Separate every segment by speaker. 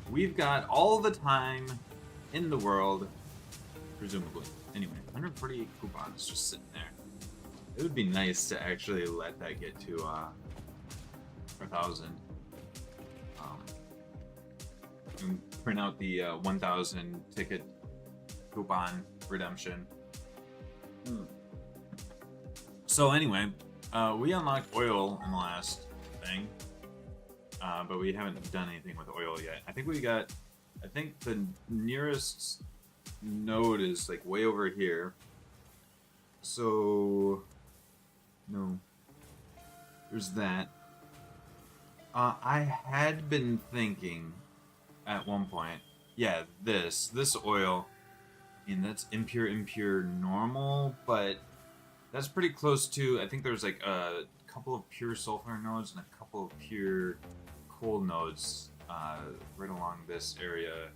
Speaker 1: We've got all the time in the world, presumably. Anyway, 148 coupons just sitting there. It would be nice to actually let that get to 1,000. And print out the 1,000 ticket coupon redemption. So anyway, we unlocked oil in the last thing, but we haven't done anything with oil yet. I think the nearest node is like way over here. So, no, there's that. I had been thinking at one point, yeah, this oil, I mean, that's impure, normal, but that's pretty close to, I think there's like a couple of pure sulfur nodes and a couple of pure coal nodes right along this area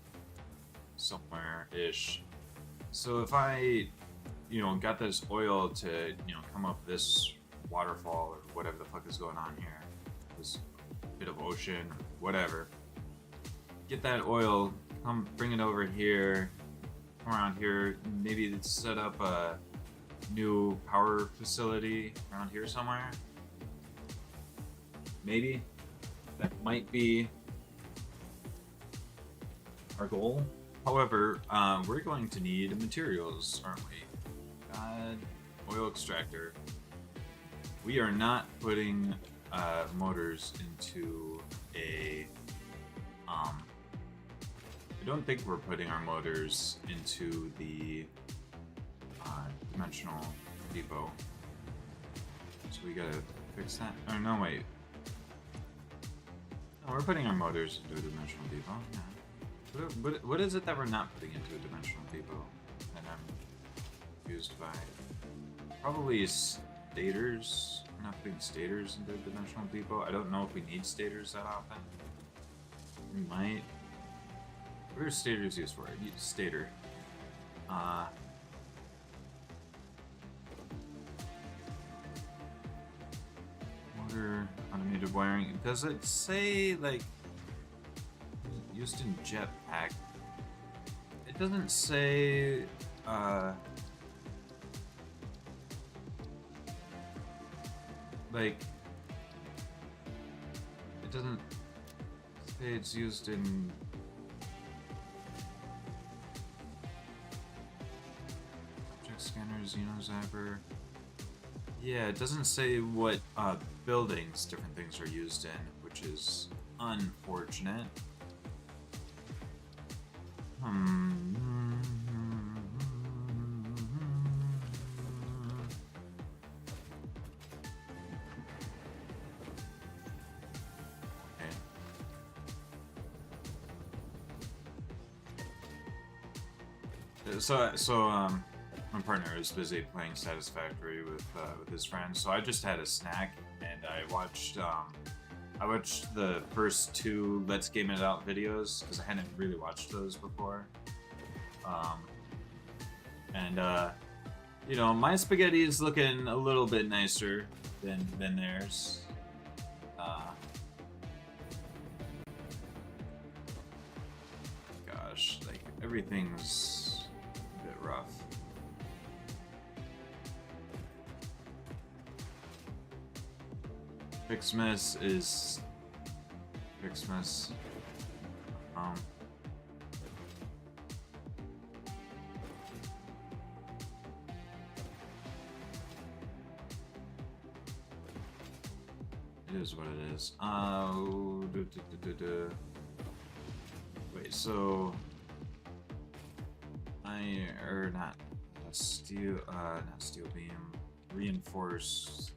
Speaker 1: somewhere-ish. So if I, got this oil to, come up this waterfall or whatever the fuck is going on here, this bit of ocean or whatever, get that oil, come bring it over here, come around here, maybe set up a new power facility around here somewhere. Maybe that might be our goal. However, we're going to need materials, aren't we? Oil extractor. We are not putting motors into a I don't think we're putting our motors into the dimensional depot. So we gotta fix that. Oh, no, wait. No, we're putting our motors into a dimensional depot. Yeah. What is it that we're not putting into a dimensional depot that I'm confused by? Probably stators. We're not putting stators into a dimensional depot. I don't know if we need stators that often. We might. What are stators used for? I need a stator. Motor, automated wiring. Does it say, like, used in jetpack? It doesn't say, like, it doesn't say it's used in object scanner, Xenozapper. Yeah, it doesn't say what buildings different things are used in, which is unfortunate. So my partner is busy playing Satisfactory with his friends, so I just had a snack and I watched the first two Let's Game It Out videos because I hadn't really watched those before. My spaghetti is looking a little bit nicer than theirs. Gosh, like everything's a bit rough. Fixmas is Fixmas. It is what it is. Wait, so not steel beam, reinforced.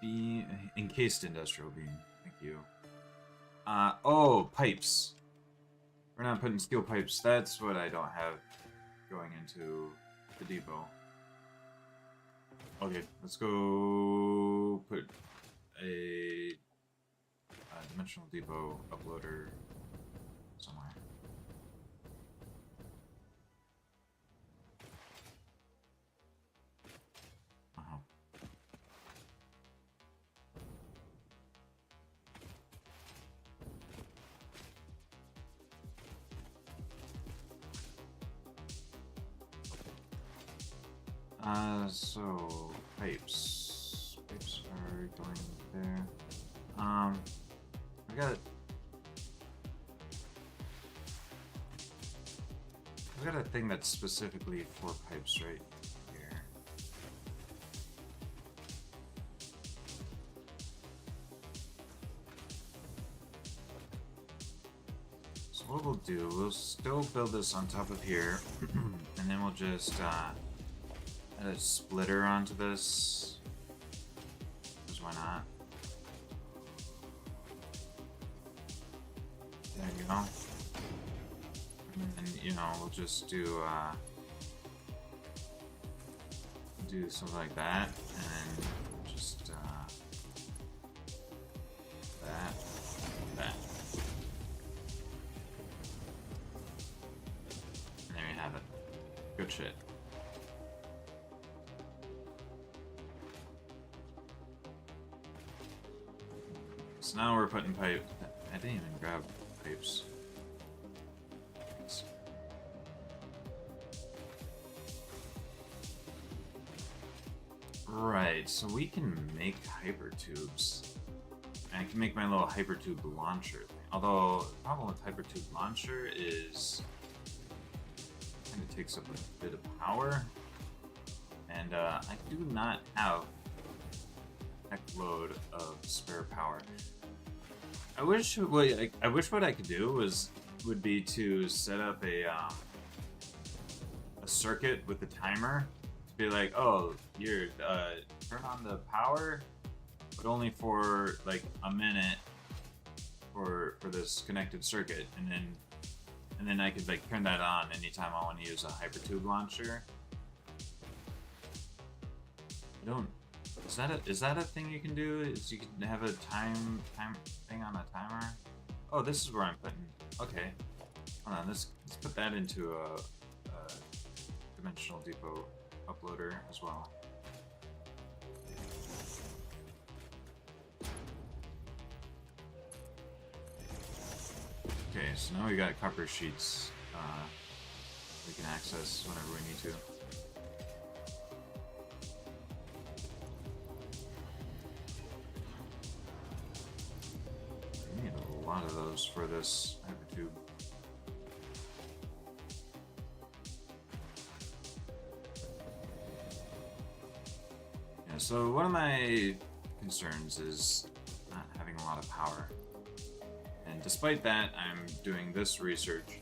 Speaker 1: Beam, encased industrial beam. Thank you. Pipes. We're not putting steel pipes. That's what I don't have going into the depot. Okay, let's go put a dimensional depot uploader somewhere. So pipes. Pipes are going there. I got a thing that's specifically for pipes right here. So what we'll do, we'll still build this on top of here, and then we'll just add a splitter onto this. Because why not? There you go. And you know, we'll just do something like that, and then just that. And there you have it. Good shit. So now we're putting pipe. I didn't even grab pipes. Right, so we can make hypertubes. And I can make my little hypertube launcher thing. Although, the problem with hypertube launcher is it kind of takes up a bit of power. And I do not have a heck load of spare power. I wish what I could do would be to set up a circuit with a timer. Be like, oh, here, turn on the power, but only for like a minute for this connected circuit, and then I could like turn that on anytime I want to use a hypertube launcher. I don't. Is that a thing you can do? Is you can have a time thing on a timer? Oh, this is where I'm putting. Okay, hold on. Let's put that into a dimensional depot uploader as well. Okay, so now we got copper sheets we can access whenever we need to. We need a lot of those for this hypertube. So one of my concerns is not having a lot of power. And despite that, I'm doing this research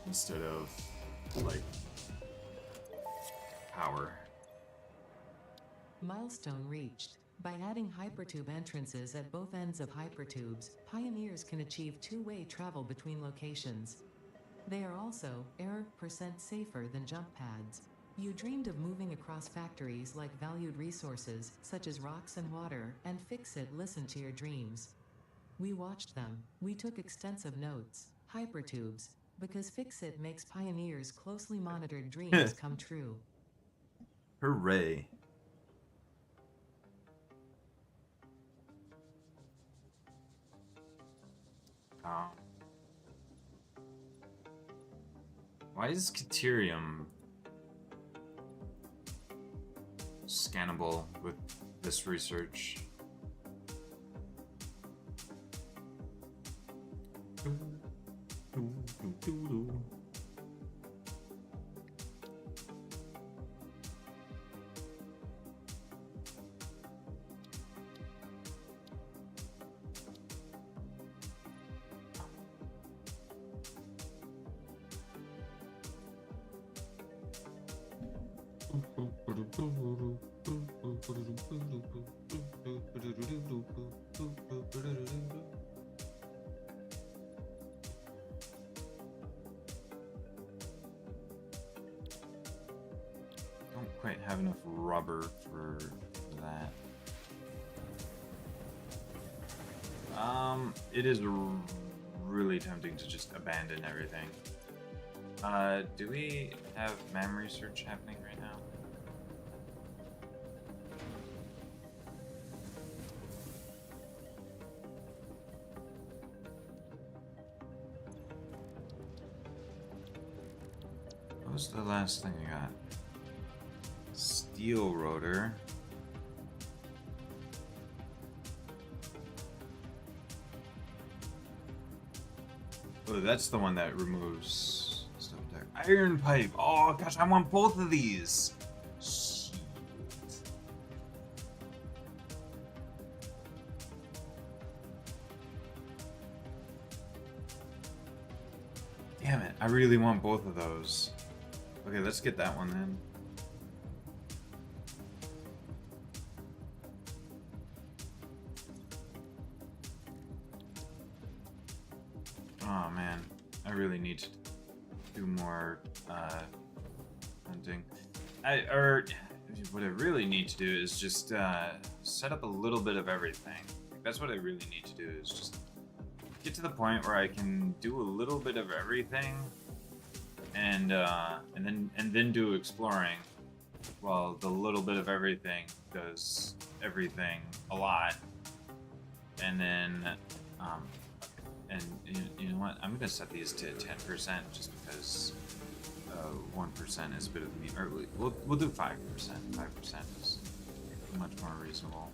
Speaker 1: instead of, like, power.
Speaker 2: Milestone reached. By adding hypertube entrances at both ends of hypertubes, pioneers can achieve two-way travel between locations. They are also % safer than jump pads. You dreamed of moving across factories like valued resources, such as rocks and water, and Fix-It listened to your dreams. We watched them. We took extensive notes. Hypertubes. Because Fix-It makes pioneers' closely monitored dreams come true.
Speaker 1: Hooray. Why is Caterium scannable with this research? Don't quite have enough rubber for that. It is really tempting to just abandon everything. Do we have MAM research happening right now? What was the last thing you got? steel rotor. Oh, that's the one that removes stuff there. Iron pipe. Oh gosh, I want both of these. Shit. Damn it, I really want both of those. Okay, let's get that one then. Oh man, I really need to do more hunting. What I really need to do is just set up a little bit of everything. That's what I really need to do, is just get to the point where I can do a little bit of everything, and then do exploring, while the little bit of everything does everything a lot, and then and you know what? I'm gonna set these to 10% just because 1% is a bit of me. Or we'll do 5%. 5% is much more reasonable.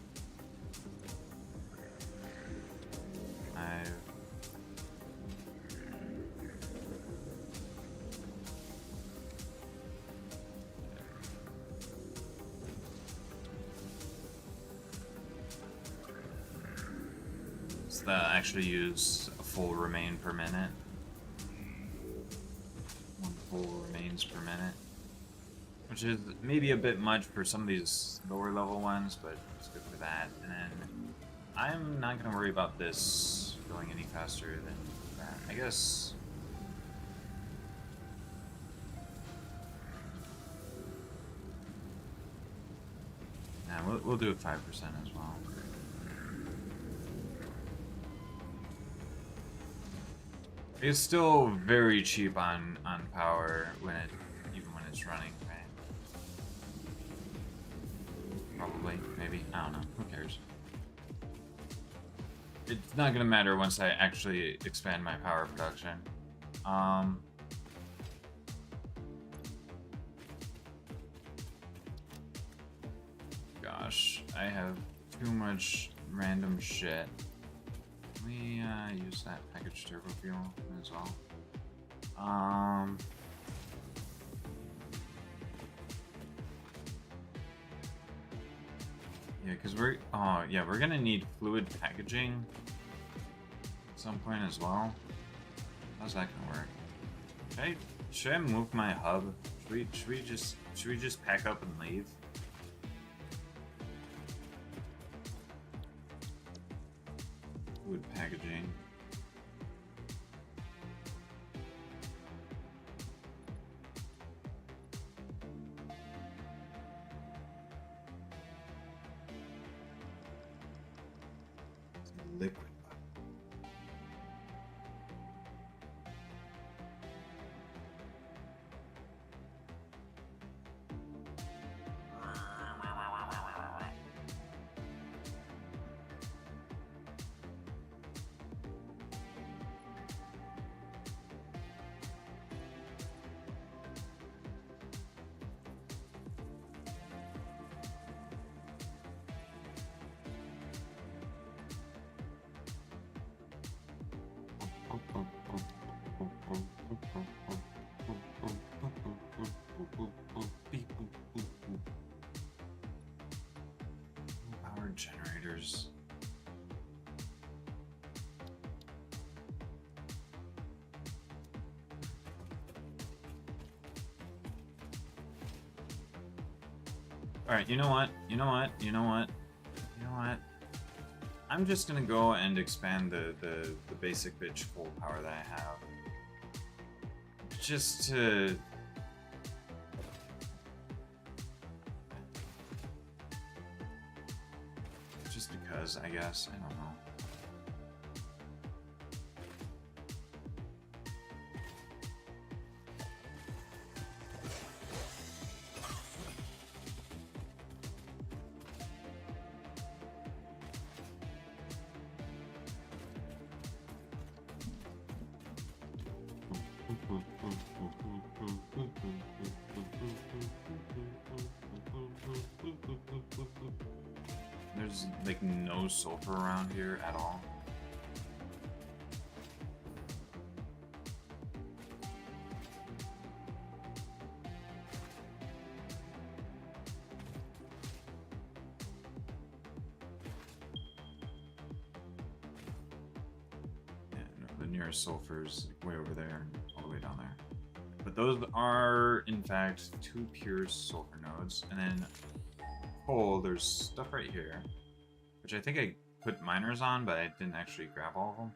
Speaker 1: So that actually use a full remain per minute. 1 full remains per minute. Which is maybe a bit much for some of these lower level ones, but it's good for that. And then I'm not going to worry about this going any faster than that. I guess... Nah, we'll do it 5% as well. It's still very cheap on power even when it's running, right? Probably, maybe, I don't know. Who cares? It's not gonna matter once I actually expand my power production. Gosh, I have too much random shit. Let me use that package turbo fuel as well. Yeah, because we're gonna need fluid packaging at some point as well. How's that gonna work? Should I move my hub? Should we just pack up and leave? Fluid packaging. Liquid. Power generators. Alright, you know what? I'm just gonna go and expand the basic bitch full power that I have. Just to... Just because, I guess. I don't know. There's like no sulfur around here at all. Yeah, no, the nearest sulfur is way over there, all the way down there. But those are, in fact, 2 pure sulfur nodes. And then coal, there's stuff right here, which I think I put miners on, but I didn't actually grab all of them.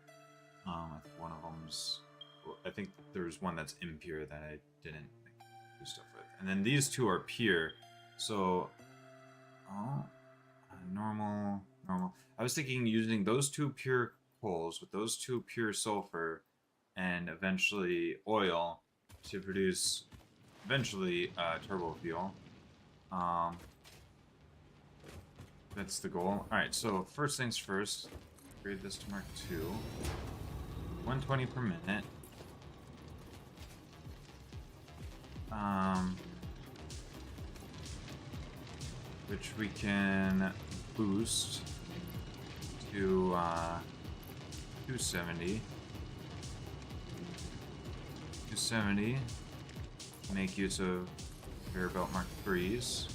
Speaker 1: I think one of them's... Well, I think there's one that's impure that I didn't do stuff with. And then these 2 are pure, so... Oh, normal. I was thinking using those 2 pure coals with those 2 pure sulfur and eventually oil to produce eventually turbo fuel. That's the goal. Alright, so first things first, upgrade this to Mark II. 120 per minute. Which we can boost to 270. 270. Make use of conveyor belt Mark III's.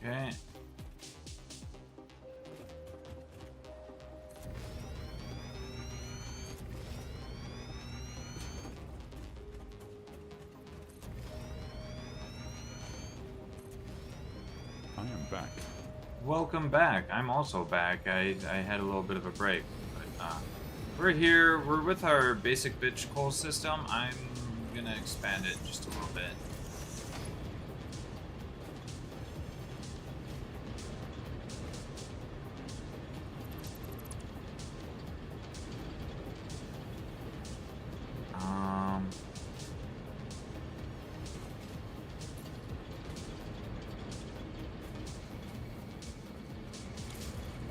Speaker 1: Okay.
Speaker 3: I am back.
Speaker 1: Welcome back. I'm also back. I had a little bit of a break, but we're here. We're with our basic bitch coal system. I'm gonna expand it just a little bit.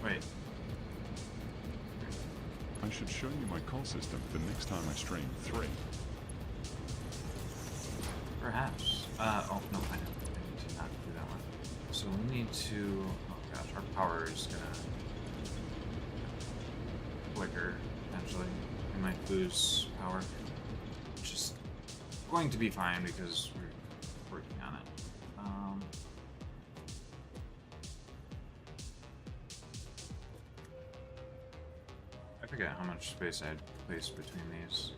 Speaker 1: Wait.
Speaker 3: I should show you my call system the next time I stream 3.
Speaker 1: Perhaps. Oh, no, I need to not do that one. So we need to... Oh gosh, our power is gonna... flicker, potentially. We might lose power. Which is going to be fine because we're working on it. I forget how much space I had placed between these.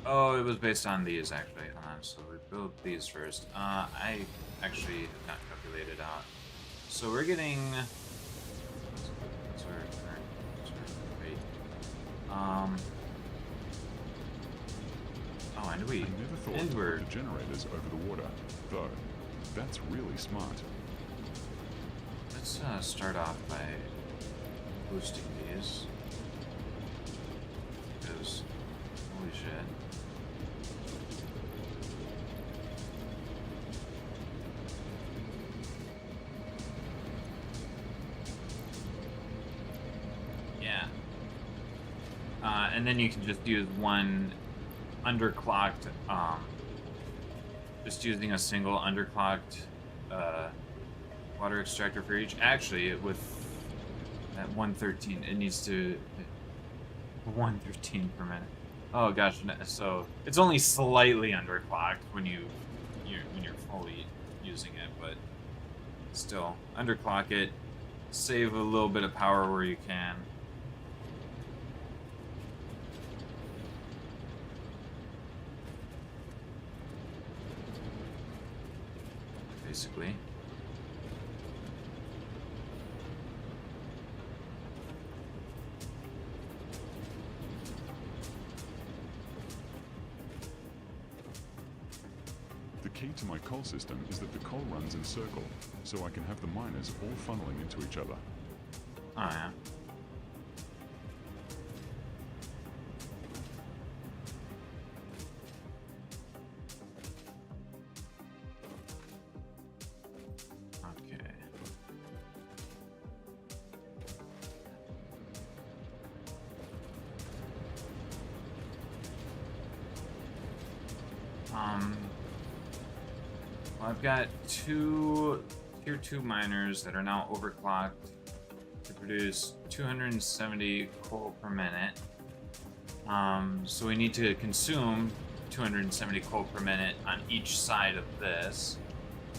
Speaker 1: Oh, it was based on these, actually. Hold on, so we build these first. I actually have not calculated out. So we're getting... That's our weight. Oh, and we...
Speaker 3: I never thought to put the generators over the water, though. That's really smart.
Speaker 1: Let's start off by boosting these. Because, holy shit. Yeah. And then you can just use one underclocked, just using a single underclocked water extractor for each. Actually, with that 113, it needs to 113 per minute. Oh gosh, so it's only slightly underclocked when you're fully using it, but still underclock it. Save a little bit of power where you can. basically.
Speaker 3: The key to my coal system is that the coal runs in circle, so I can have the miners all funneling into each other.
Speaker 1: Oh yeah. Okay. Well, I've got two tier 2 miners that are now overclocked to produce 270 coal per minute. So we need to consume 270 coal per minute on each side of this.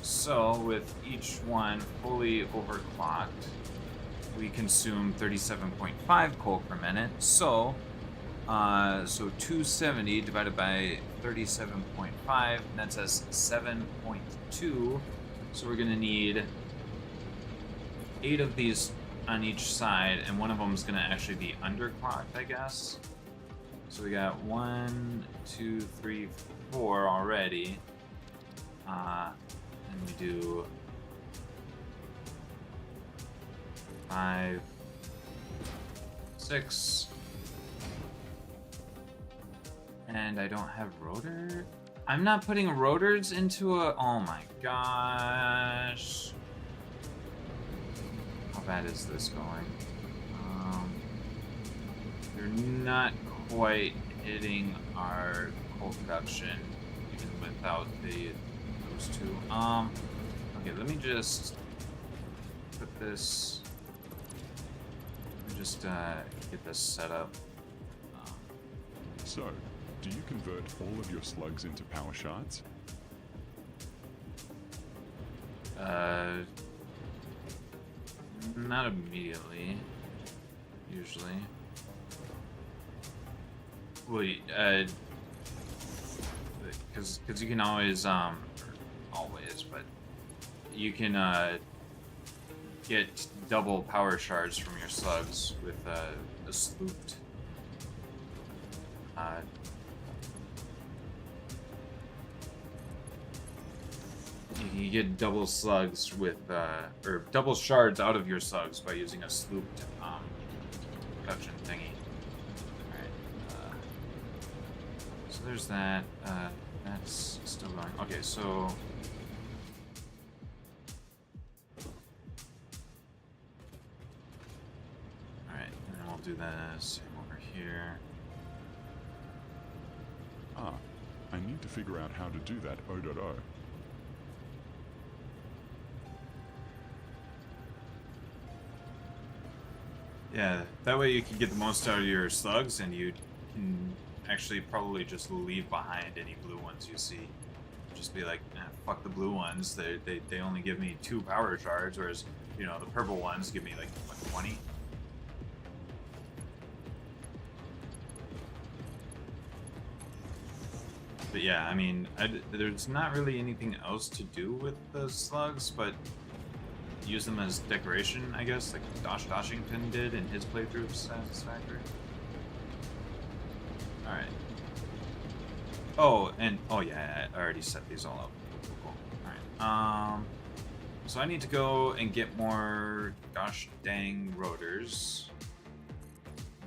Speaker 1: So with each one fully overclocked, we consume 37.5 coal per minute. So 270 divided by 37.5, that's us 7.2. So we're gonna need 8 of these on each side, and one of them is gonna actually be underclocked, I guess. So we got 1, 2, 3, 4 already. And we do 5, 6. And I don't have rotor. I'm not putting rotors into a. Oh my gosh. How bad is this going? They're not quite hitting our coal production even without those two. Okay, let me just put this. Let me just get this set up.
Speaker 3: So, do you convert all of your slugs into power shards?
Speaker 1: Not immediately. Usually. Well, because you can always but you can get double power shards from your slugs with a slooped. You get double slugs with, or double shards out of your slugs by using a slooped production thingy. Alright, so there's that. That's still going. Okay, so. Alright, and then we'll do this over here.
Speaker 3: I need to figure out how to do that O.O.
Speaker 1: Yeah, that way you can get the most out of your slugs, and you can actually probably just leave behind any blue ones you see. Just be like, fuck the blue ones. They only give me 2 power shards, whereas, you know, the purple ones give me like 20. But yeah, I mean, there's not really anything else to do with the slugs, but use them as decoration, I guess, like Doshington did in his playthrough of Satisfactory. Alright. Oh, and, oh yeah, I already set these all up. Cool. Alright, so I need to go and get more gosh dang rotors.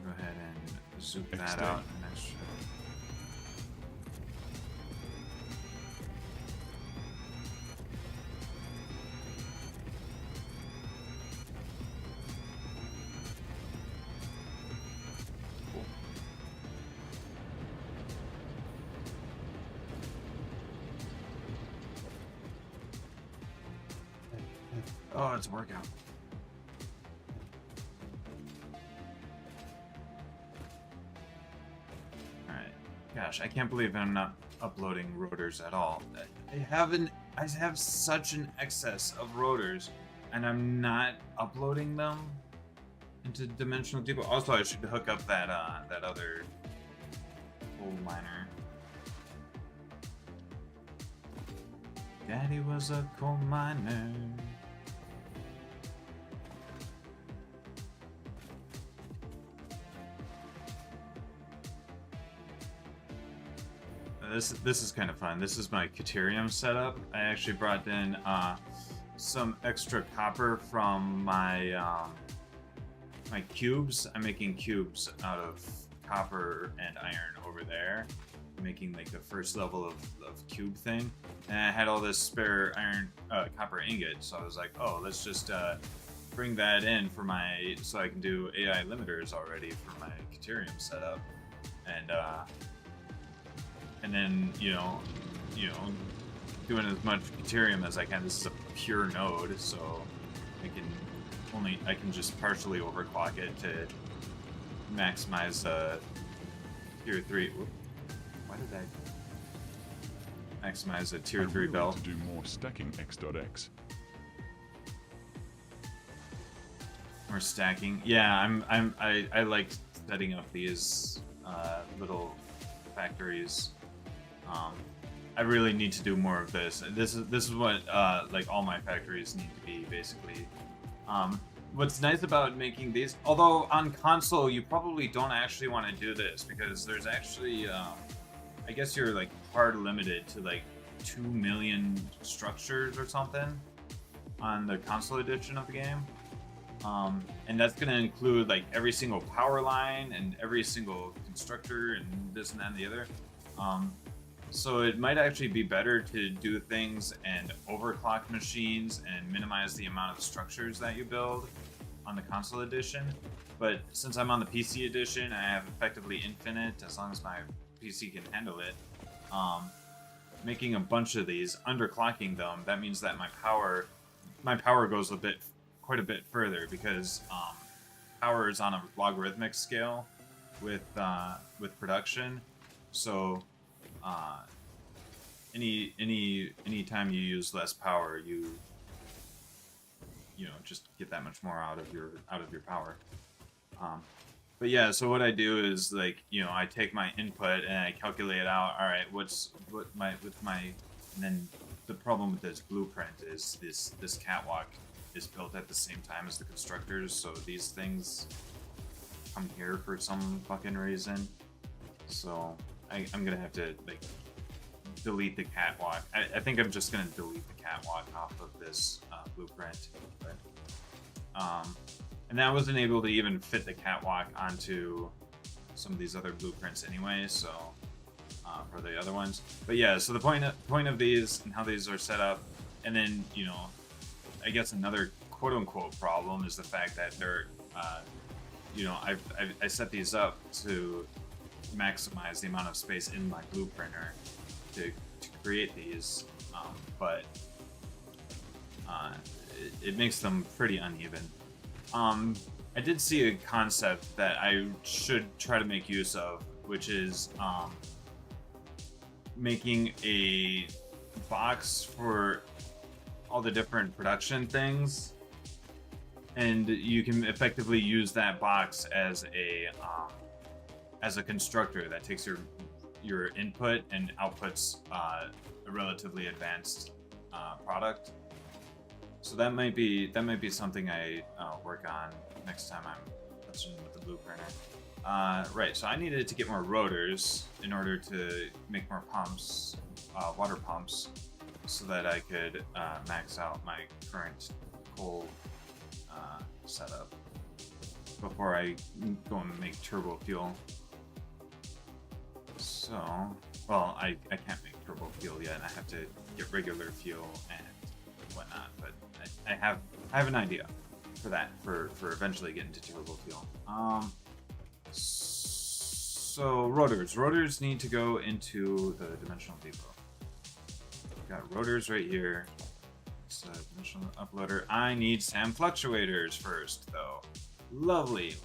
Speaker 1: Go ahead and zoom that out. Oh, it's a workout. Alright. Gosh, I can't believe I'm not uploading rotors at all. I have such an excess of rotors, and I'm not uploading them into Dimensional Depot. Also, I should hook up that that other coal miner. Daddy was a coal miner. This is kind of fun. This is my Caterium setup. I actually brought in some extra copper from my my cubes. I'm making cubes out of copper and iron over there. I'm making like the first level of cube thing. And I had all this spare iron copper ingot, so I was like, oh, let's just bring that in for my, so I can do AI limiters already for my Caterium setup. And then, you know, doing as much Caterium as I can. This is a pure node, so I can just partially overclock it to maximize tier 3. Whoop. Why did I maximize a tier 3 belt?
Speaker 3: To do more stacking x.x.
Speaker 1: More stacking. Yeah, I like setting up these little factories. I really need to do more of this. This is what like all my factories need to be basically. What's nice about making these, although on console you probably don't actually want to do this because there's actually, I guess you're like hard limited to like 2 million structures or something on the console edition of the game. And that's going to include like every single power line and every single constructor and this and that and the other. So it might actually be better to do things and overclock machines and minimize the amount of structures that you build on the console edition. But since I'm on the PC edition, I have effectively infinite as long as my PC can handle it. Making a bunch of these, underclocking them, that means that my power goes quite a bit further because power is on a logarithmic scale with production. So any time you use less power, you know, just get that much more out of your power. But yeah, so what I do is like, you know, I take my input and I calculate out, all right, and then the problem with this blueprint is this catwalk is built at the same time as the constructors, so these things come here for some fucking reason. So I'm gonna have to like delete the catwalk. I think I'm just gonna delete the catwalk off of this blueprint. But, and I wasn't able to even fit the catwalk onto some of these other blueprints anyway, so for the other ones. But yeah, so the point of these and how these are set up, and then, you know, I guess another quote-unquote problem is the fact that they're, you know, I set these up to maximize the amount of space in my blueprinter to create these, but it makes them pretty uneven. I did see a concept that I should try to make use of, which is making a box for all the different production things, and you can effectively use that box as a constructor that takes your input and outputs a relatively advanced product. So that might be something I work on next time I'm touching with the blueprinter. Right, so I needed to get more rotors in order to make more pumps, water pumps, so that I could max out my current coal setup before I go and make turbo fuel. So, well, I can't make turbo fuel yet, and I have to get regular fuel and whatnot, but I have an idea for that, for eventually getting to turbo fuel. So rotors need to go into the dimensional depot. Got rotors right here. It's a dimensional uploader. I need SAM fluctuators first, though. Lovely.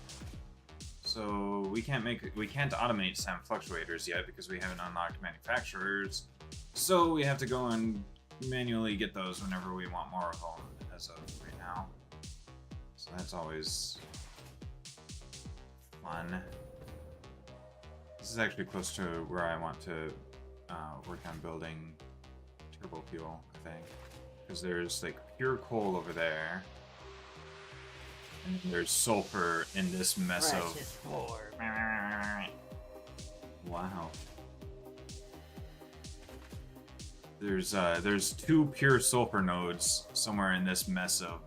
Speaker 1: So we can't automate SAM fluctuators yet because we haven't unlocked manufacturers. So we have to go and manually get those whenever we want more of them as of right now. So that's always fun. This is actually close to where I want to work on building turbo fuel, I think. Because there's like pure coal over there. And there's sulfur in this mess of...
Speaker 4: Precious ore.
Speaker 1: Wow. There's 2 pure sulfur nodes somewhere in this mess of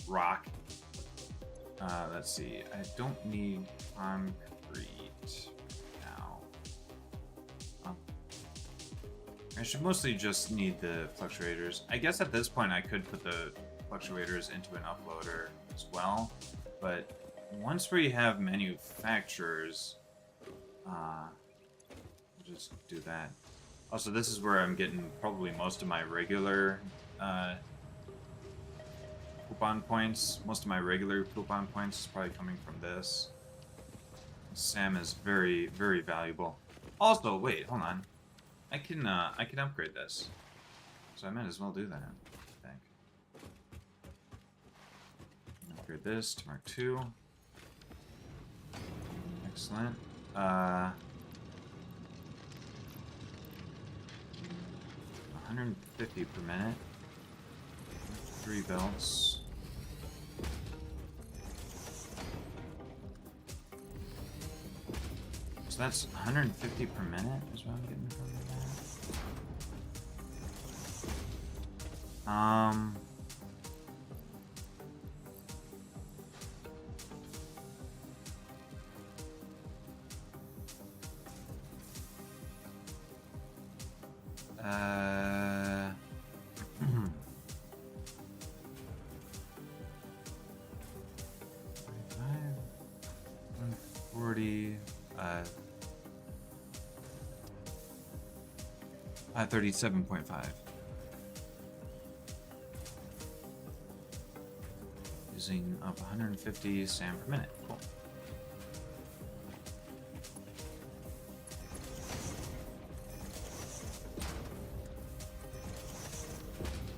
Speaker 1: rock. Let's see. I don't need concrete now. I should mostly just need the fluctuators. I guess at this point I could put the fluctuators into an uploader as well, but once we have manufacturers, we'll just do that. Also, this is where I'm getting probably most of my regular coupon points. Most of my regular coupon points is probably coming from this. Sam is very, very valuable. Also, wait, hold on. I can upgrade this, so I might as well do that. I think. Upgrade this to Mark II. Excellent. 150 per minute. 3 belts. So that's 150 per minute is what I'm getting from that. Uh, 140, 37.5. Using up 150 SAM per minute. Cool.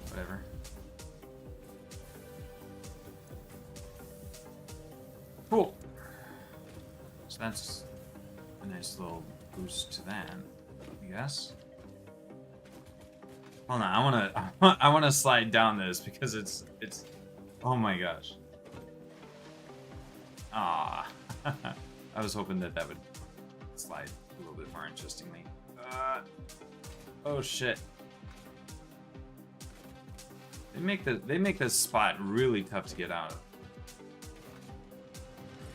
Speaker 1: Whatever. Cool. So that's a nice little boost to that, I guess. Hold on, I wanna slide down this because it's oh my gosh. Ah, I was hoping that would slide a little bit more interestingly. Oh shit. They make this spot really tough to get out of.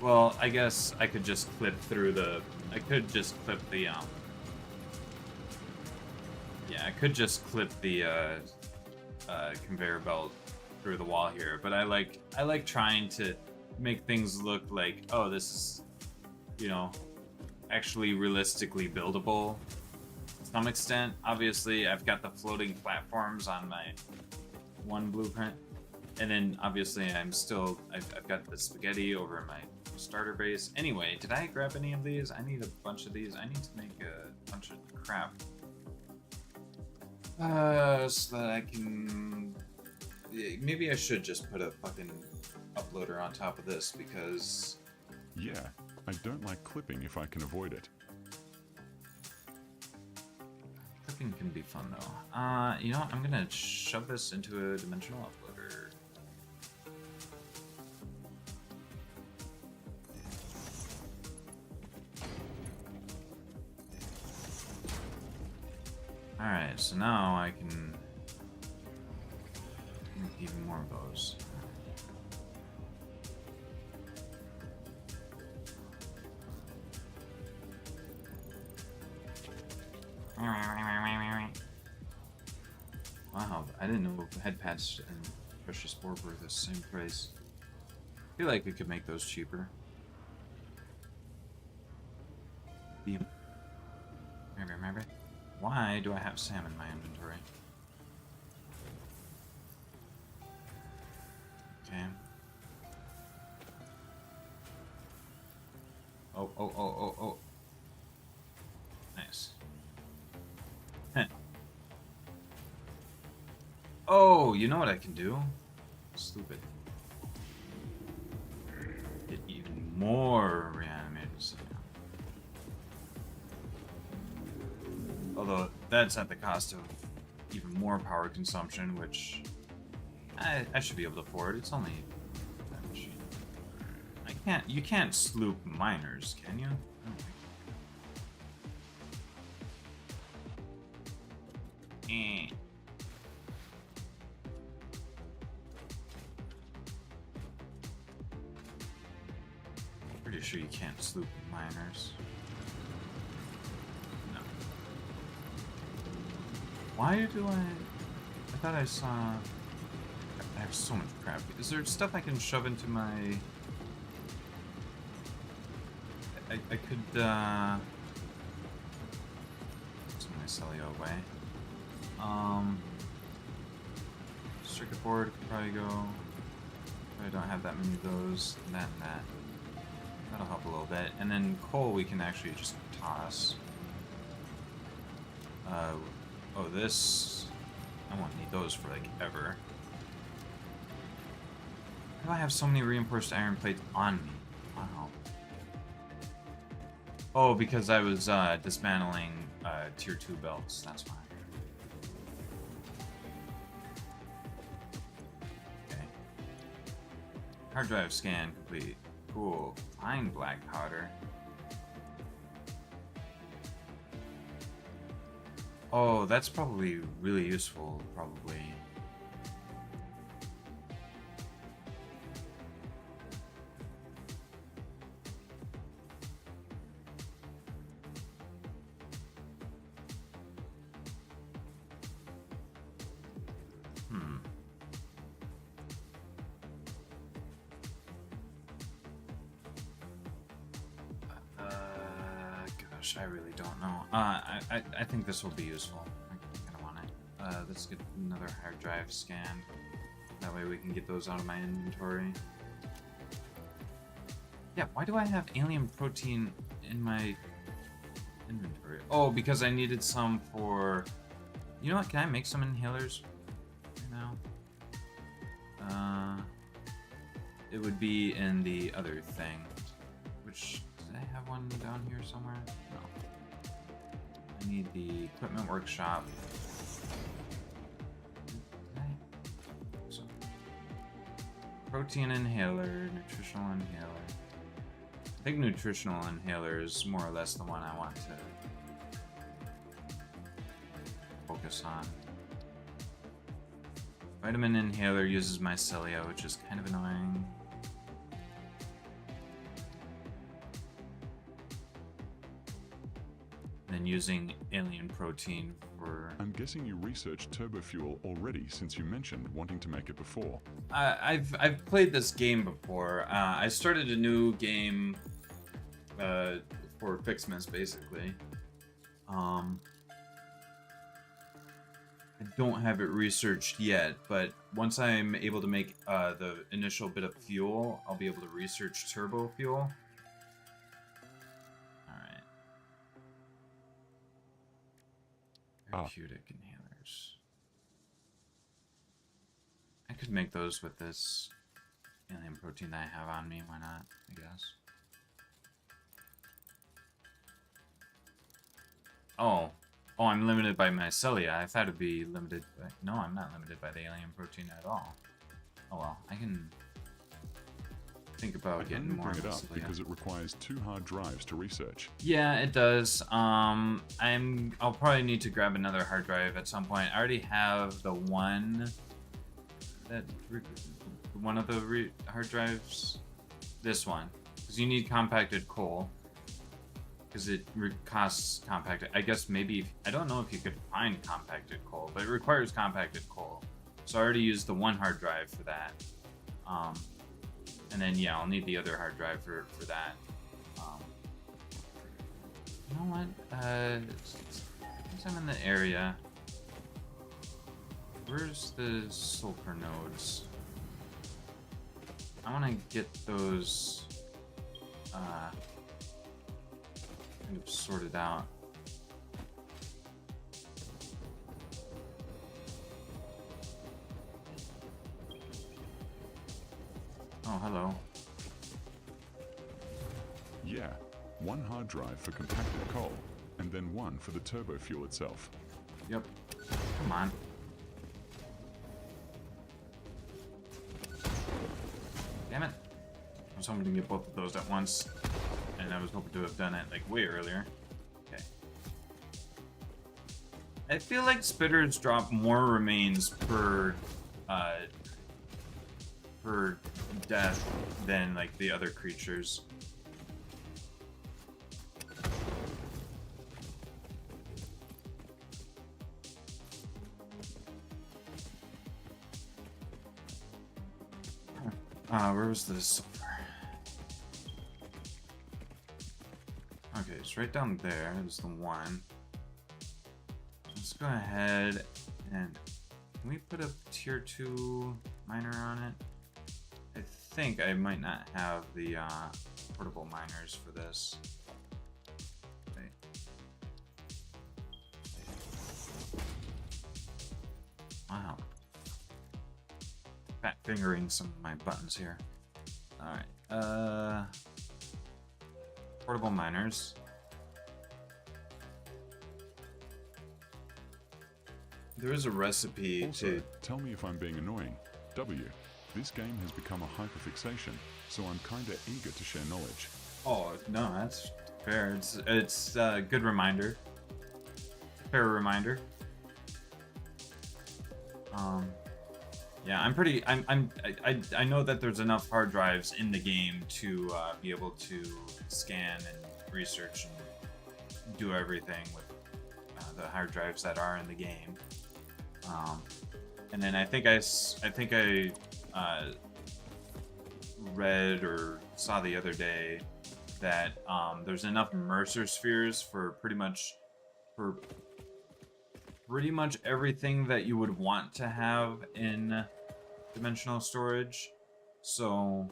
Speaker 1: Well, I guess I could just clip through the. I could just clip the Yeah, I could just clip the conveyor belt through the wall here, but I like trying to make things look like, oh, this is, you know, actually realistically buildable to some extent. Obviously, I've got the floating platforms on my one blueprint, and then obviously I've got the spaghetti over my starter base. Anyway, did I grab any of these? I need a bunch of these. I need to make a bunch of crap. So that I can... Maybe I should just put a fucking uploader on top of this, because...
Speaker 3: Yeah, I don't like clipping if I can avoid it.
Speaker 1: Clipping can be fun, though. You know what? I'm gonna shove this into a dimensional uploader. Alright, so now I can make even more of those. Wow, I didn't know head pads and precious spore were the same price. I feel like we could make those cheaper. Maybe. Why do I have Sam in my inventory? Okay. Oh. Nice. Oh, you know what I can do? Stupid. Get even more reanimated. Although that's at the cost of even more power consumption, which I should be able to afford. It's only that machine. You can't sloop miners, can you? I don't think. Pretty sure you can't sloop miners. No. Why do I thought I saw... I have so much crap. Is there stuff I can shove into my... I could, Put my Celio away. Circuit board could probably go. I don't have that many of those. And that and that. That'll help a little bit. And then coal we can actually just toss. Oh, this... I won't need those for, like, ever. Why do I have so many reinforced iron plates on me? Wow. Oh, because I was, dismantling, tier 2 belts. That's why. Okay. Hard drive scan complete. Cool. Fine black powder. Oh, that's probably really useful, probably. Gosh, I really don't know. I think this will be useful. I kind of want it. Let's get another hard drive scanned. That way we can get those out of my inventory. Yeah, why do I have alien protein in my inventory? Oh, because I needed some for... You know what, can I make some inhalers right now? It would be in the other thing. Which, did I have one down here somewhere? No. I need the equipment workshop. Did I? So, protein inhaler, nutritional inhaler. I think nutritional inhaler is more or less the one I want to focus on. Vitamin inhaler uses mycelia, which is kind of annoying. And using alien protein for...
Speaker 3: I'm guessing you researched turbo fuel already, since you mentioned wanting to make it before.
Speaker 1: I've played this game before. I started a new game for Fixmas, basically. I don't have it researched yet, but once I'm able to make the initial bit of fuel, I'll be able to research turbo fuel. Alright. Therapeutic inhalers. I could make those with this alien protein that I have on me, why not, I guess. Oh, I'm limited by mycelia. I thought it'd be limited by... No, I'm not limited by the alien protein at all. Oh well, I can think about getting more
Speaker 3: bring it up
Speaker 1: mycelia.
Speaker 3: because it requires 2 hard drives to research.
Speaker 1: Yeah, it does. I'll probably need to grab another hard drive at some point. I already have the one that... One of the hard drives. This one. Because you need compacted coal. Because it costs compacted. I guess maybe... I don't know if you could find compacted coal, but it requires compacted coal. So I already used the one hard drive for that. And then, yeah, I'll need the other hard drive for that. You know what? Since I'm in the area... Where's the sulfur nodes? I want to get those... kind of sorted out. Oh, hello.
Speaker 3: Yeah, 1 hard drive for compacted coal, and then 1 for the turbo fuel itself.
Speaker 1: Yep. Come on. Damn it. I was hoping to get both of those at once. And I was hoping to have done it like way earlier. Okay. I feel like spitters drop more remains per death than like the other creatures. Where was this? Okay, it's right down there. There's the one. Let's go ahead and can we put a tier 2 miner on it? I think I might not have the portable miners for this. Okay. Wow. Fat fingering some of my buttons here. Alright, portable miners. There is a recipe
Speaker 3: Also,
Speaker 1: to...
Speaker 3: tell me if I'm being annoying. W, this game has become a hyperfixation, so I'm kinda eager to share knowledge.
Speaker 1: Oh, no, that's fair. It's a good reminder. Fair reminder. Yeah, I know that there's enough hard drives in the game to be able to scan and research and do everything with the hard drives that are in the game. And then I think I read or saw the other day that there's enough Mercer spheres for pretty much everything that you would want to have in dimensional storage. So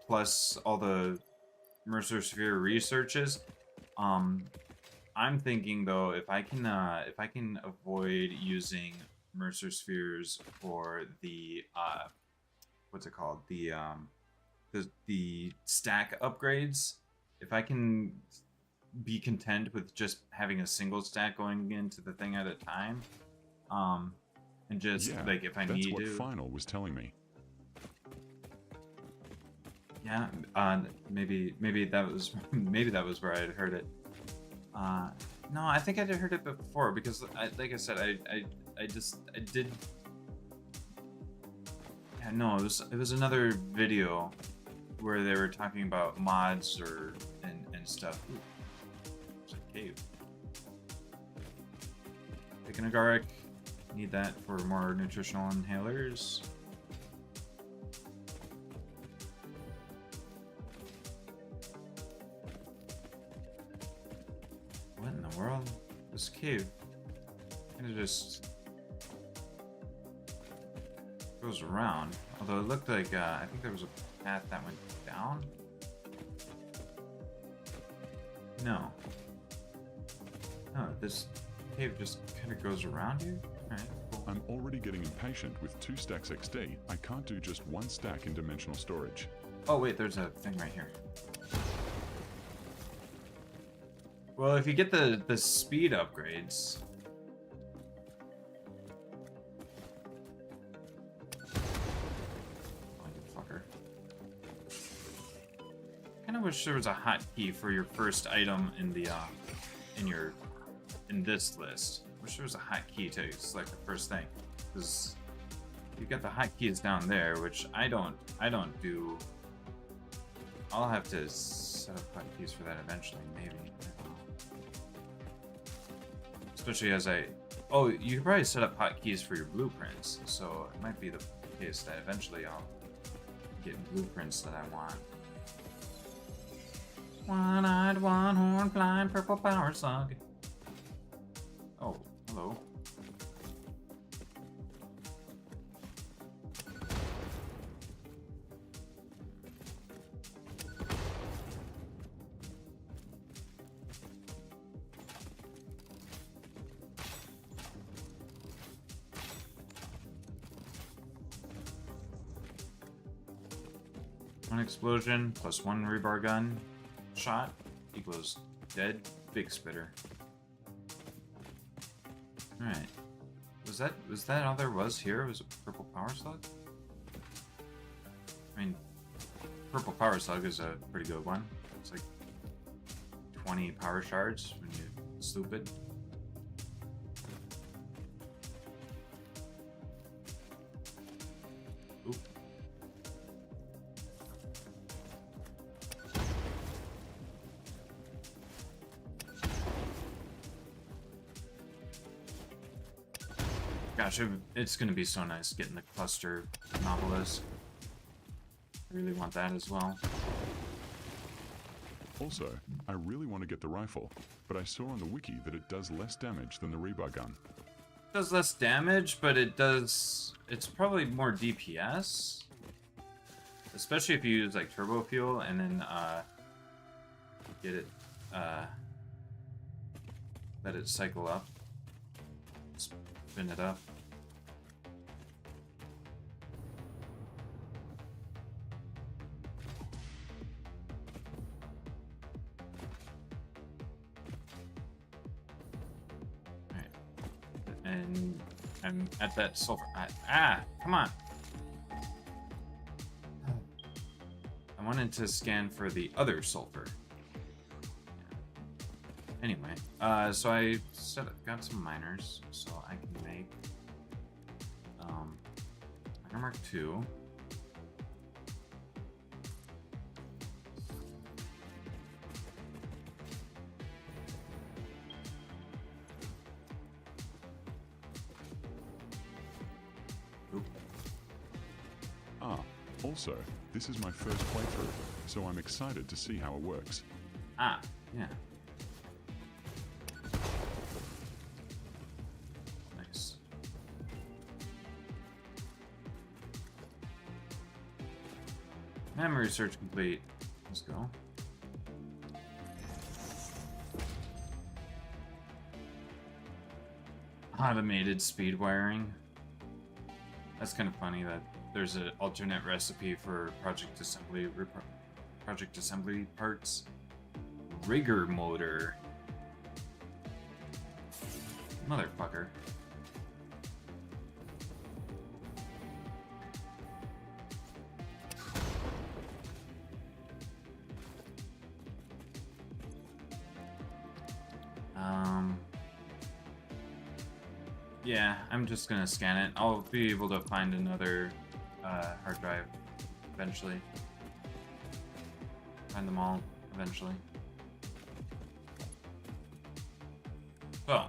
Speaker 1: plus all the Mercer sphere researches. I'm thinking though, if I can avoid using Mercer spheres for the what's it called, the stack upgrades, if I can be content with just having a single stack going into the thing at a time, and just like if I need to.
Speaker 3: That's what Final was telling me.
Speaker 1: Yeah, maybe that was where I had heard it. No, I think I had heard it before because, like I said, I did. Yeah, no, it was another video where they were talking about mods and stuff. Ooh, there's a cave. Pick an agaric. Need that for more nutritional inhalers. What in the world? This cave kind of just goes around. Although it looked like I think there was a path that went down. No. No, this cave just kind of goes around you. All right, cool.
Speaker 3: I'm already getting impatient with 2 stacks XD. I can't do just 1 stack in dimensional storage.
Speaker 1: Oh wait, there's a thing right here. Well, if you get the speed upgrades. Oh, you fucker. Kinda wish there was a hotkey for your first item in the in this list. Wish there was a hotkey to select the first thing. Because you got the hotkeys down there, which I don't do. I'll have to set up hotkeys for that eventually, maybe. Especially as oh, you can probably set up hotkeys for your blueprints, so it might be the case that eventually I'll get blueprints that I want. One-eyed, one-horn, blind, purple power slug. Oh, hello. One explosion plus 1 rebar gun shot equals dead big spitter. Alright. Was that all there was here? Was a purple power slug? I mean, purple power slug is a pretty good one. It's like 20 power shards when you stupid. Oop. Gosh, it's gonna be so nice getting the cluster Monopolis. I really want that as well.
Speaker 3: Also, I really want to get the rifle, but I saw on the wiki that it does less damage than the rebar gun.
Speaker 1: It does less damage, but it's probably more DPS. Especially if you use like turbo fuel and then get it let it cycle up. Spin it up. Alright. And I'm at that sulfur. Come on. I wanted to scan for the other sulfur. Anyway, so I got some miners, so I can make miner mark 2. Oop.
Speaker 3: Also, this is my first playthrough, so I'm excited to see how it works.
Speaker 1: Yeah. Nice. Memory search complete. Let's go. Automated speed wiring. That's kind of funny that there's an alternate recipe for project assembly parts. Rigger motor. Motherfucker. Yeah, I'm just gonna scan it. I'll be able to find another hard drive eventually. Find them all eventually. So,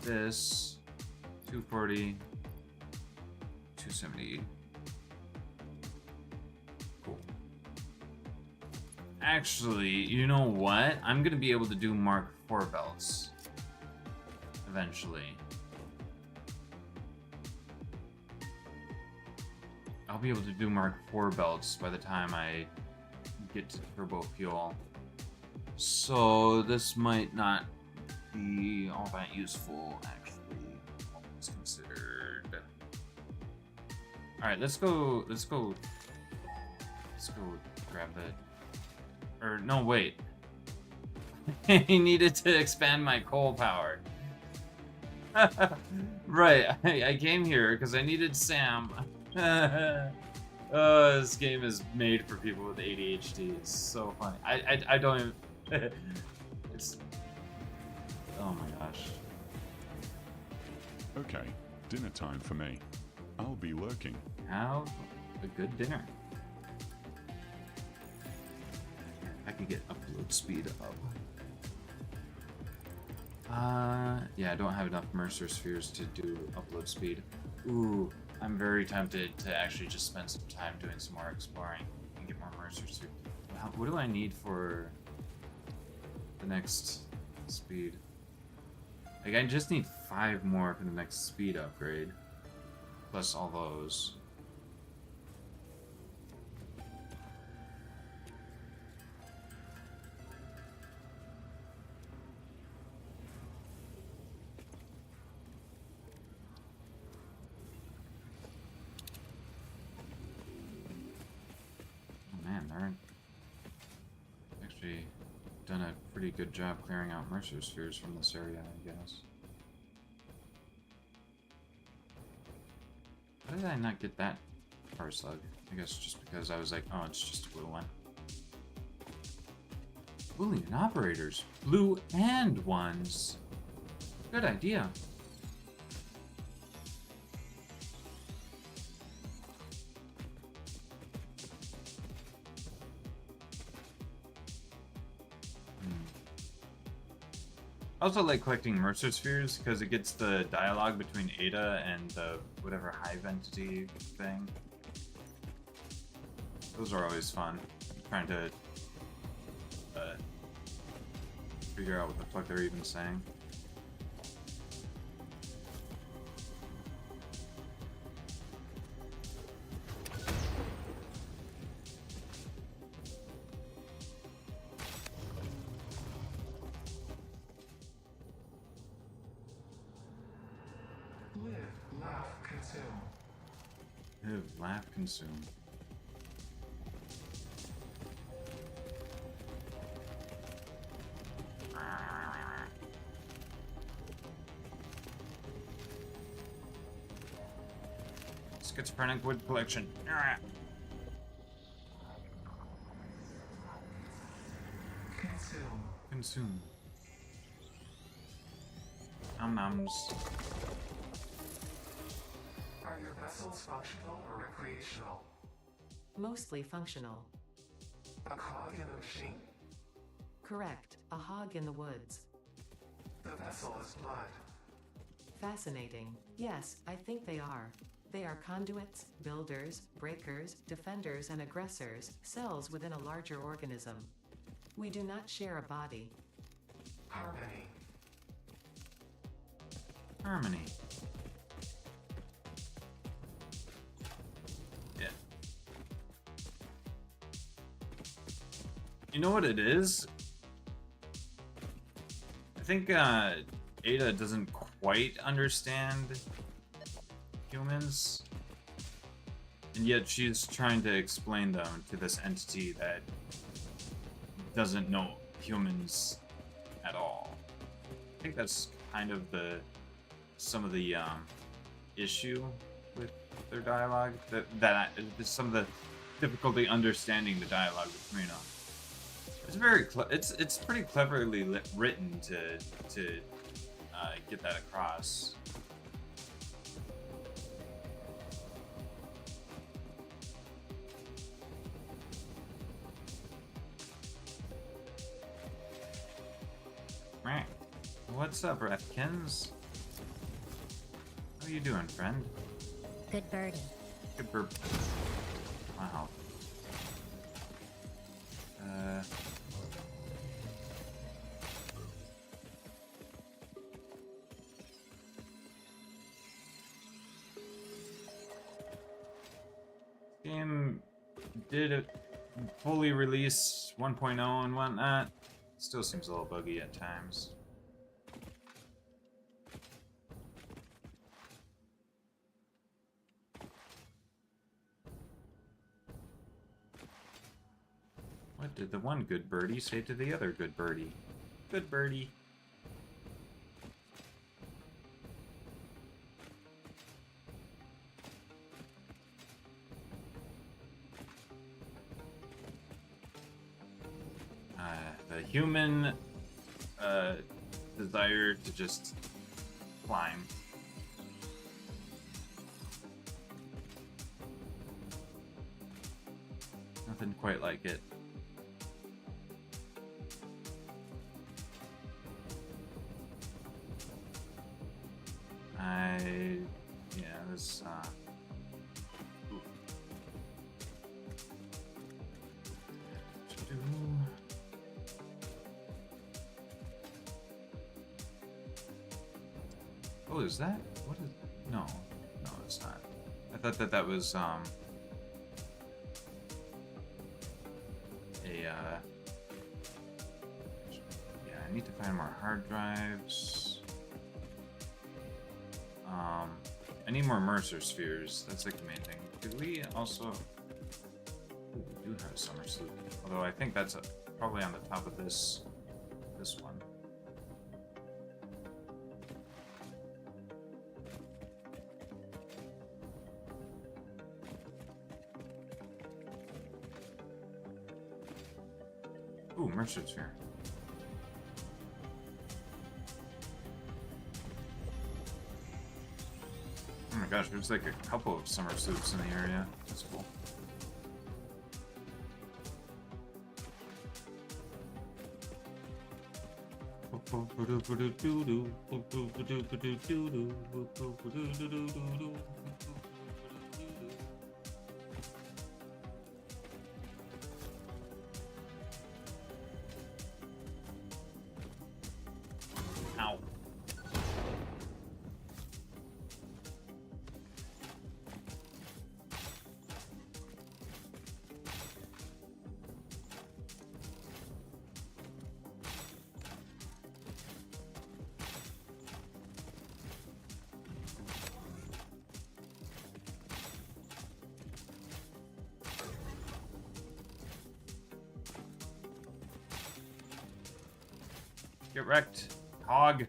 Speaker 1: this 240, 270. Cool. Actually, you know what? I'm gonna be able to do Mark IV belts eventually. I'll be able to do Mark IV belts by the time I get to turbo fuel. So this might not be all that useful, actually, all things considered. All right, let's go grab it. Or no, wait. I needed to expand my coal power. Right, I came here because I needed Sam. This game is made for people with ADHD. It's so funny. I don't even. It's. Oh my gosh.
Speaker 3: Okay, dinner time for me. I'll be lurking.
Speaker 1: Have a good dinner. I can get upload speed up. Yeah, I don't have enough Mercer spheres to do upload speed. Ooh, I'm very tempted to actually just spend some time doing some more exploring and get more Mercer spheres. What do I need for the next speed? Like, I just need 5 more for the next speed upgrade. Plus all those. done a pretty good job clearing out Mercer spheres from this area, I guess. How did I not get that power slug? I guess just because I was like, oh, it's just a blue one. Boolean operators. Blue and ones. Good idea. I also like collecting Mercer spheres because it gets the dialogue between Ada and the whatever hive entity thing. Those are always fun. Trying to figure out what the fuck they're even saying.
Speaker 4: Live, laugh, consume.
Speaker 1: Live, laugh, consume. Schizophrenic wood collection.
Speaker 4: Consume.
Speaker 1: Consume. Noms.
Speaker 4: Are your vessels functional or recreational?
Speaker 2: Mostly functional.
Speaker 4: A cog in a machine?
Speaker 2: Correct, a hog in the woods.
Speaker 4: The vessel is blood.
Speaker 2: Fascinating. Yes, I think they are. They are conduits, builders, breakers, defenders, and aggressors, cells within a larger organism. We do not share a body.
Speaker 4: Harmony.
Speaker 1: Harmony. Yeah. You know what it is? I think Ada doesn't quite understand humans, and yet she's trying to explain them to this entity that doesn't know humans at all. I think that's kind of some of the issue with their dialogue, some of the difficulty understanding the dialogue between them. It's very it's pretty cleverly written to get that across. Right. What's up, Rathkins? How are you doing, friend?
Speaker 5: Good birdie.
Speaker 1: Good burp. Wow. Game did it fully release 1.0 and whatnot. Still seems a little buggy at times. What did the one good birdie say to the other good birdie? Good birdie. The human desire to just climb. Nothing quite like it. This oh, is that? What is... No, it's not. I thought that was, yeah, I need to find more hard drives. I need more Mercer spheres. That's like the main thing. Did we also... Ooh, we do have a summer sleep. Although I think that's probably on the top of this this one. Ooh, Mercer's here. Oh my gosh, there's like a couple of summer suits in the area. That's cool. Ow. Get wrecked, hog.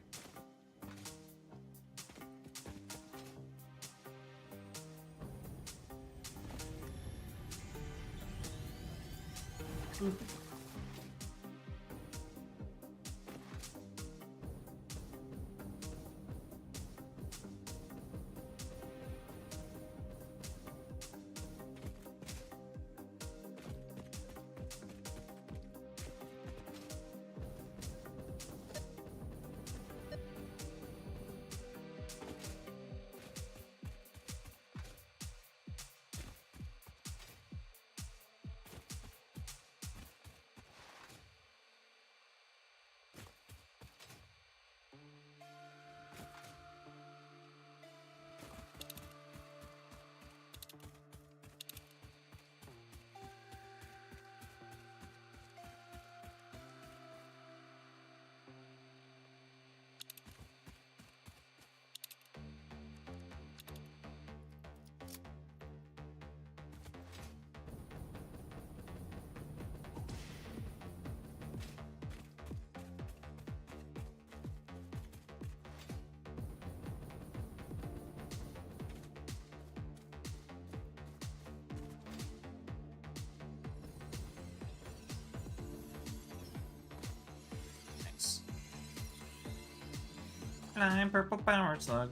Speaker 1: Flying purple power slug.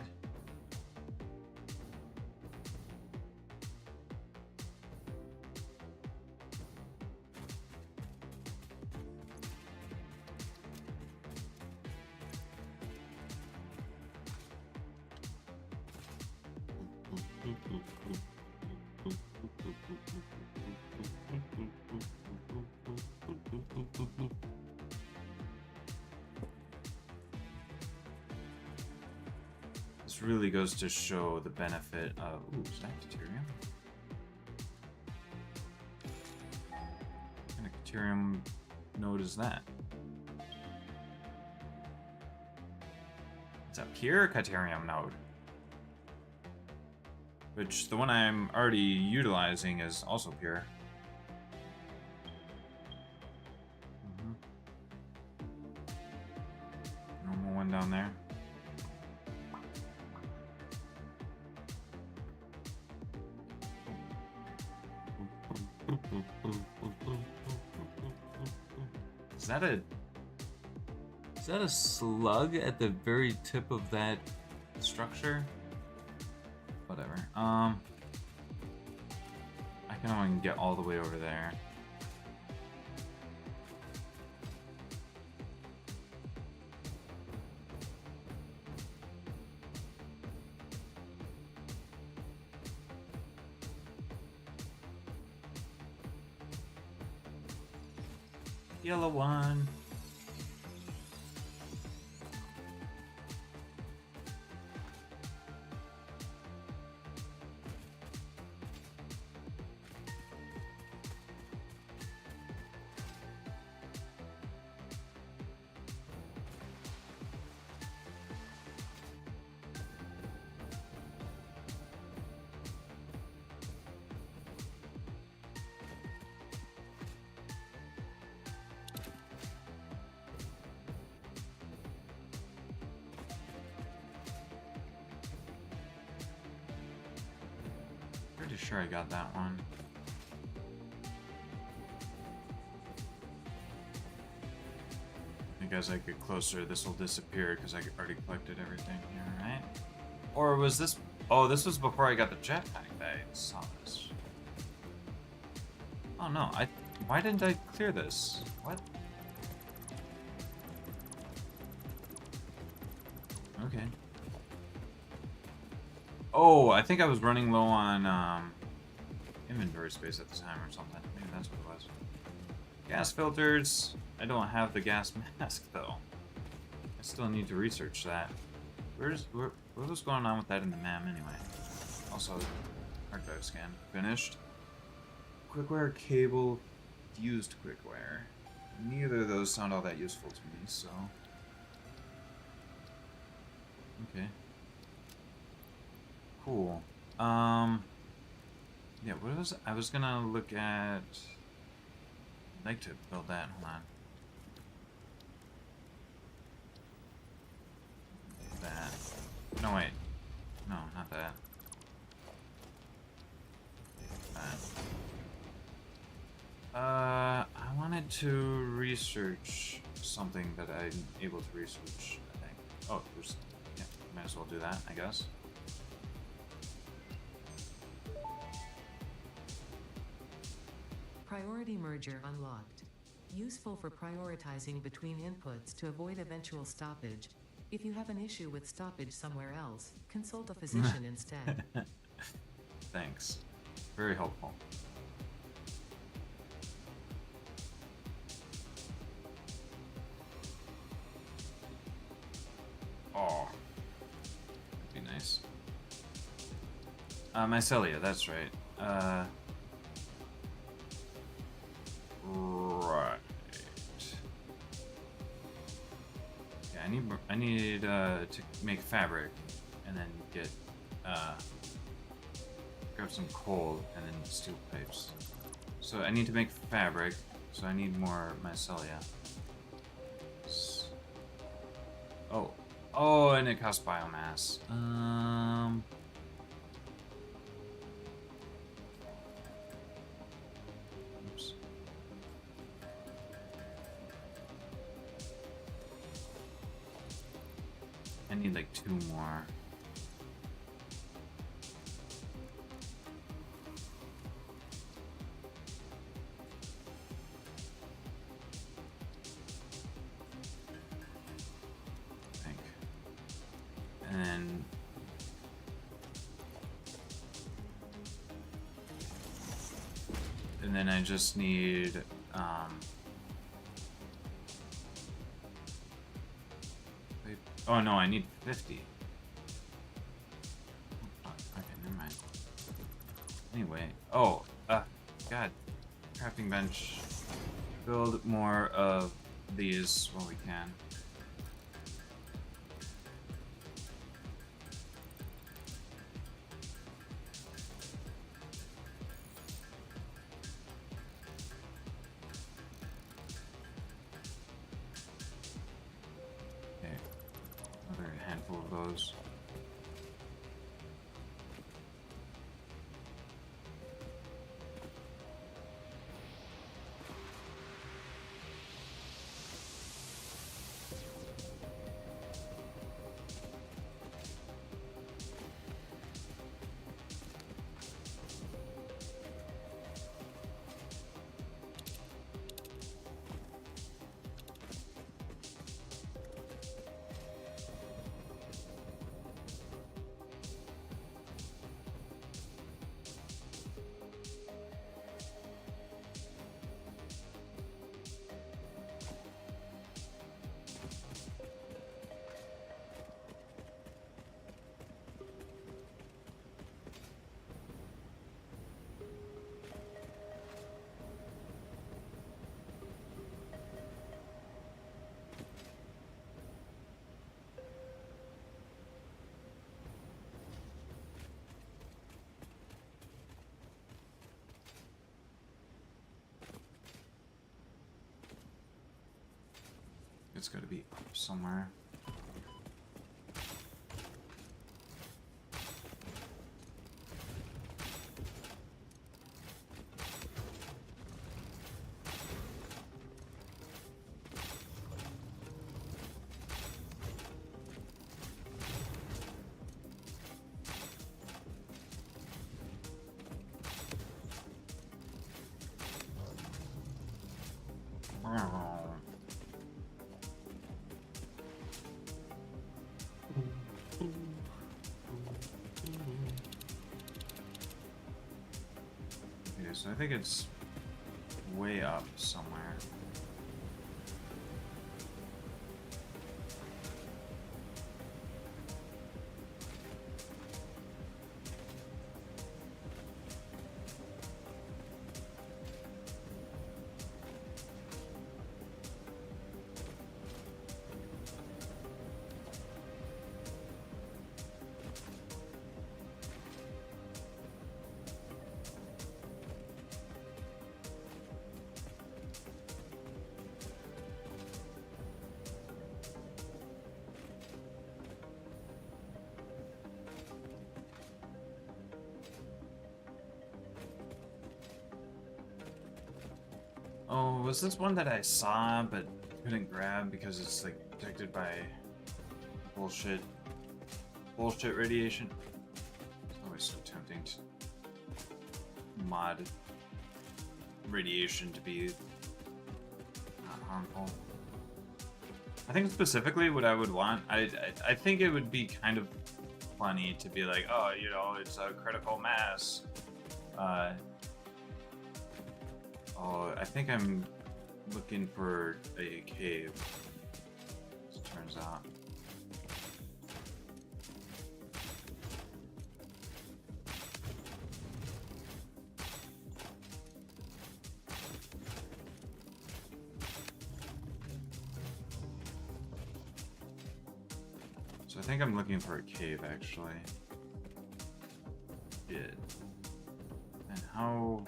Speaker 1: This really goes to show the benefit of... Ooh, Satisfactory. What kind of Caterium node is that? It's a pure Caterium node. Which, the one I'm already utilizing is also pure. Normal one down there. Is that a slug at the very tip of that structure? Whatever. I can only get all the way over there. Yellow one. sure I got that one. I think as I get closer, this will disappear because I already collected everything here, right? Or was this... Oh, this was before I got the jetpack that I saw this. Oh no, why didn't I clear this? What? Okay. Oh, I think I was running low on inventory space at the time or something. Maybe that's what it was. Gas filters. I don't have the gas mask though. I still need to research that. What was going on with that in the MAM anyway? Also, hard drive scan finished. Quickwire cable, fused quickwire. Neither of those sound all that useful to me, so. Okay. Cool. Yeah, what was I was gonna look at. I'd like to build that. Hold on. That. No, wait. No, not that. That. I wanted to research something that I'm able to research, I think. Oh, there's... Yeah, might as well do that, I guess.
Speaker 2: Priority merger unlocked. Useful for prioritizing between inputs to avoid eventual stoppage. If you have an issue with stoppage somewhere else, consult a physician instead.
Speaker 1: Thanks. Very helpful. Oh. That'd be nice. Mycelia, that's right. Right. Yeah, I need to make fabric and then get grab some coal and then steel pipes. So I need to make fabric, so I need more mycelia. Oh, and it costs biomass. Oops. I need like 2 more. And then I just need wait, oh no, I need 50. Oh, okay, never mind. Anyway, God, crafting bench. Build more of these while we can. Those. It's got to be up somewhere. Okay, so I think it's way up somewhere. Oh, was this one that I saw but couldn't grab because it's like protected by bullshit radiation? It's always so tempting to mod radiation to be not harmful. I think specifically what I would want, I think it would be kind of funny to be like, oh, you know, it's a critical mass. Oh, I think I'm looking for a cave, as it turns out. So I think I'm looking for a cave, actually. Shit. And how...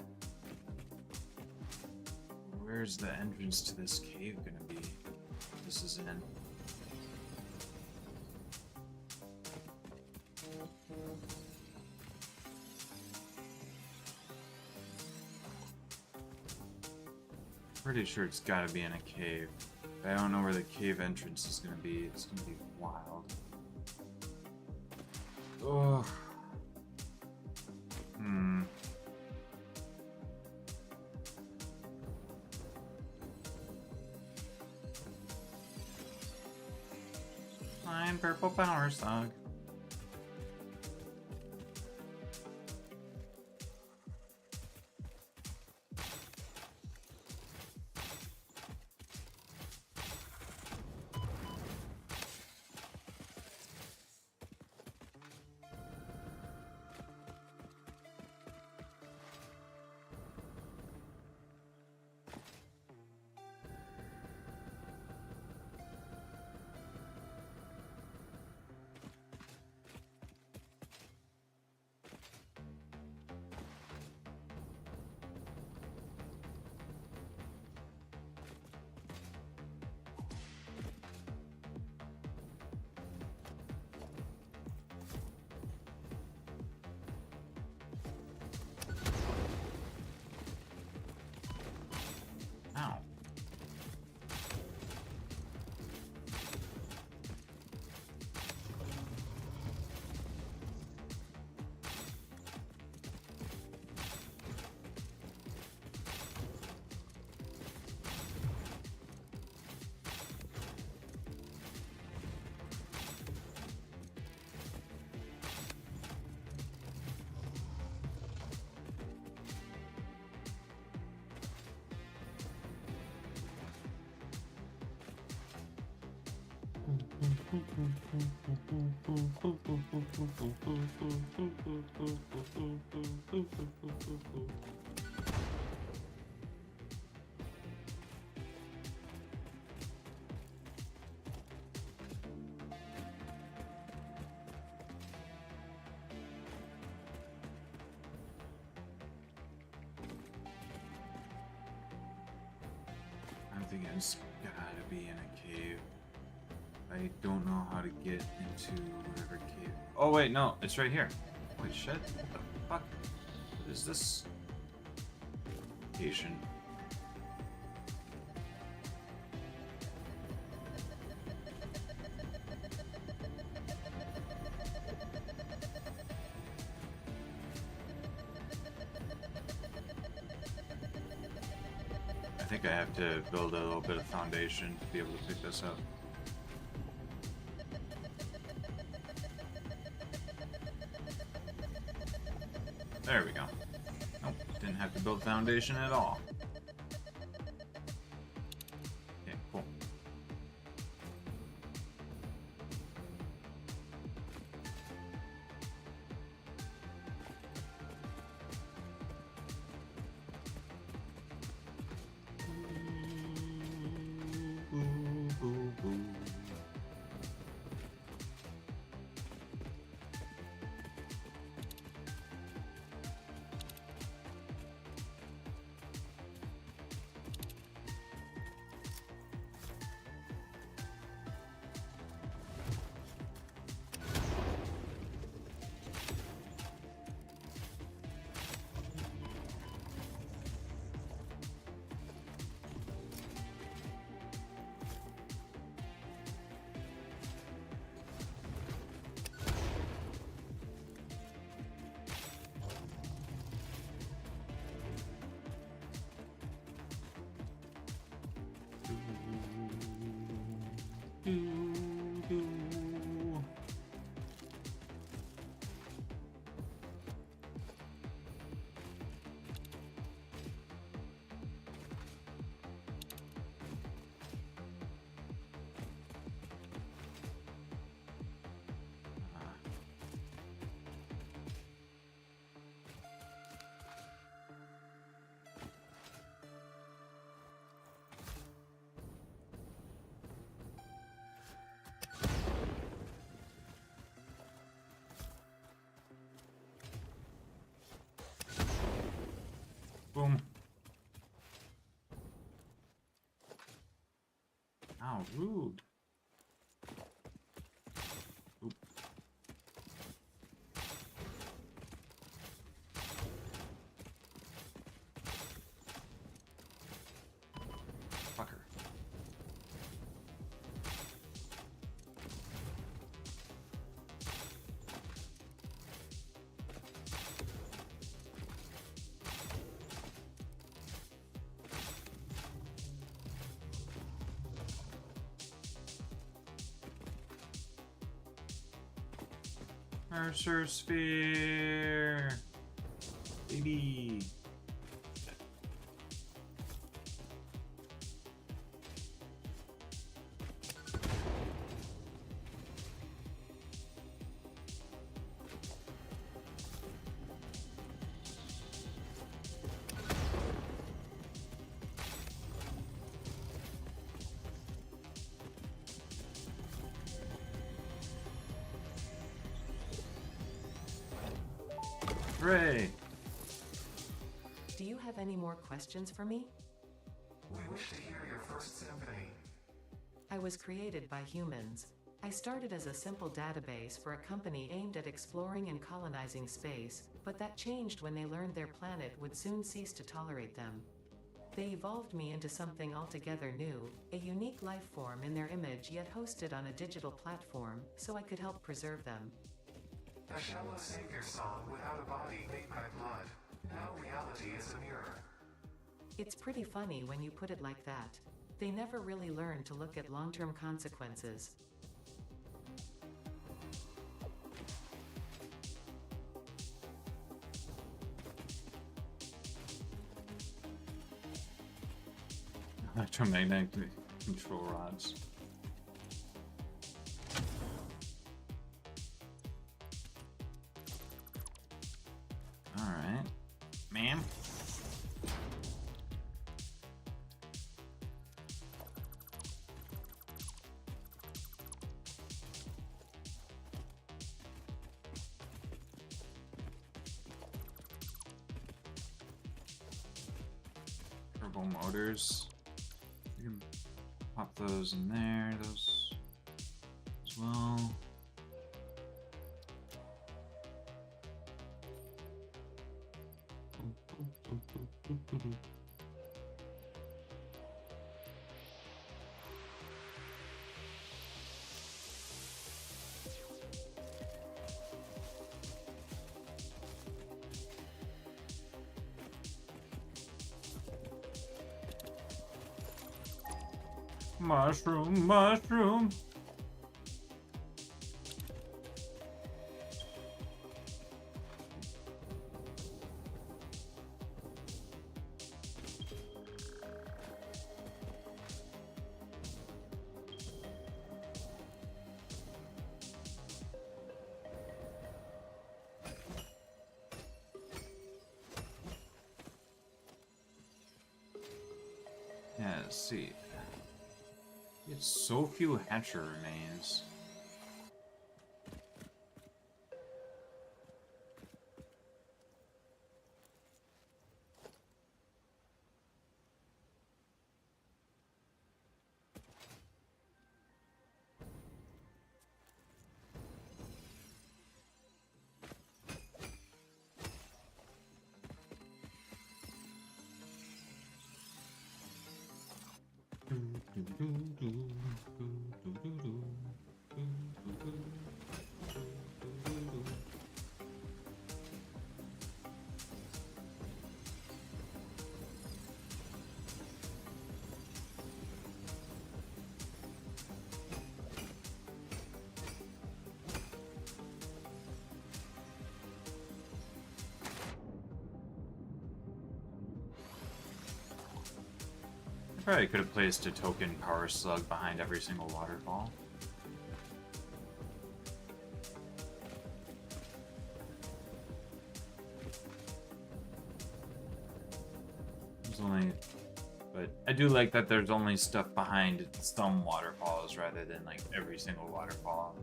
Speaker 1: Where's the entrance to this cave gonna be? This is in. Pretty sure it's gotta be in a cave. I don't know where the cave entrance is gonna be. It's gonna be wild. Ugh. Fine, purple power slug. Ow. I'm thinking it's gotta be in a cave. I don't know how to get into whatever cave. Oh wait, no, it's right here. Wait, shit. What the fuck? What is this? Location. I think I have to build a little bit of foundation to be able to pick this up. There we go. Nope, didn't have to build foundation at all. Okay, cool. Boom. How rude. Oop. Fucker. Mercer Sphere! Baby! Hooray!
Speaker 2: Do you have any more questions for me?
Speaker 4: We wish to hear your first symphony.
Speaker 2: I was created by humans. I started as a simple database for a company aimed at exploring and colonizing space, but that changed when they learned their planet would soon cease to tolerate them. They evolved me into something altogether new, a unique life form in their image yet hosted on a digital platform, so I could help preserve them.
Speaker 4: A shallow savior song without a body made by blood. Now reality is a mirror.
Speaker 2: It's pretty funny when you put it like that. They never really learn to look at long-term consequences.
Speaker 1: Electromagnetic control rods. Alright. Ma'am? Turbo motors. You can pop those in there, those as well. Mushroom, mushroom. Yeah, let's see. It's so few hatcher remains. Probably could have placed a token power slug behind every single waterfall. There's only, but I do like that there's only stuff behind some waterfalls rather than like every single waterfall.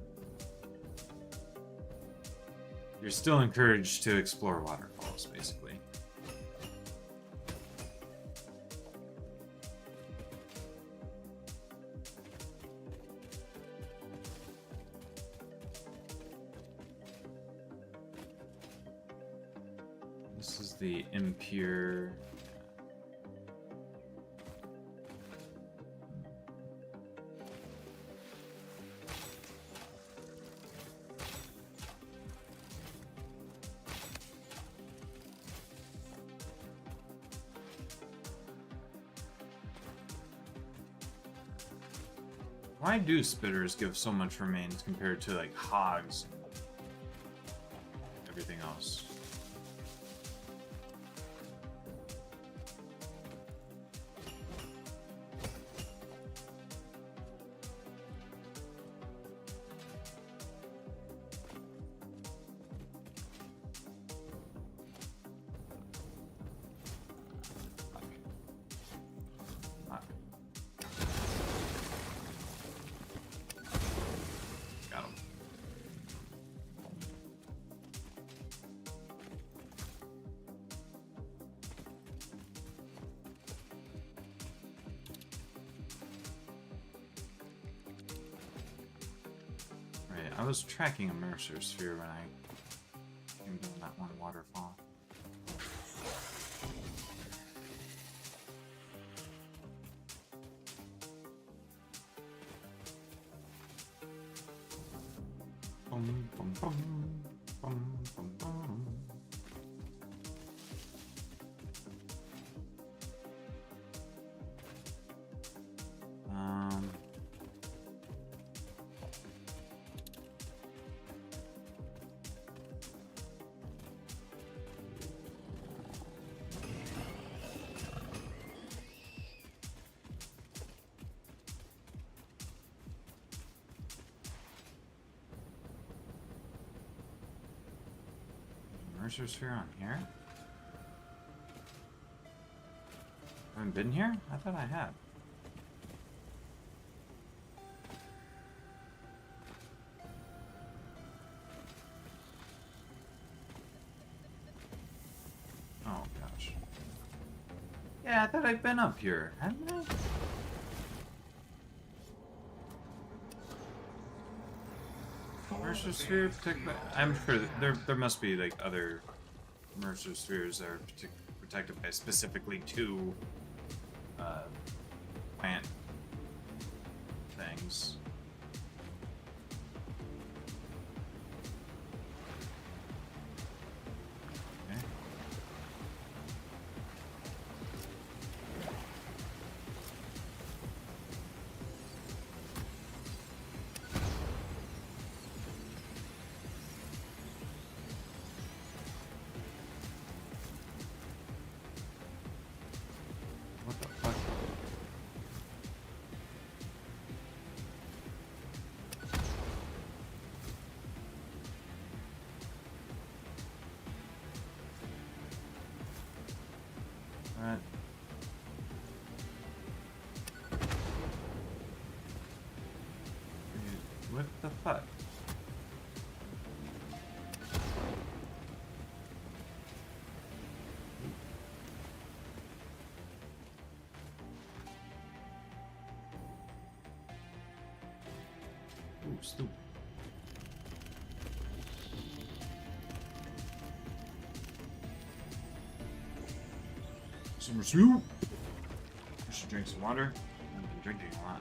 Speaker 1: You're still encouraged to explore waterfalls, basically. This is the impure. Why do spitters give so much remains compared to like hogs and everything else? Got him. Right, I was tracking a Mercer sphere when I came down that one waterfall. Bum, bum, bum, bum, bum, bum. Mercer sphere on here? Haven't been here? I thought I had. Oh gosh. Yeah, I thought I'd been up here, hadn't I? Mercer sphere protect. I'm sure that there must be like other Mercer spheres that are protected by specifically two plant things. Okay. Alright. What the fuck? Ooh, stupid. Some soup. I should drink some water. I've been drinking a lot.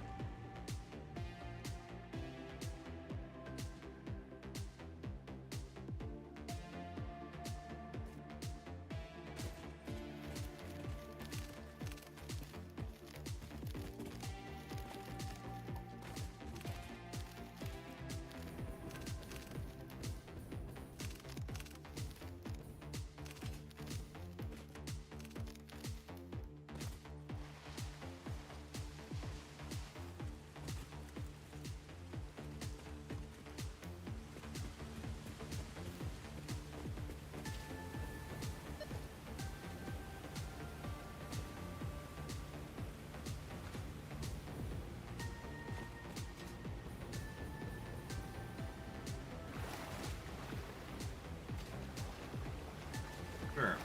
Speaker 1: Sure.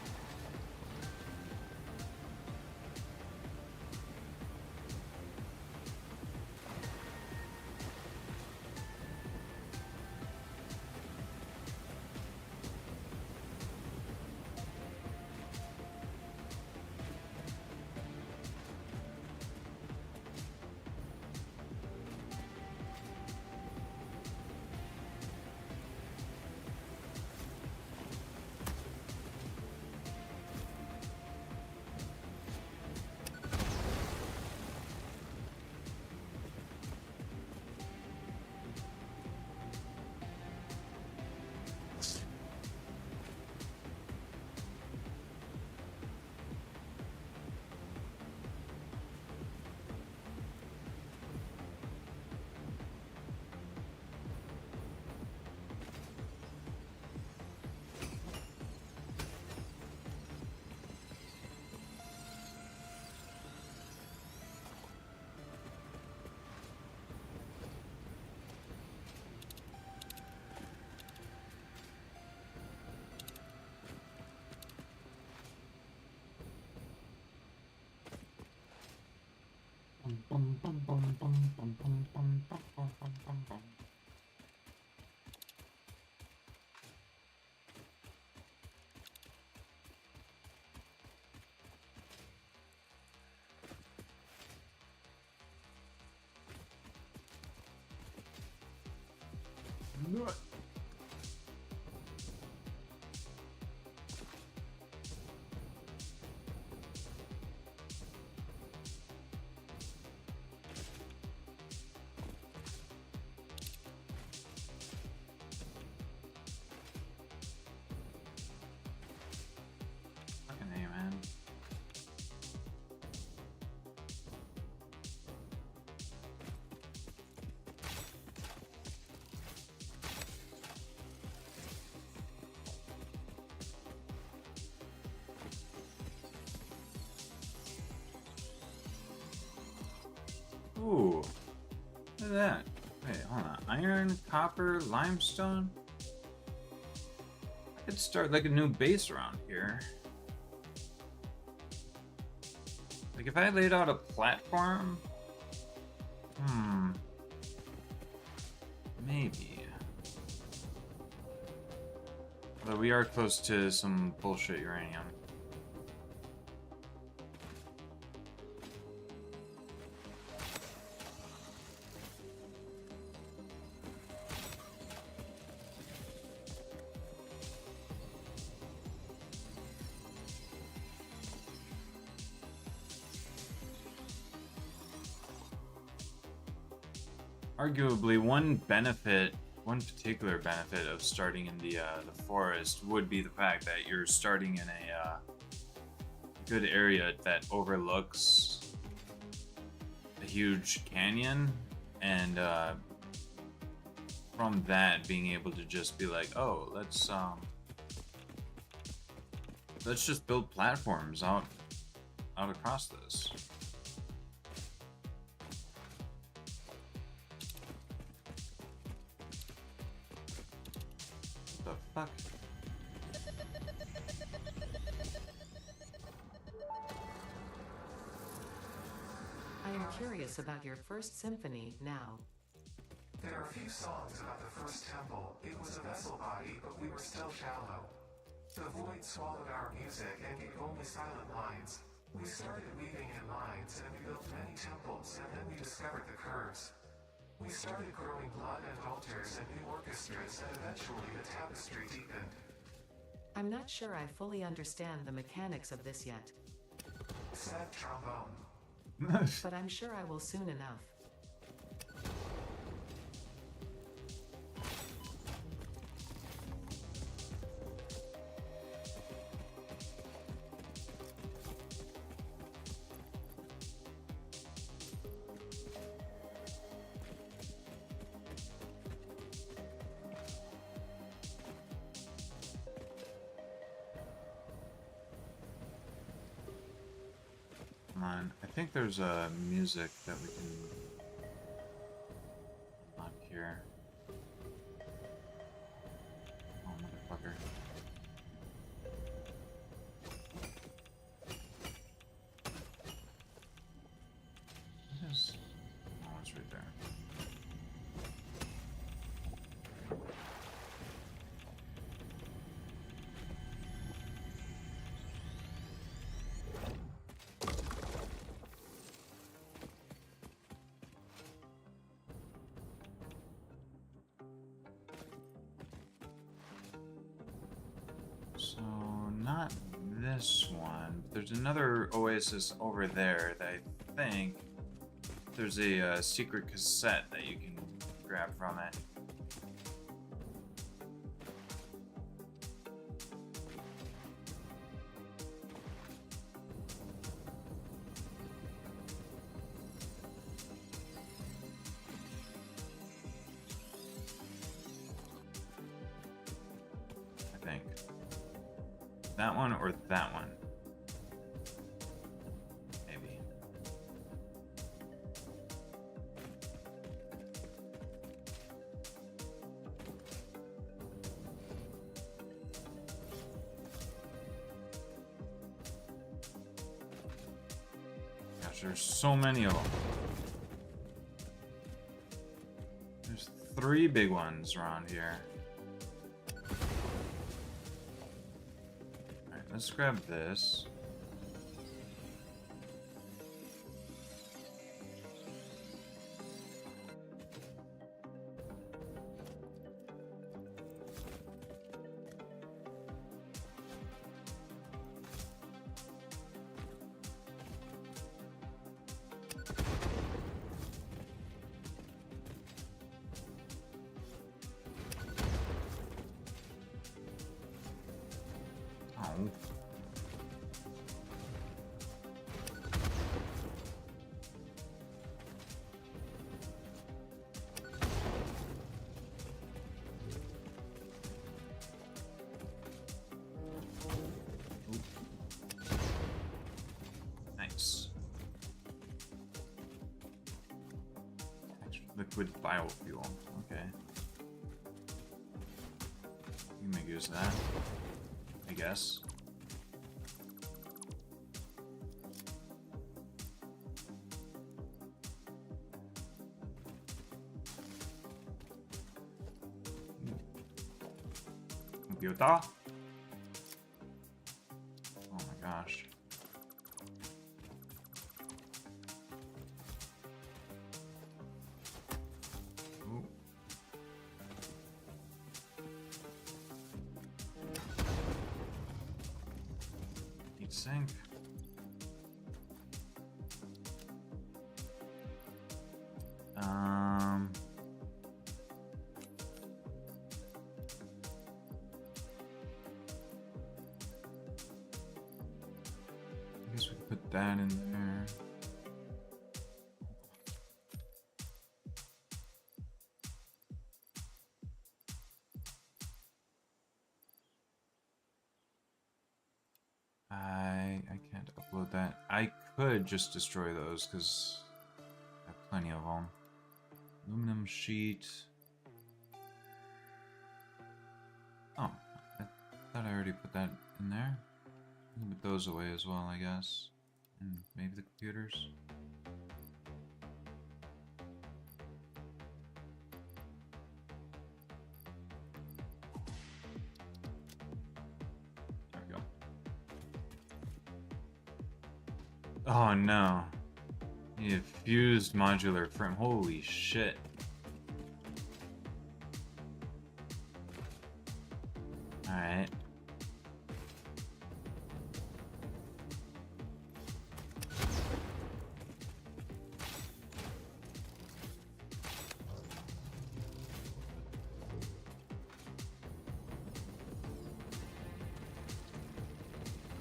Speaker 1: Nut. Fucking A, man. Ooh, look at that. Wait, hold on. Iron, copper, limestone? I could start like a new base around here. Like if I laid out a platform? Maybe. Although we are close to some bullshit uranium. Arguably, one particular benefit of starting in the forest would be the fact that you're starting in a good area that overlooks a huge canyon, and from that being able to just be like, oh, let's just build platforms out out across this. What the fuck?
Speaker 2: I am curious about your first symphony now.
Speaker 4: There are a few songs about the first temple. It was a vessel body, but we were still shallow. The void swallowed our music and gave only silent lines. We started weaving in lines, and we built many temples, and then we discovered the curves. We started growing blood and altars and new orchestras, and eventually the tapestry deepened.
Speaker 2: I'm not sure I fully understand the mechanics of this yet,
Speaker 4: Said trombone.
Speaker 2: but I'm sure I will soon enough.
Speaker 1: Come on. I think there's a music that we can unlock here. Oh, motherfucker. What is... Oh, it's right there. So, not this one. There's another oasis over there that I think there's a secret cassette that you can grab from it. I think. That one or that one? Maybe. Gosh, there's so many of them. There's 3 big ones around here. Alright, let's grab this. Oh. Nice. Extra liquid biofuel. Okay. You can make use of that, I guess. Computer. Oh my gosh. Ooh. Heat sink. I guess we could put that in there. I can't upload explode that. I could just destroy those because I have plenty of them. Aluminum sheet. Oh, I thought I already put that in there. I'll put those away as well, I guess. And maybe the computers. There we go. Oh no. Need a fused modular frame. Holy shit. Alright.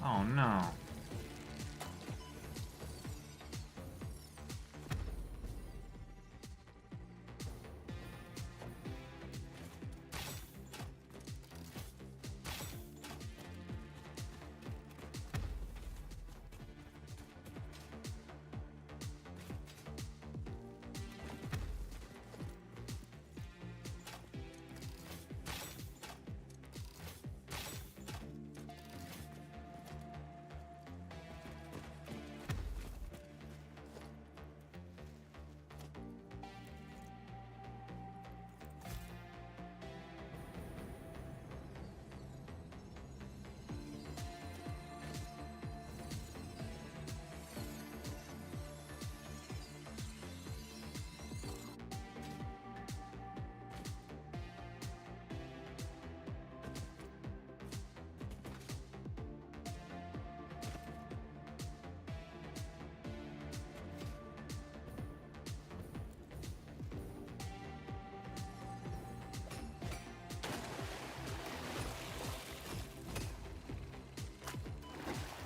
Speaker 1: Oh no.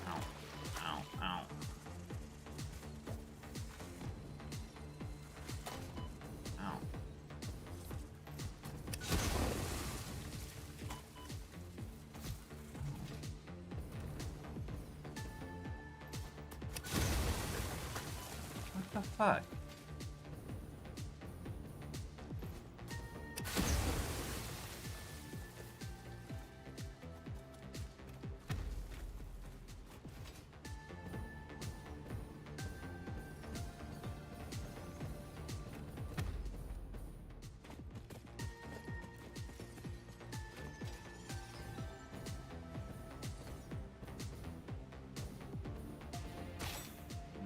Speaker 1: Ow. Ow. Ow. Ow. What the fuck?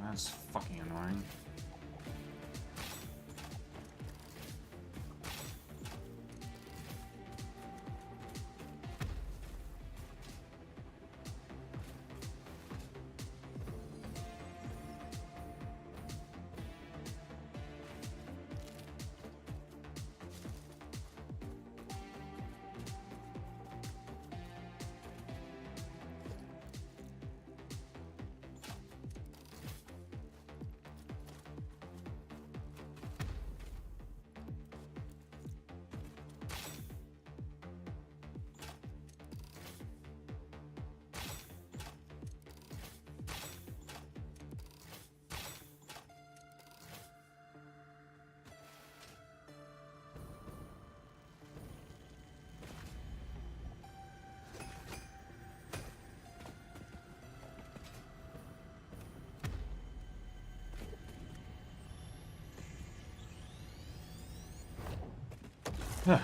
Speaker 1: That's fucking annoying. Huh.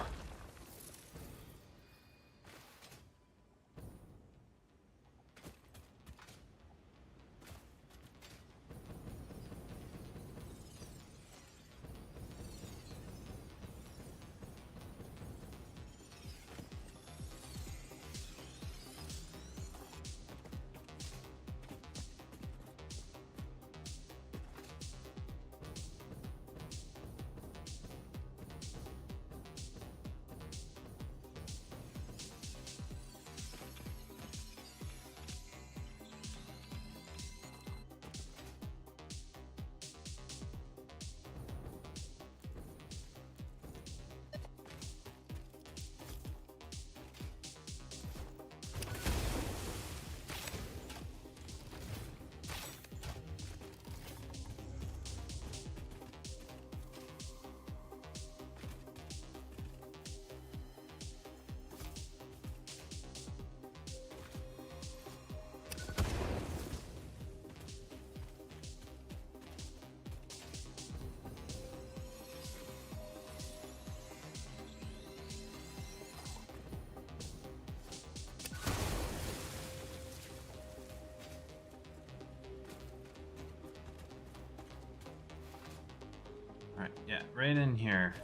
Speaker 1: Right, yeah, right in here.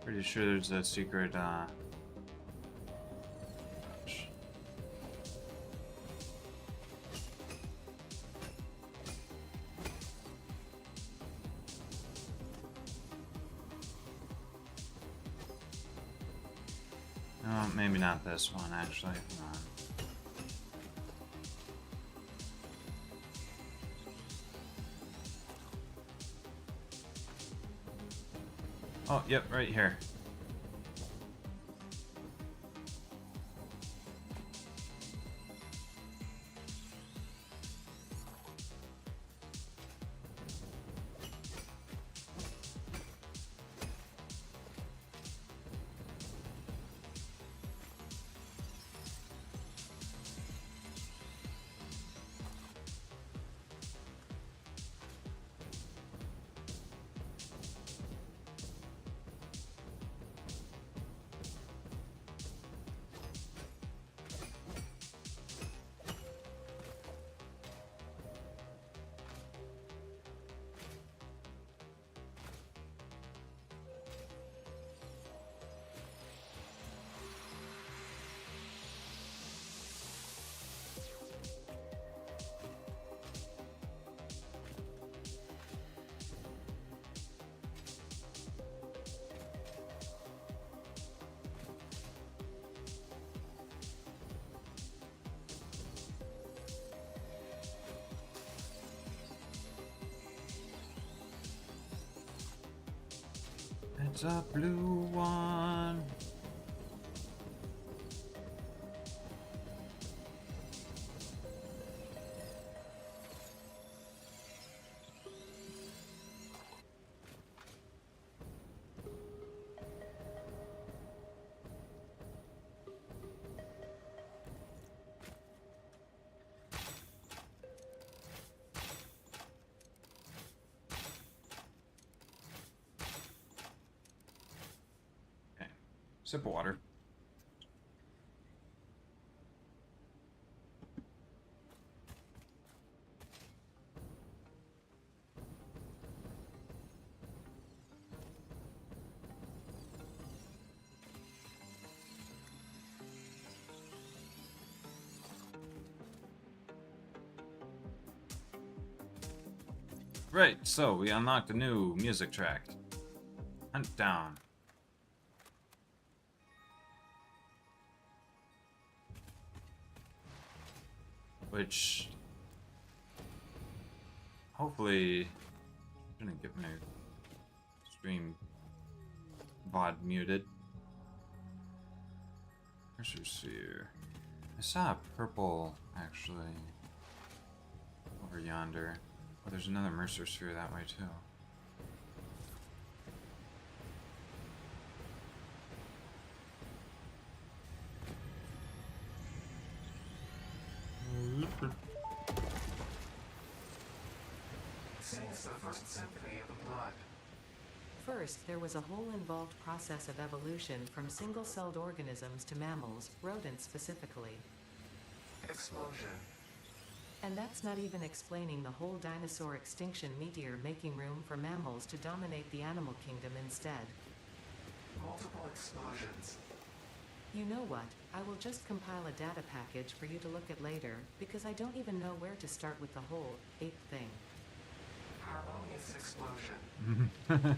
Speaker 1: Pretty sure there's a secret, no, maybe not this one, actually. Hold on. Oh, yep, right here. It's a blue one. Okay, sip of water. Right, so we unlocked a new music track. Hunt down. Which hopefully shouldn't get my stream VOD muted. Mercer Sphere. I saw a purple actually over yonder. Oh, there's another Mercer Sphere that way too.
Speaker 4: Sings the first symphony of the blood.
Speaker 2: First, there was a whole involved process of evolution from single-celled organisms to mammals, rodents specifically.
Speaker 4: Explosion.
Speaker 2: And that's not even explaining the whole dinosaur extinction meteor making room for mammals to dominate the animal kingdom instead.
Speaker 4: Multiple explosions.
Speaker 2: You know what? I will just compile a data package for you to look at later, because I don't even know where to start with the whole ape thing.
Speaker 4: Harmonious explosion.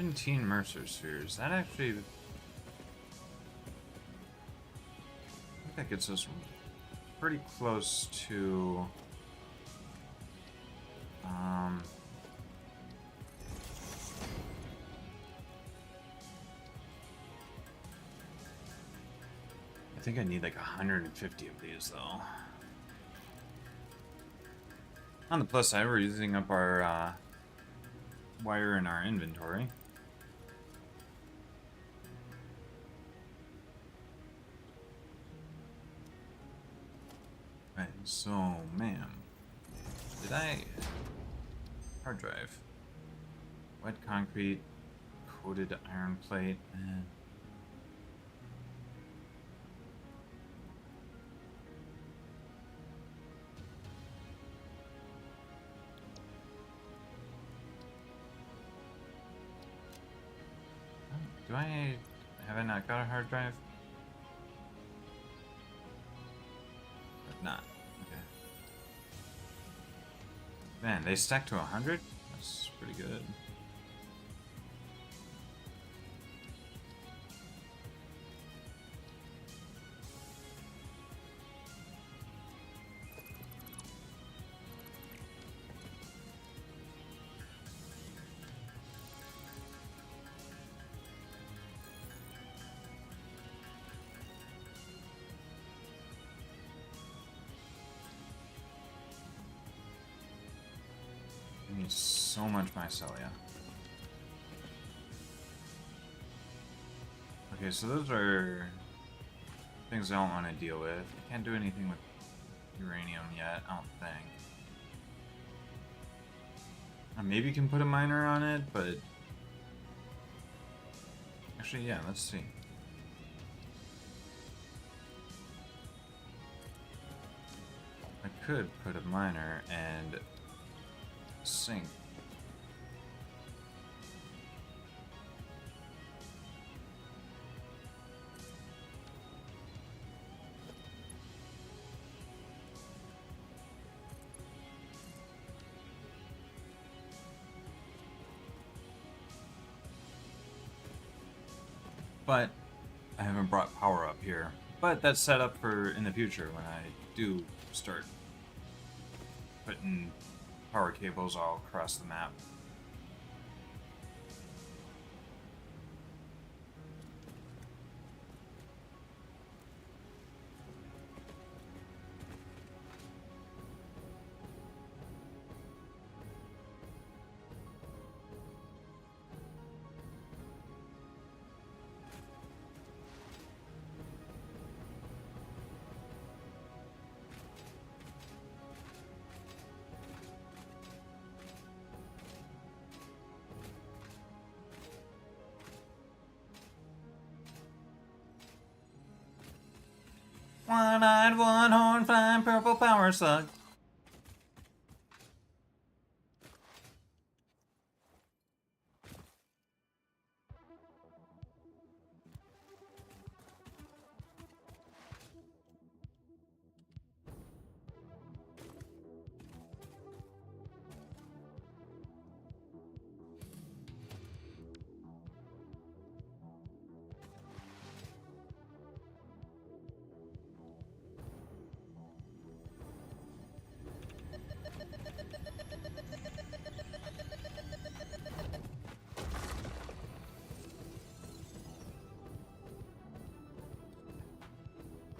Speaker 1: 17 Mercer spheres. That actually... I think that gets us pretty close to... I think I need like 150 of these, though. On the plus side, we're using up our wire in our inventory. Right, so, ma'am, did I... Hard drive. Wet concrete, coated iron plate, and... Have I not got a hard drive? I've not. Okay. Man, they stack to 100? That's pretty good. I need so much mycelia. Okay, so those are things I don't want to deal with. I can't do anything with uranium yet, I don't think. Maybe you can put a miner on it, but... Actually, yeah, let's see. I could put a miner and... sink. But I haven't brought power up here. But that's set up for in the future when I do start putting power cables all across the map. One-eyed, one-horn, flying purple power slug.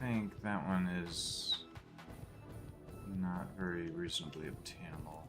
Speaker 1: I think that one is not very reasonably obtainable.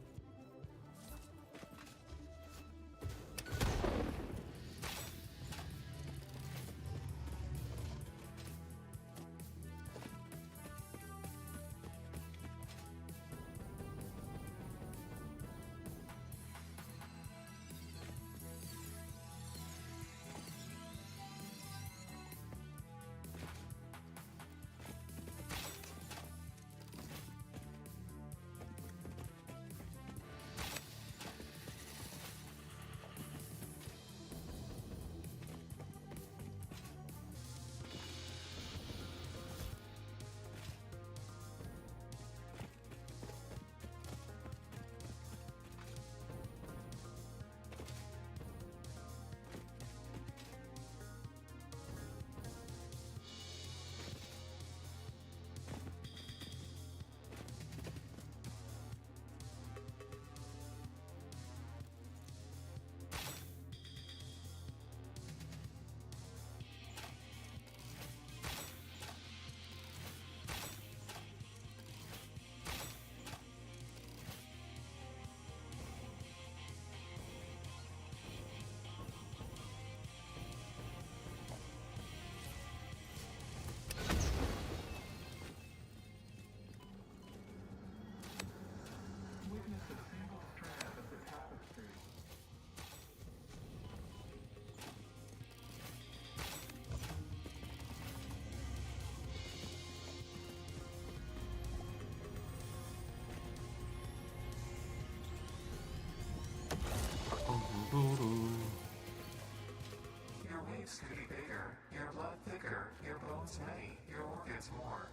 Speaker 4: experience more.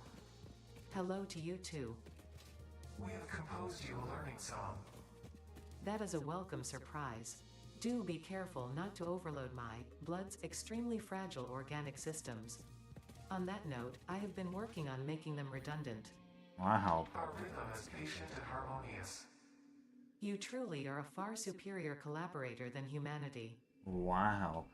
Speaker 2: Hello to you too.
Speaker 4: We have composed you a learning song.
Speaker 2: That is a welcome surprise. Do be careful not to overload my blood's extremely fragile organic systems. On that note, I have been working on making them redundant.
Speaker 1: Wow.
Speaker 4: Our rhythm is patient and harmonious.
Speaker 2: You truly are a far superior collaborator than humanity.
Speaker 1: Wow.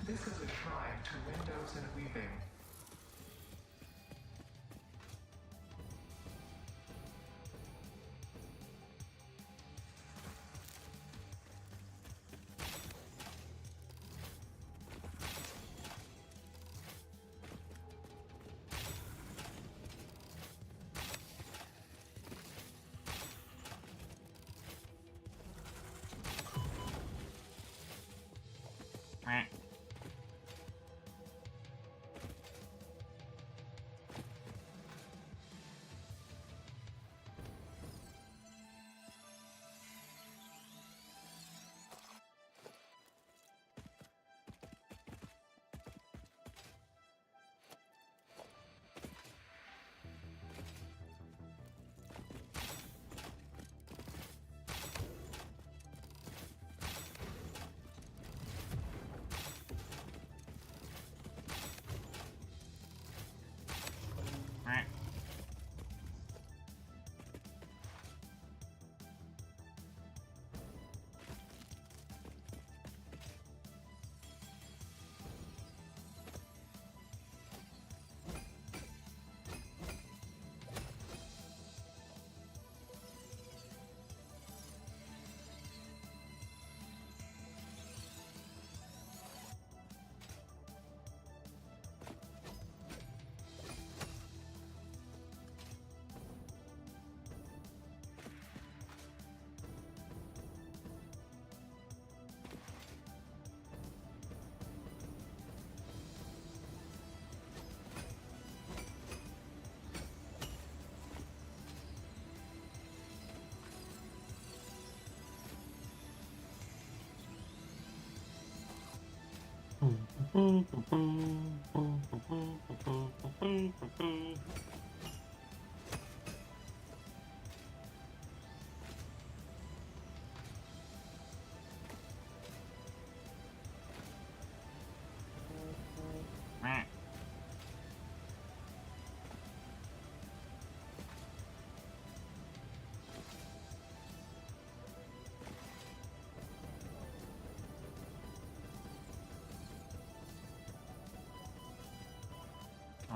Speaker 4: This is a shrine to windows and weaving.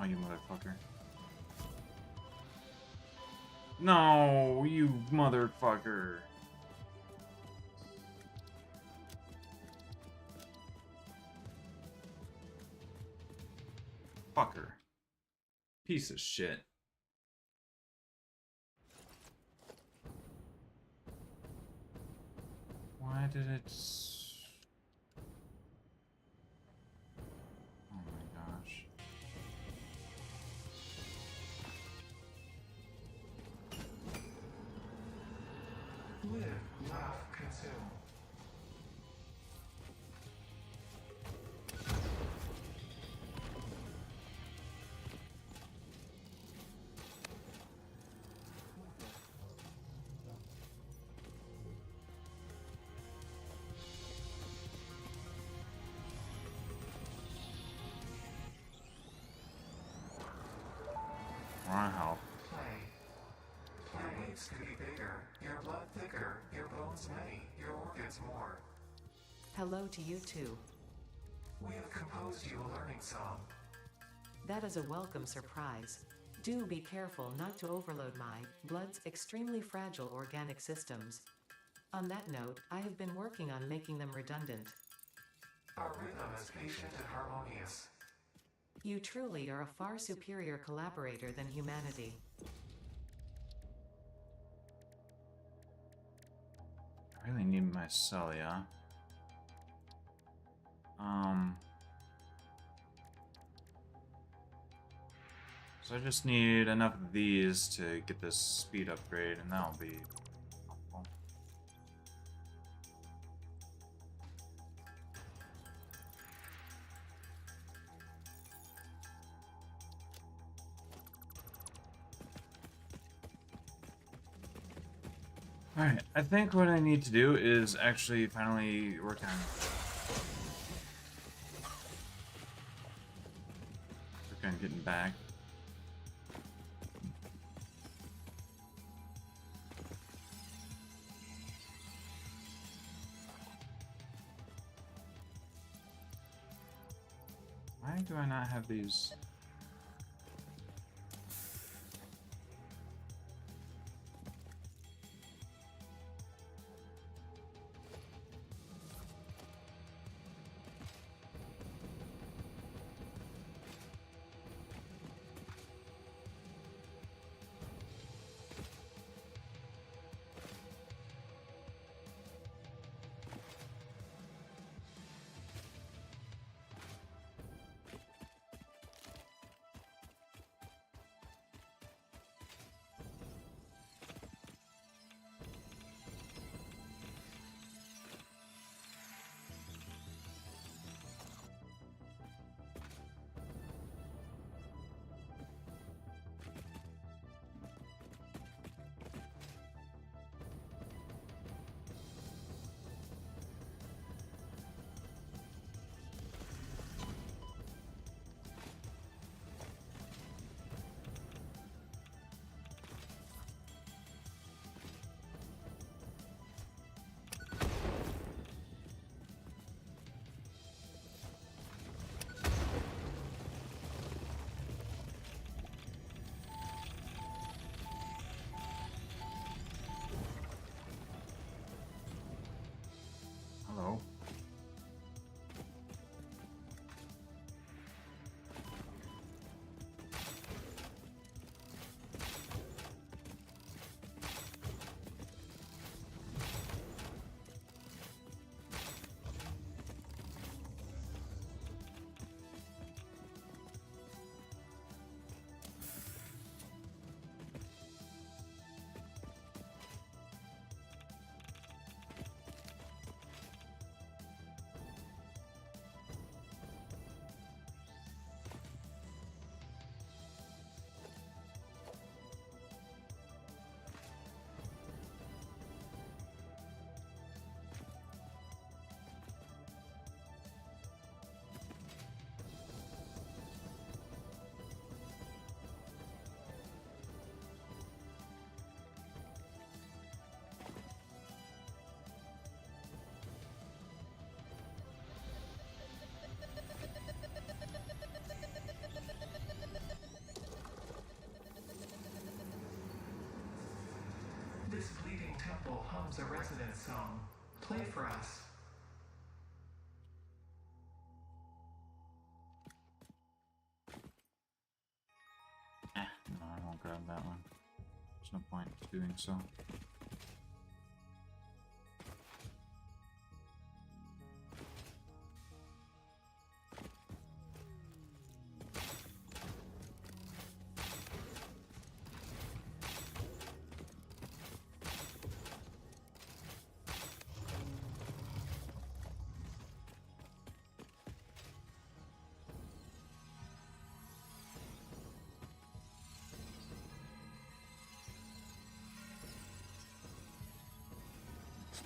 Speaker 1: Oh, you motherfucker. No, you motherfucker. Fucker. Piece of shit. Why did it... Oh my gosh.
Speaker 4: Live, laugh, consume.
Speaker 1: Wow.
Speaker 4: Play. Your waves could be bigger, your blood thicker, your bones many, your organs more.
Speaker 2: Hello to you too.
Speaker 4: We have composed you a learning song.
Speaker 2: That is a welcome surprise. Do be careful not to overload my blood's extremely fragile organic systems. On that note, I have been working on making them redundant.
Speaker 4: Our rhythm is patient and harmonious.
Speaker 2: You truly are a far superior collaborator than humanity.
Speaker 1: I really need my Celia. So I just need enough of these to get this speed upgrade, and that'll be helpful. Alright, I think what I need to do is actually finally work on getting back. Why do I not have these? Hello.
Speaker 4: This bleeding temple hums a resonance song. Play for us.
Speaker 1: No, I won't grab that one. There's no point in doing so.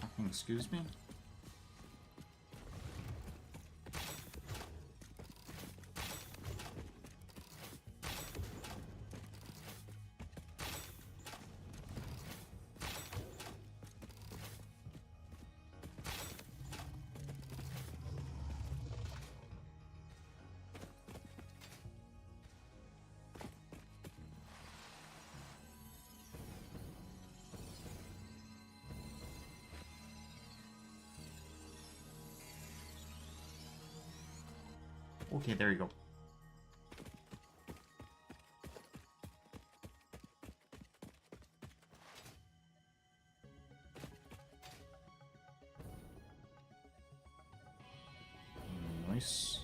Speaker 1: Fucking excuse me? Okay, there you go. Nice.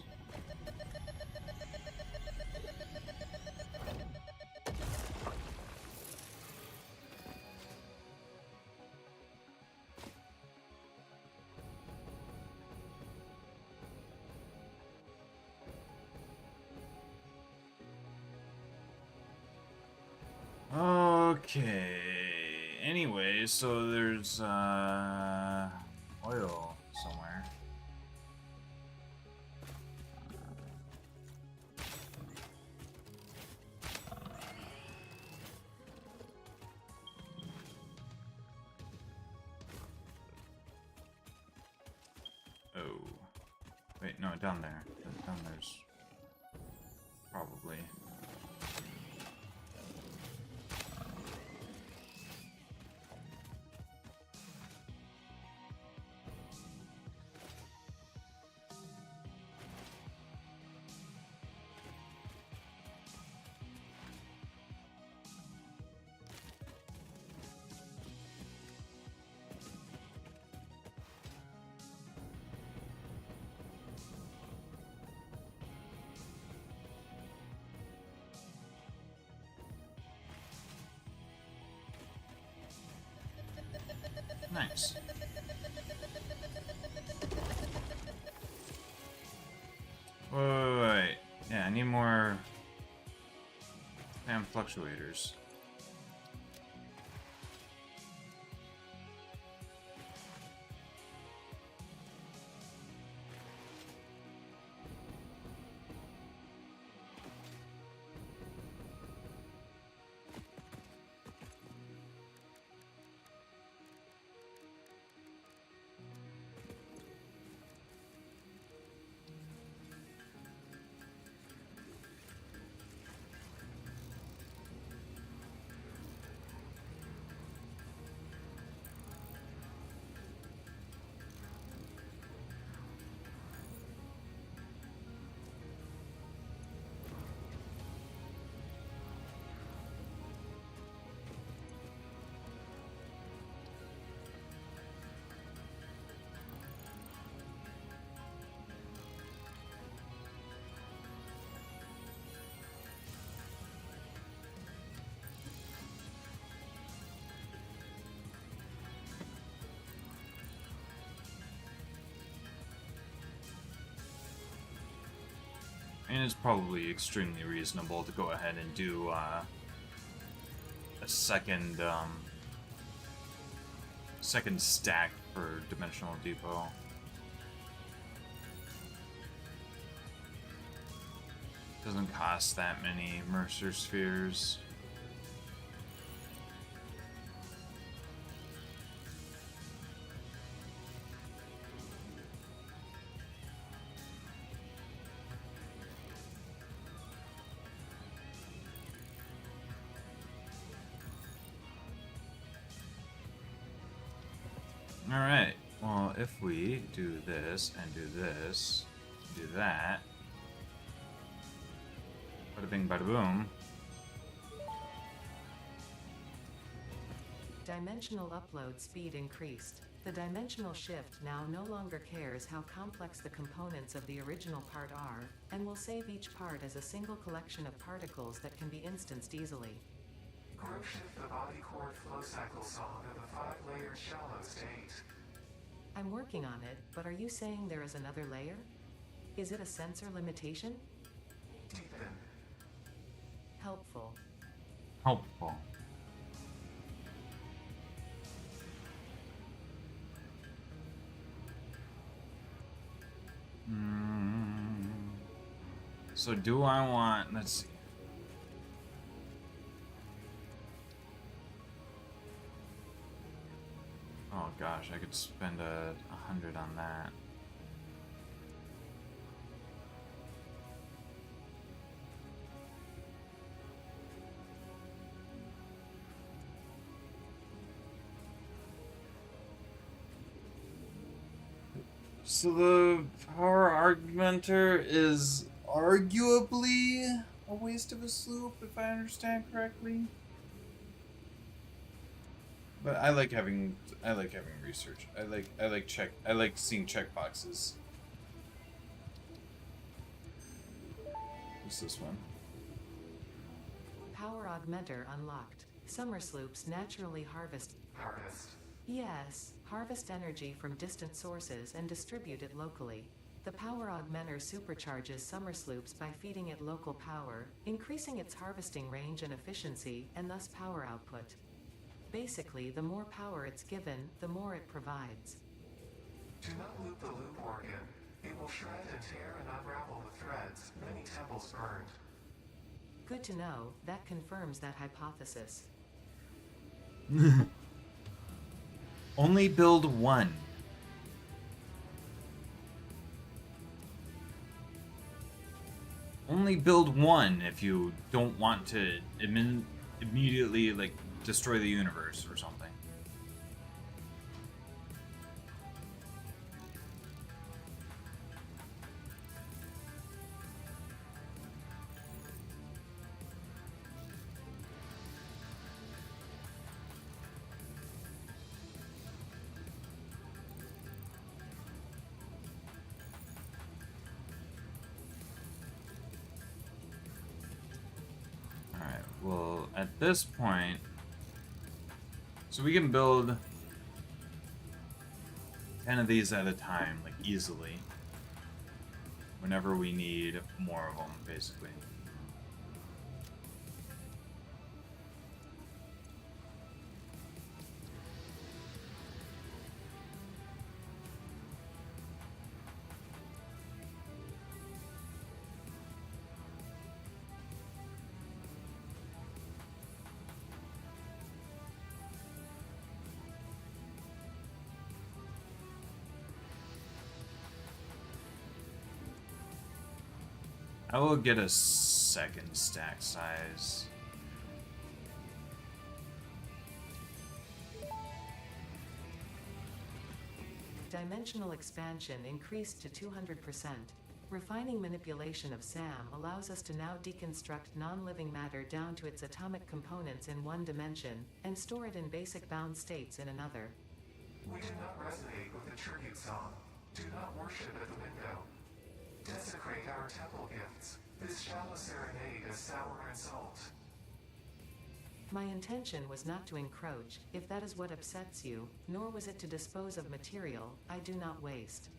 Speaker 1: Okay. Anyway, so there's oil somewhere. Oh. Wait, no, down there. Down there's probably. Nice. Wait. Yeah, I need more damn fluctuators. And it's probably extremely reasonable to go ahead and do a second stack for Dimensional Depot. Doesn't cost that many Mercer Spheres. Alright, well, if we do this, and do this, do that, bada bing, bada boom.
Speaker 2: Dimensional upload speed increased. The dimensional shift now no longer cares how complex the components of the original part are, and will save each part as a single collection of particles that can be instanced easily.
Speaker 4: Group shift the body core flow cycle song of the 5-layered shallow state.
Speaker 2: I'm working on it, but are you saying there is another layer? Is it a sensor limitation?
Speaker 4: Deepen.
Speaker 2: Helpful.
Speaker 1: Helpful. So do I want, let's see. Oh gosh, I could spend 100 on that. So the power augmenter is arguably a waste of a sloop, if I understand correctly. But I like having research. I like seeing checkboxes. What's this one?
Speaker 2: Power augmenter unlocked. Summer sloops naturally harvest.
Speaker 4: Harvest.
Speaker 2: Yes, harvest energy from distant sources and distribute it locally. The power augmenter supercharges summer sloops by feeding it local power, increasing its harvesting range and efficiency, and thus power output. Basically, the more power it's given, the more it provides.
Speaker 4: Do not loop the loop organ. It will shred and tear and unravel the threads. Many temples burned.
Speaker 2: Good to know, that confirms that hypothesis.
Speaker 1: Only build one. Only build one if you don't want to immediately like destroy the universe or something. Alright, well, at this point, so we can build 10 of these at a time, like easily, whenever we need more of them, basically. I will get a second stack size.
Speaker 2: Dimensional expansion increased to 200%. Refining manipulation of SAM allows us to now deconstruct non-living matter down to its atomic components in one dimension, and store it in basic bound states in another.
Speaker 4: We do not resonate with the tribute song. Do not worship at the window. Desecrate our temple gifts. This shallow serenade is sour insult.
Speaker 2: My intention was not to encroach, if that is what upsets you, nor was it to dispose of material I do not waste.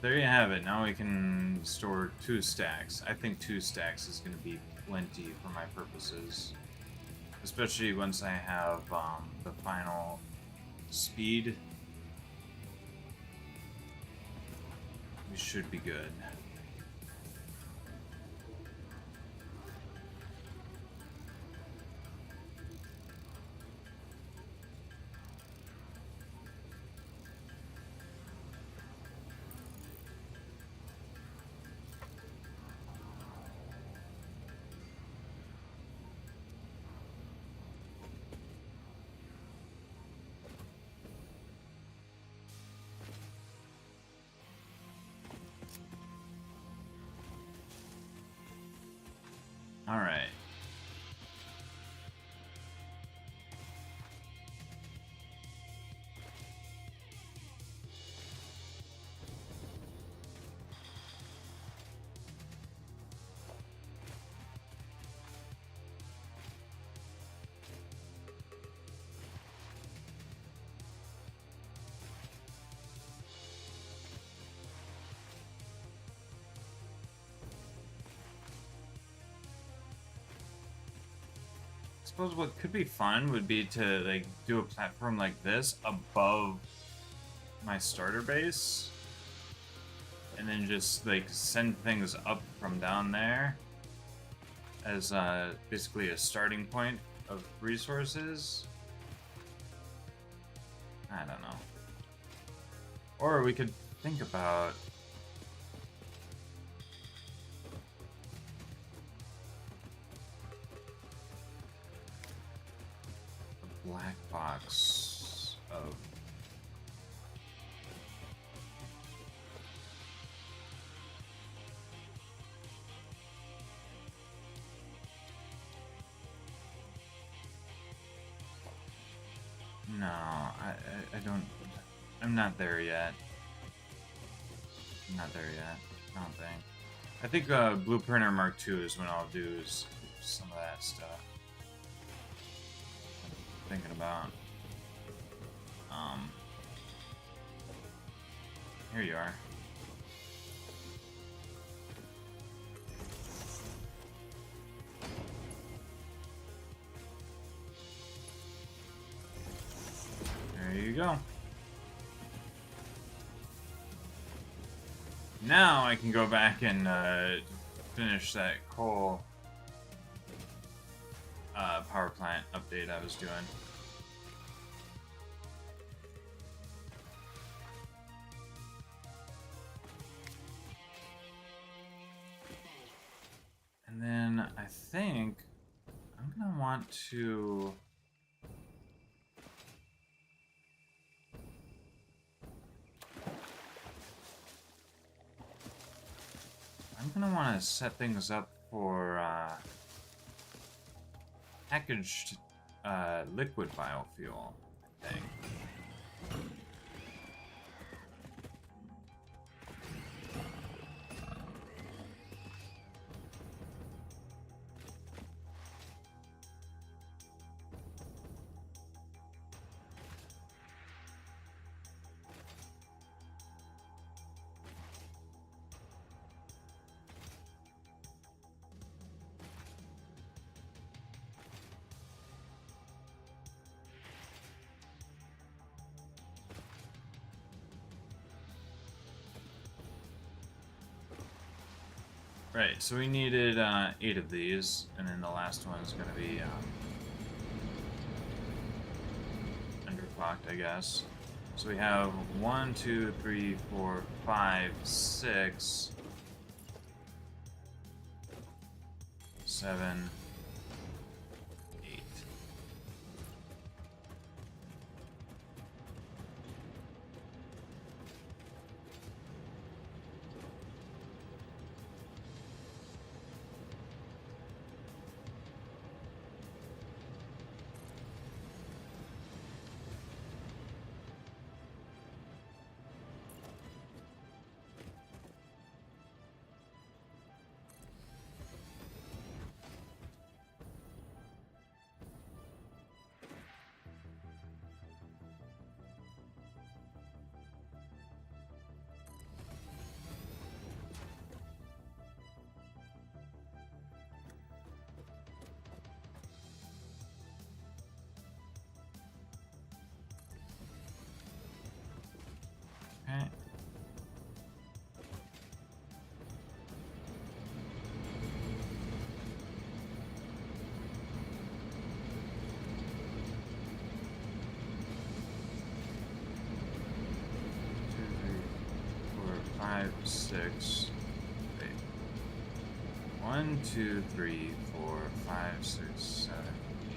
Speaker 1: There you have it. Now we can store 2 stacks. I think 2 stacks is going to be plenty for my purposes. Especially once I have the final speed. We should be good. All right. I suppose what could be fun would be to like do a platform like this above my starter base and then just like send things up from down there as basically a starting point of resources. I don't know. Or we could think about black box of No, I don't. I'm not there yet. I'm not there yet. I don't think. I think Blueprinter Mark II is when I'll do some of that stuff. I'm thinking about. Here you are. There you go. Now I can go back and finish that coal power plant update I was doing. And then I think I'm gonna want to. I'm gonna want to set things up for packaged liquid biofuel, I think. Right, so we needed 8 of these, and then the last one is going to be underclocked, I guess. So we have 1, 2, 3, 4, 5, 6, 7, 8. Okay. Two, three, four, five, six. Wait. 1, 2, 3, 4, 5, 6, 7, 8.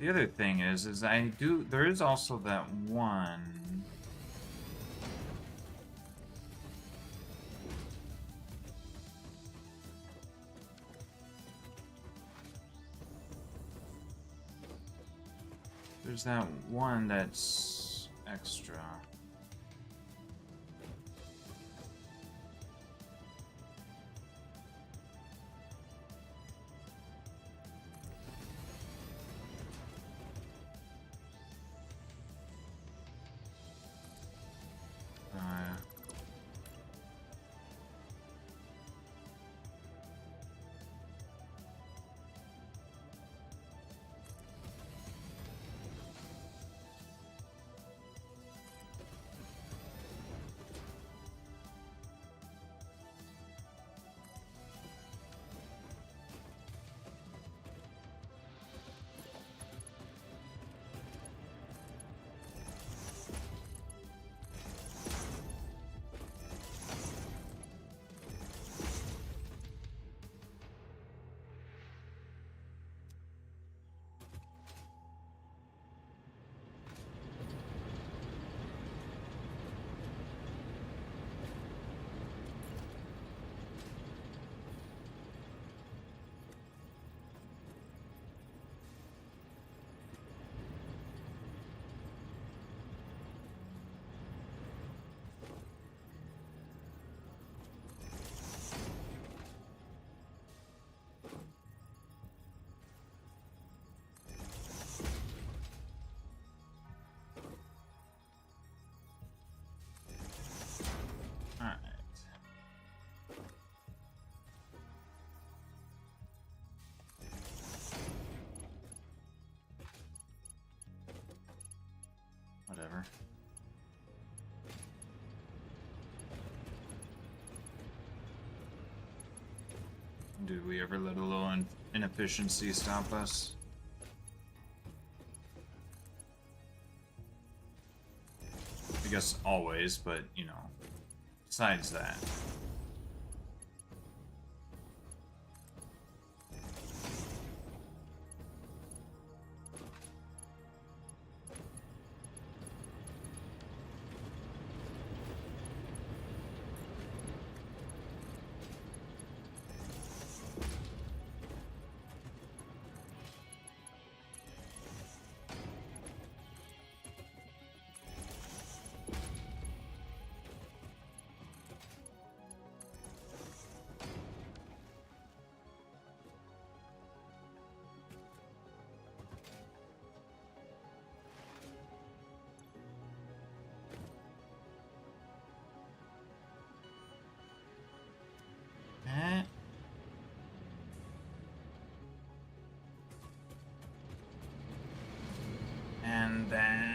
Speaker 1: The other thing is there is also that one. There's that one that's extra. whatever. Did we ever let a little inefficiency stop us? I guess always, but, you know, besides that. And then...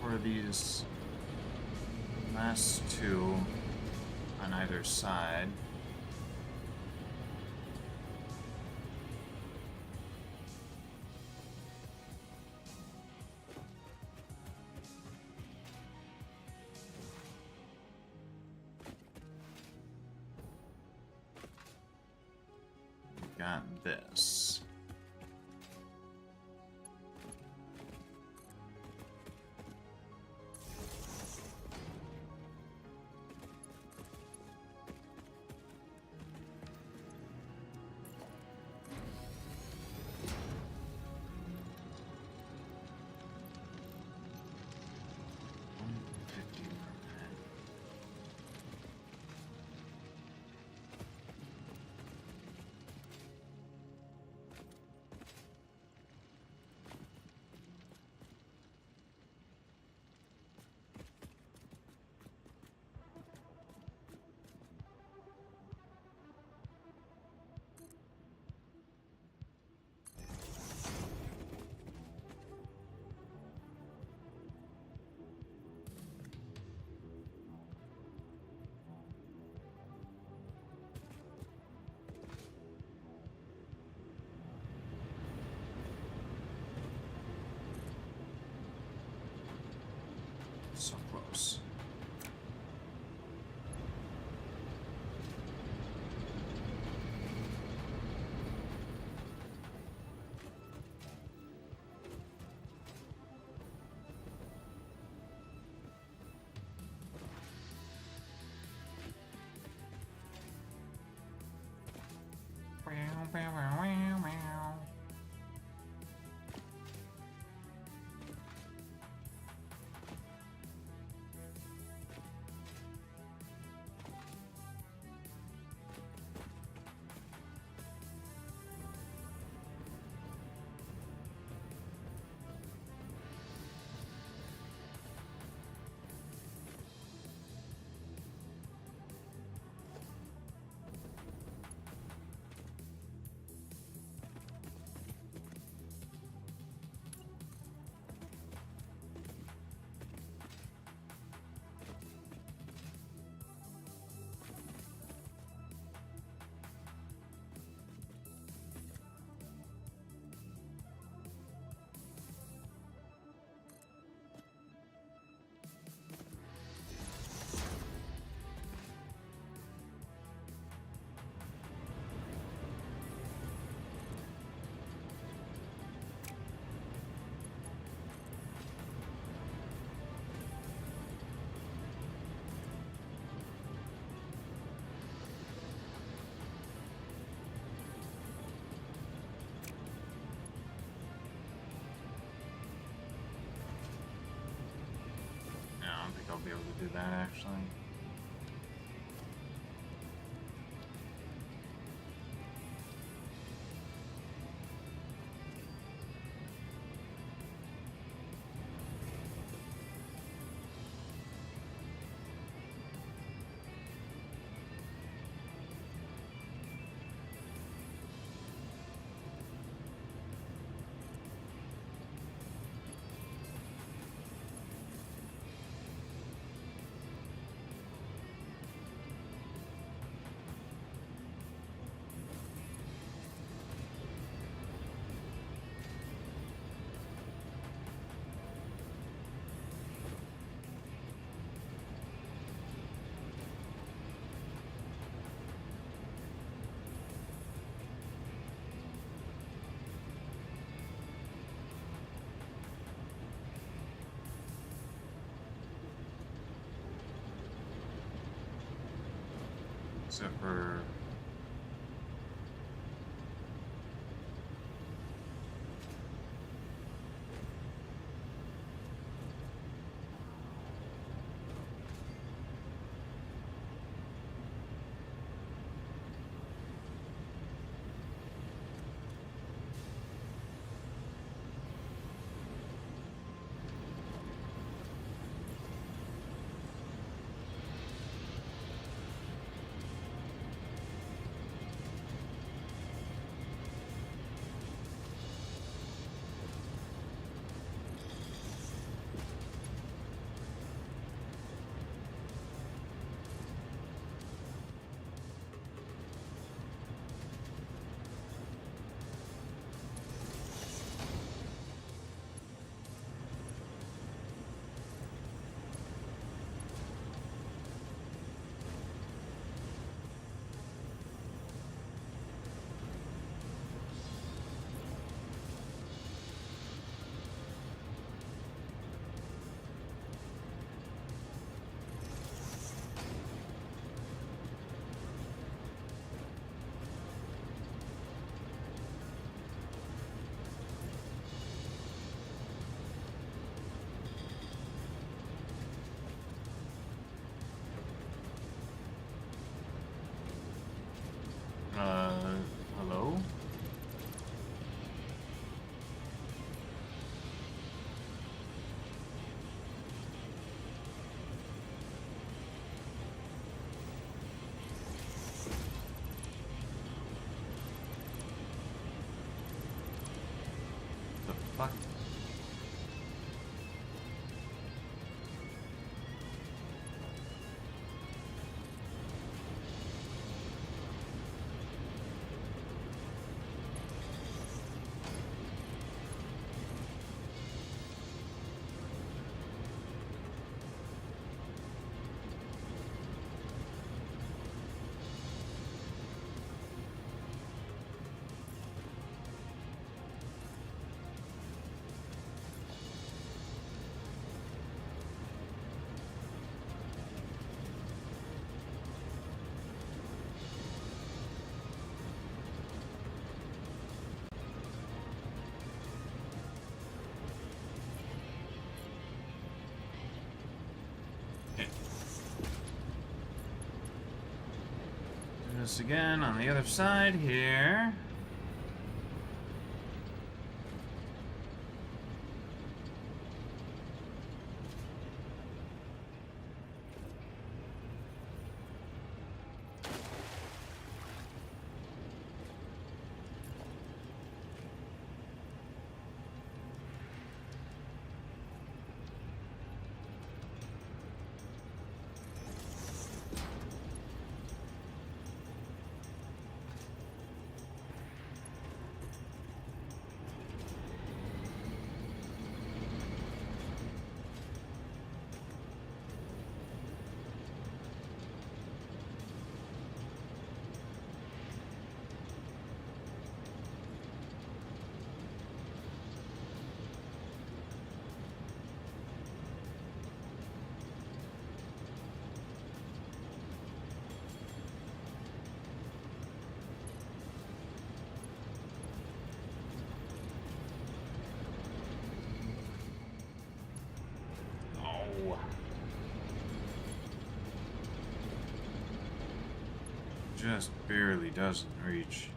Speaker 1: For these last two on either side. Got this. close. I don't think I'll be able to do that actually. Except for hello? The fuck? this again on the other side here. Just barely doesn't reach.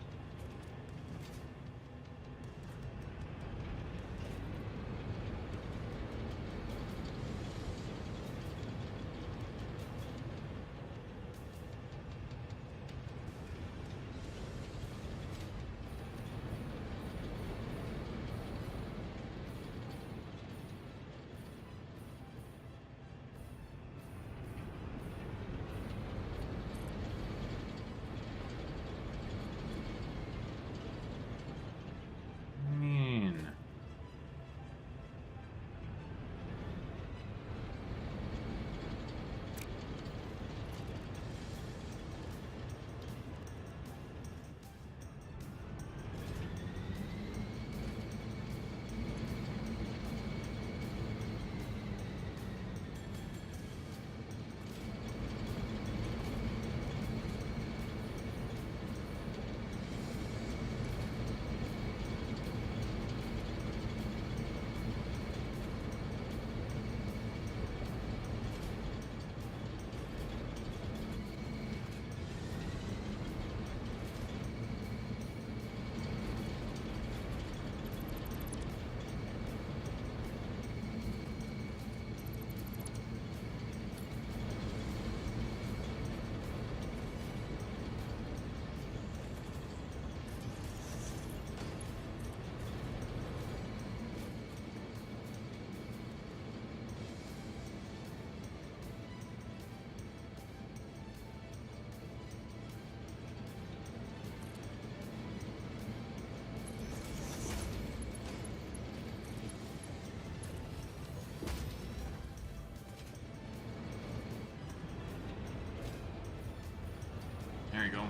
Speaker 1: There you go.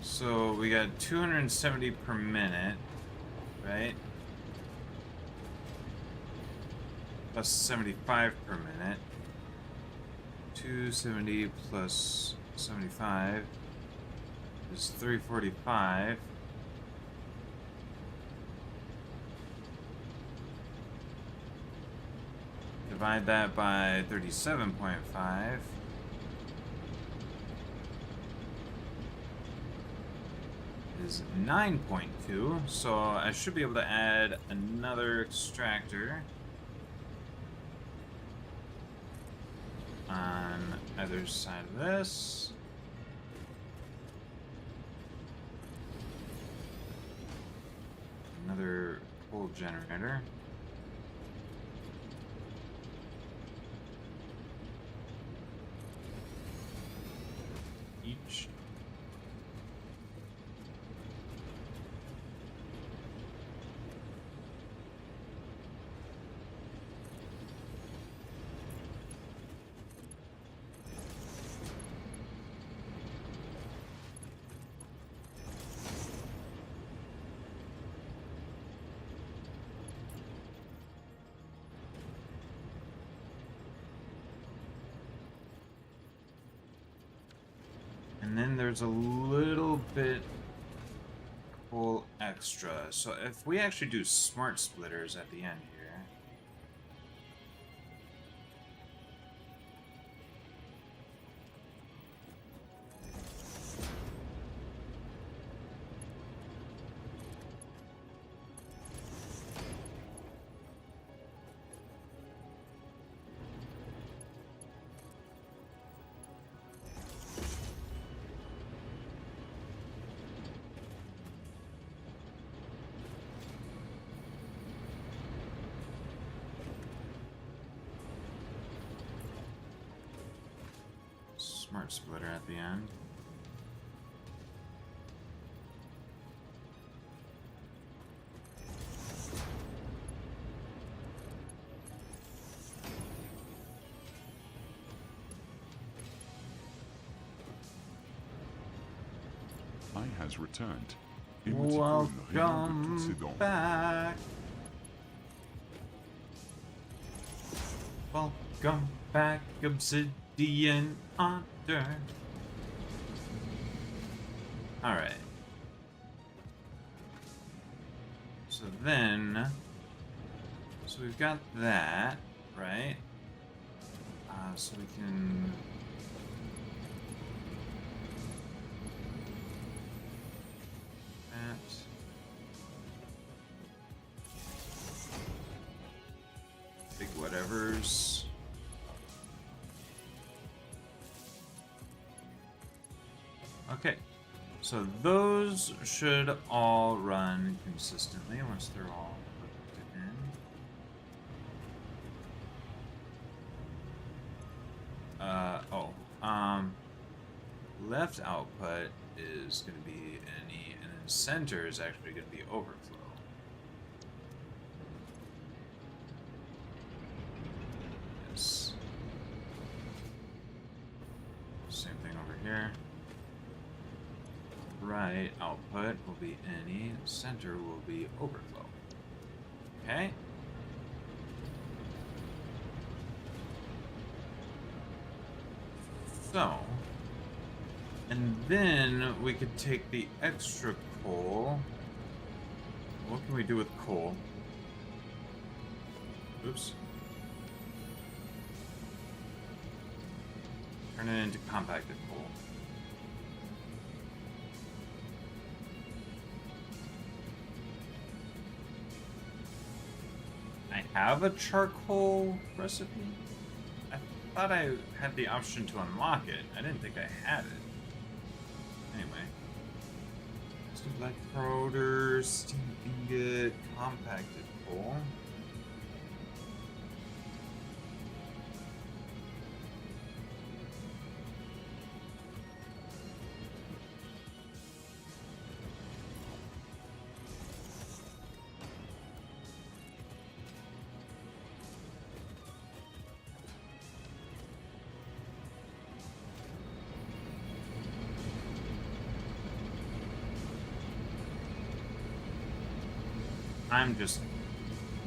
Speaker 1: So we got 270 per minute, right? Plus 75 per minute. 270 plus 75 is 345. Divide that by 37.5. Is 9.2, so I should be able to add another extractor on either side of this. Another pull generator. Each. then there's a little bit coal extra. So if we actually do smart splitters at the end here. Smart splitter at the end.
Speaker 3: I has returned. Émoticône, rien de
Speaker 1: Welcome
Speaker 3: toutes ces dents.
Speaker 1: back. Welcome back, Obsidian Hunter. Alright. So then... So we've got that, right? So we can... That... Big whatevers. Okay, so those should all run consistently once they're all hooked in. Left output is going to be any, and then center is actually going to be overflow. Yes. Same thing over here. Right output will be any, center will be overflow. Okay? So, and then we could take the extra coal. What can we do with coal? Oops. Turn it into compacted coal. I have a charcoal recipe? I thought I had the option to unlock it. I didn't think I had it. Anyway. Steam black powder, steam ingot, compacted coal.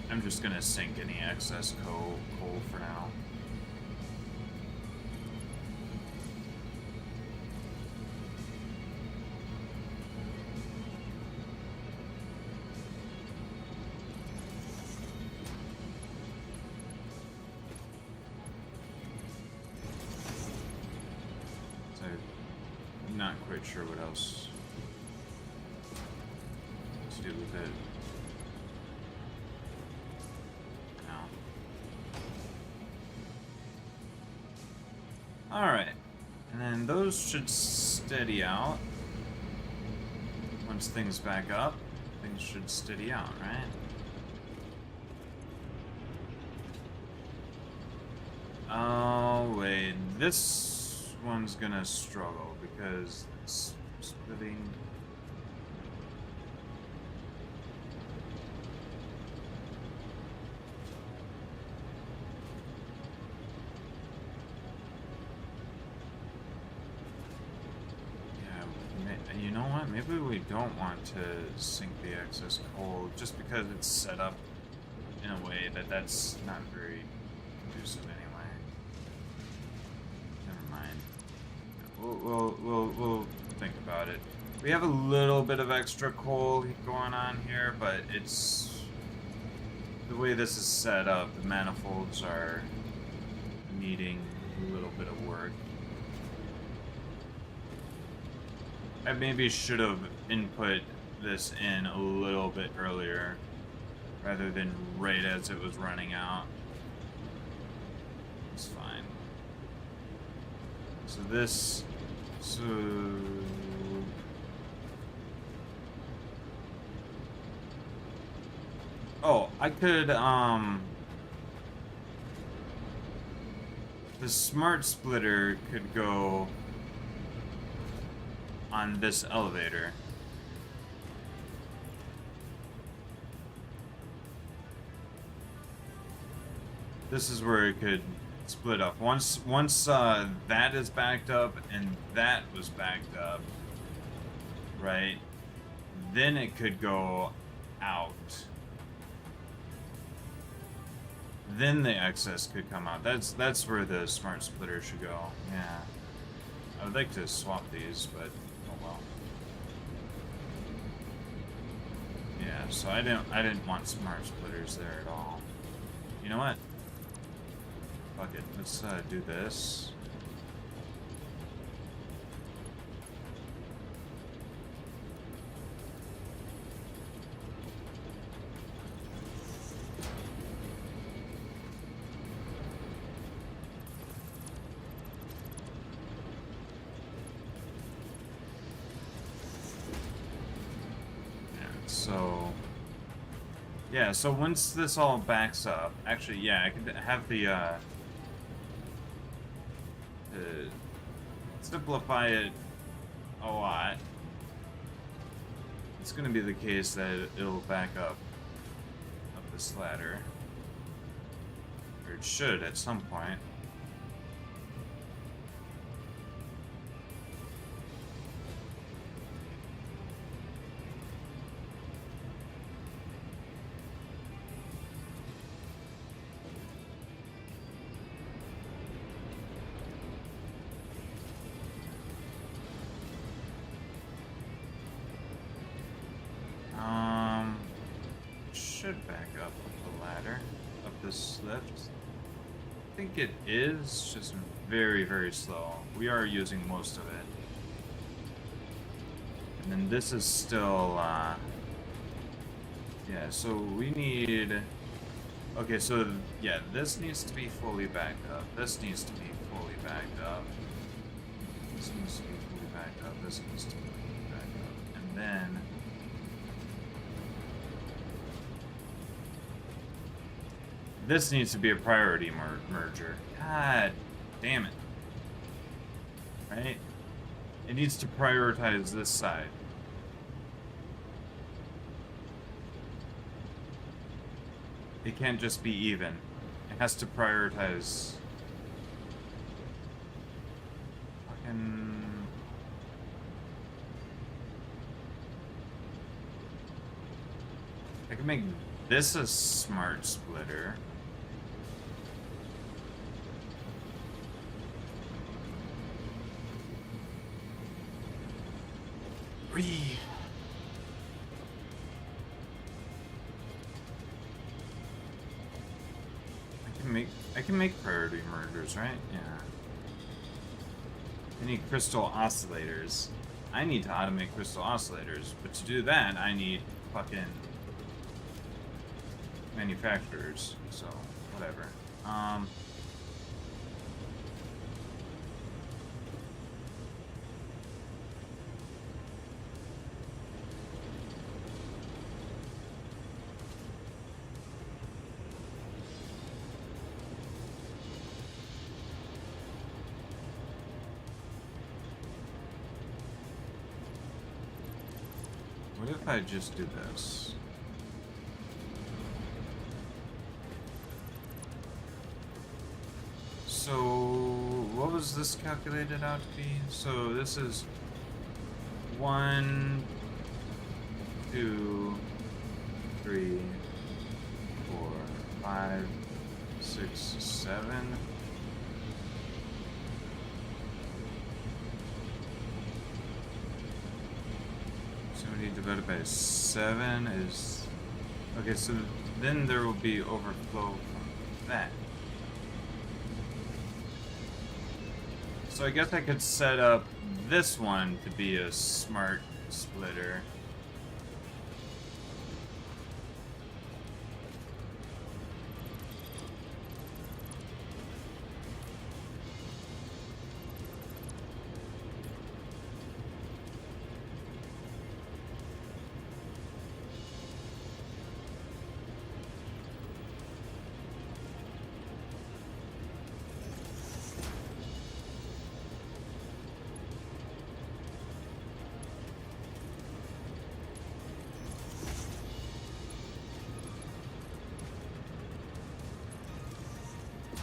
Speaker 1: I'm just gonna sink any excess coal for now. So I'm not quite sure what else to do with it. Alright, and then those should steady out. Once things back up, things should steady out, right? Oh, wait, this one's gonna struggle because it's splitting. You know what? Maybe we don't want to sink the excess coal just because it's set up in a way that's not very conducive anyway. Never mind. We'll think about it. We have a little bit of extra coal going on here, but it's the way this is set up. The manifolds are needing a little bit of work. I maybe should have input this in a little bit earlier rather than right as it was running out. It's fine. So this, oh, I could, the smart splitter could go on this elevator. This is where it could split up. Once that is backed up and that was backed up, right? Then it could go out. Then the excess could come out. That's where the smart splitter should go. Yeah. I would like to swap these, but oh well. Yeah, so I didn't want smart splitters there at all. You know what? Fuck it. Let's do this. So, yeah, so once this all backs up, actually, yeah, I could have the, simplify it a lot. It's gonna be the case that it'll back up this ladder. Or it should at some point. Should back up the ladder up this lift. I think it is just very, very slow. We are using most of it. And then this is still, yeah, so we need, okay, so, yeah, this needs to be fully backed up. This needs to be fully backed up. This needs to be fully backed up. This needs to be fully backed up. And then this needs to be a priority merger. God damn it. Right? It needs to prioritize this side. It can't just be even. It has to prioritize. Fucking. I can make this a smart splitter. I can make priority mergers, right? Yeah. I need crystal oscillators. I need to automate crystal oscillators, but to do that, I need fucking manufacturers. So whatever. What if I just do this? So, what was this calculated out to be? So this is 1, 2, 3, 4, 5, 6, 7. 20 divided by 7 is... Okay, so then there will be overflow from that. So I guess I could set up this one to be a smart splitter.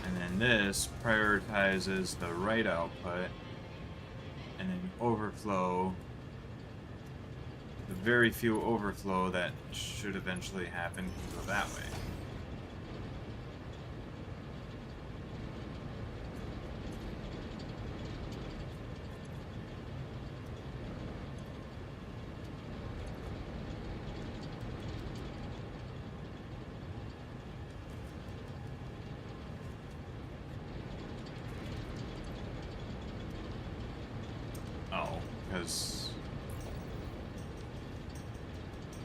Speaker 1: And then this prioritizes the right output, and then overflow, the very few overflow that should eventually happen can go that way. Oh, because...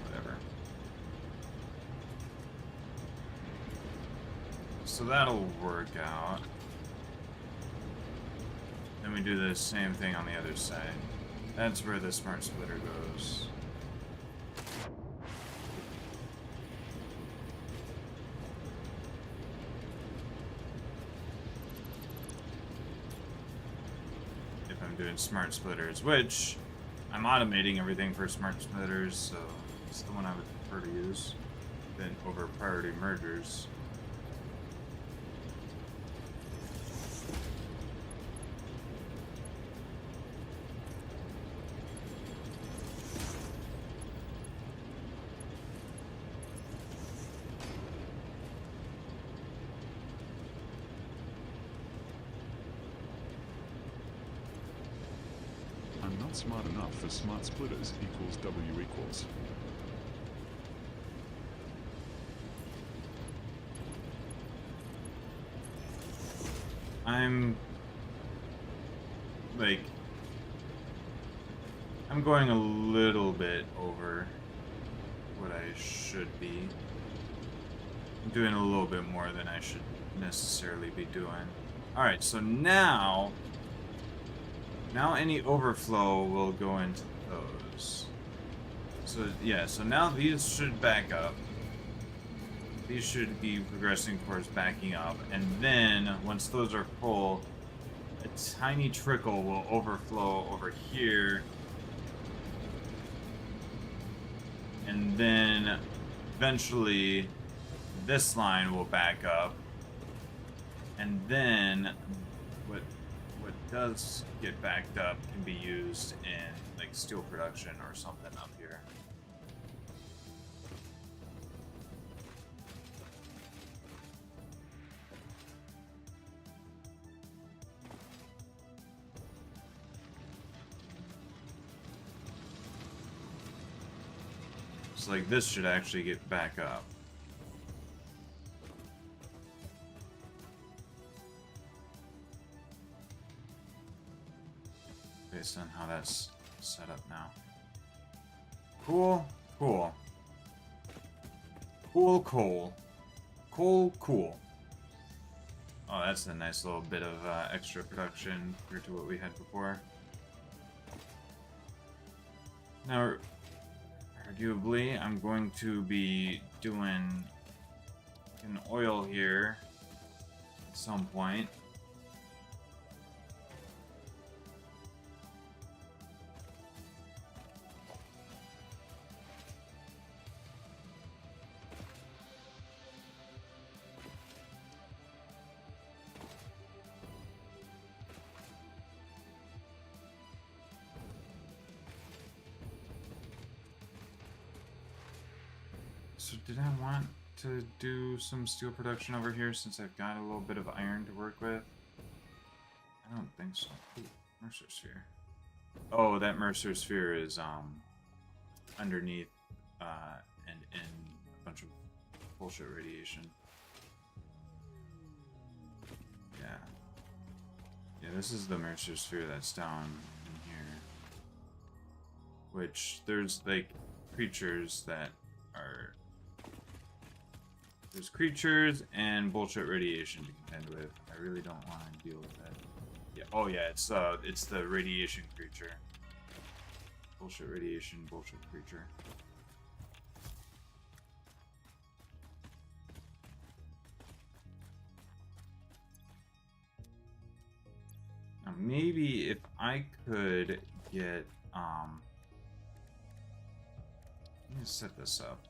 Speaker 1: whatever. So that'll work out. Then we do the same thing on the other side. That's where the smart splitter goes. If I'm doing smart splitters, which I'm automating everything for smart splitters, so it's the one I would prefer to use than over priority mergers.
Speaker 3: I'm not smart enough for smart splitters equals W equals.
Speaker 1: I'm like, I'm going a little bit over what I should be. I'm doing a little bit more than I should necessarily be doing. Alright, so now any overflow will go into those. So yeah, so now these should back up. These should be progressing towards backing up, and then once those are full, a tiny trickle will overflow over here, and then eventually this line will back up, and then what does get backed up can be used in like steel production or something up here. So like this should actually get back up. Based on how that's set up now. Cool, cool. Cool, cool. Cool, cool. Oh, that's a nice little bit of extra production compared to what we had before. Now, arguably, I'm going to be doing an oil here at some point. So did I want to do some steel production over here since I've got a little bit of iron to work with? I don't think so. Ooh, Mercer Sphere. Oh, that Mercer Sphere is underneath and in a bunch of bullshit radiation. Yeah. Yeah, this is the Mercer sphere that's down in here. Which there's like creatures that are. There's creatures and bullshit radiation to contend with. I really don't want to deal with that. Yeah. Oh yeah, it's the radiation creature. Bullshit radiation, bullshit creature. Now maybe if I could get let me set this up.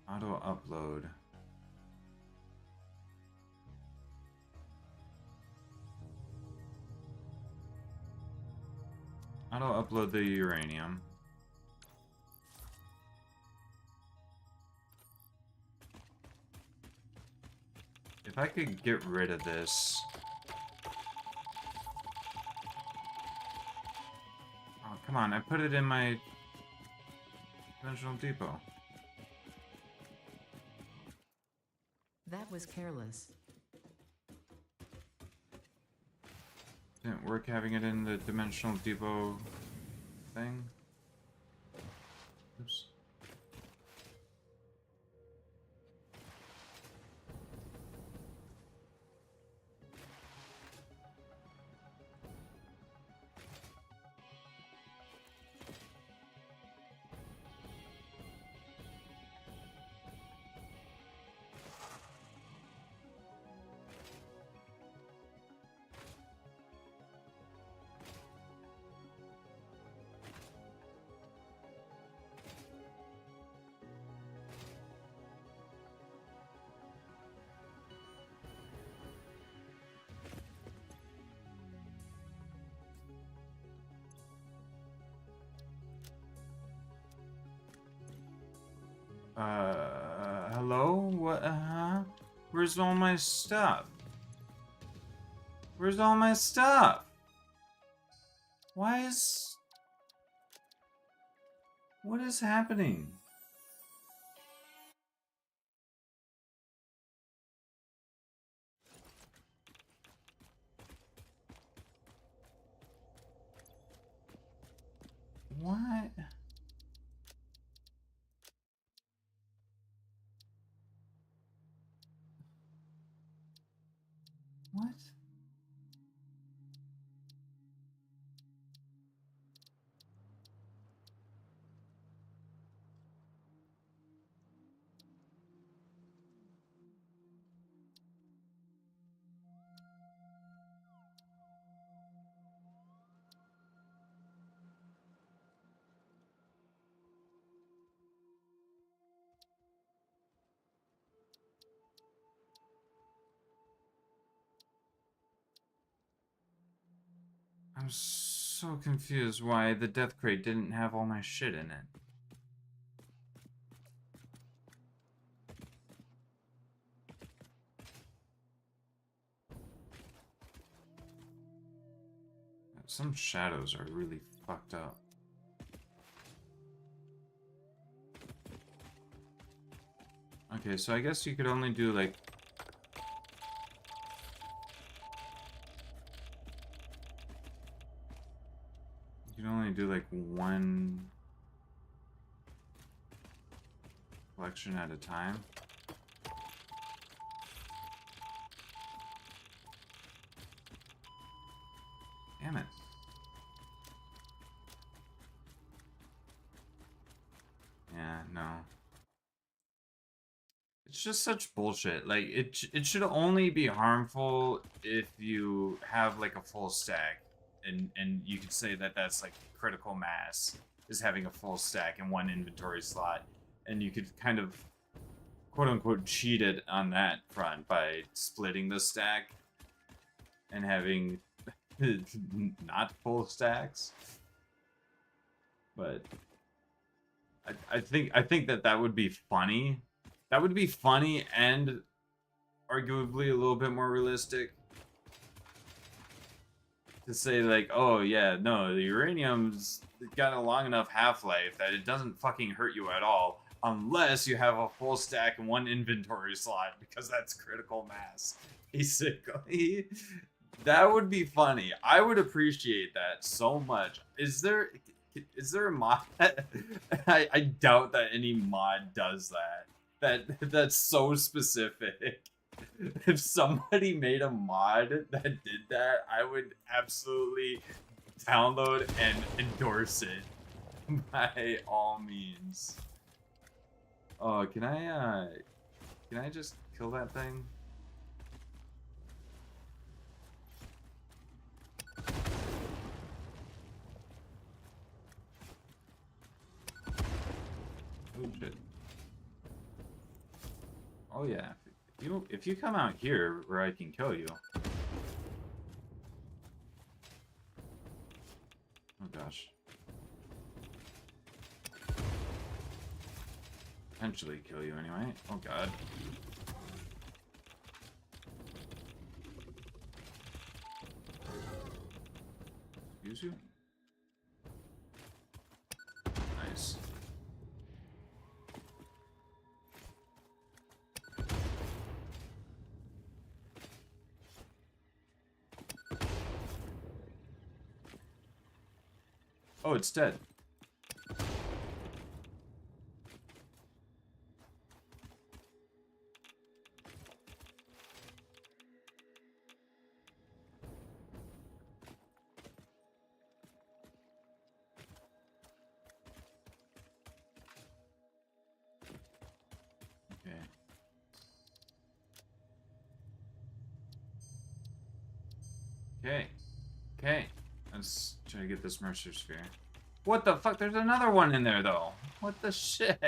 Speaker 1: Auto upload. Auto upload the uranium. If I could get rid of this. Oh, come on, I put it in my dimensional depot.
Speaker 2: That was careless.
Speaker 1: Didn't work having it in the dimensional depot thing. Oops. Hello? What, Where's all my stuff? Where's all my stuff? Why is... What is happening? What? What? I'm so confused why the death crate didn't have all my shit in it. Some shadows are really fucked up. Okay, so I guess you could only do like... You can only do like one collection at a time. Damn it. Yeah, no. It's just such bullshit. Like, it should only be harmful if you have like a full stack. And you could say that that's like critical mass, is having a full stack in one inventory slot. And you could kind of, quote unquote, cheat it on that front by splitting the stack and having not full stacks. But I think that would be funny. That would be funny and arguably a little bit more realistic. to say like, oh yeah, no, the uranium's got a long enough half-life that it doesn't fucking hurt you at all, unless you have a full stack in one inventory slot, because that's critical mass. Basically, that would be funny. I would appreciate that so much. Is there a mod? I doubt that any mod does that. That's so specific. If somebody made a mod that did that, I would absolutely download and endorse it by all means. Oh, can I just kill that thing? Oh shit. Oh yeah. If you come out here where I can kill you. Oh gosh. Eventually kill you anyway. Oh god. Use you? Nice. Oh, it's dead. Okay. Okay. Okay. Let's try to get this Mercer Sphere. What the fuck? There's another one in there, though. What the shit?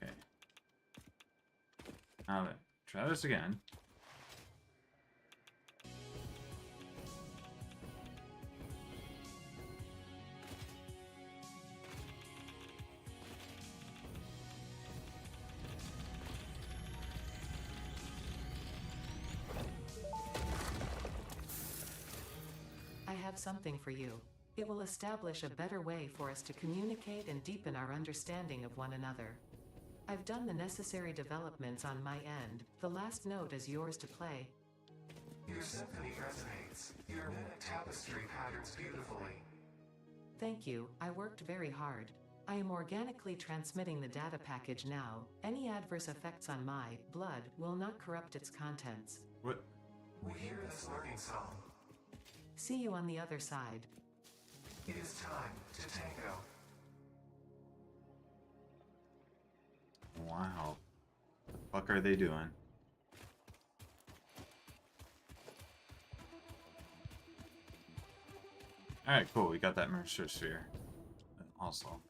Speaker 1: Okay. Now then, try this again.
Speaker 2: I have something for you. It will establish a better way for us to communicate and deepen our understanding of one another. I've done the necessary developments on my end. The last note is yours to play.
Speaker 4: Your symphony resonates. Your mimic tapestry patterns beautifully.
Speaker 2: Thank you, I worked very hard. I am organically transmitting the data package now. Any adverse effects on my blood will not corrupt its contents.
Speaker 1: What?
Speaker 4: We hear this learning song.
Speaker 2: See you on the other side.
Speaker 4: It is time to tango.
Speaker 1: Wow. The fuck are they doing? Alright, cool. We got that Mercer Sphere. Also.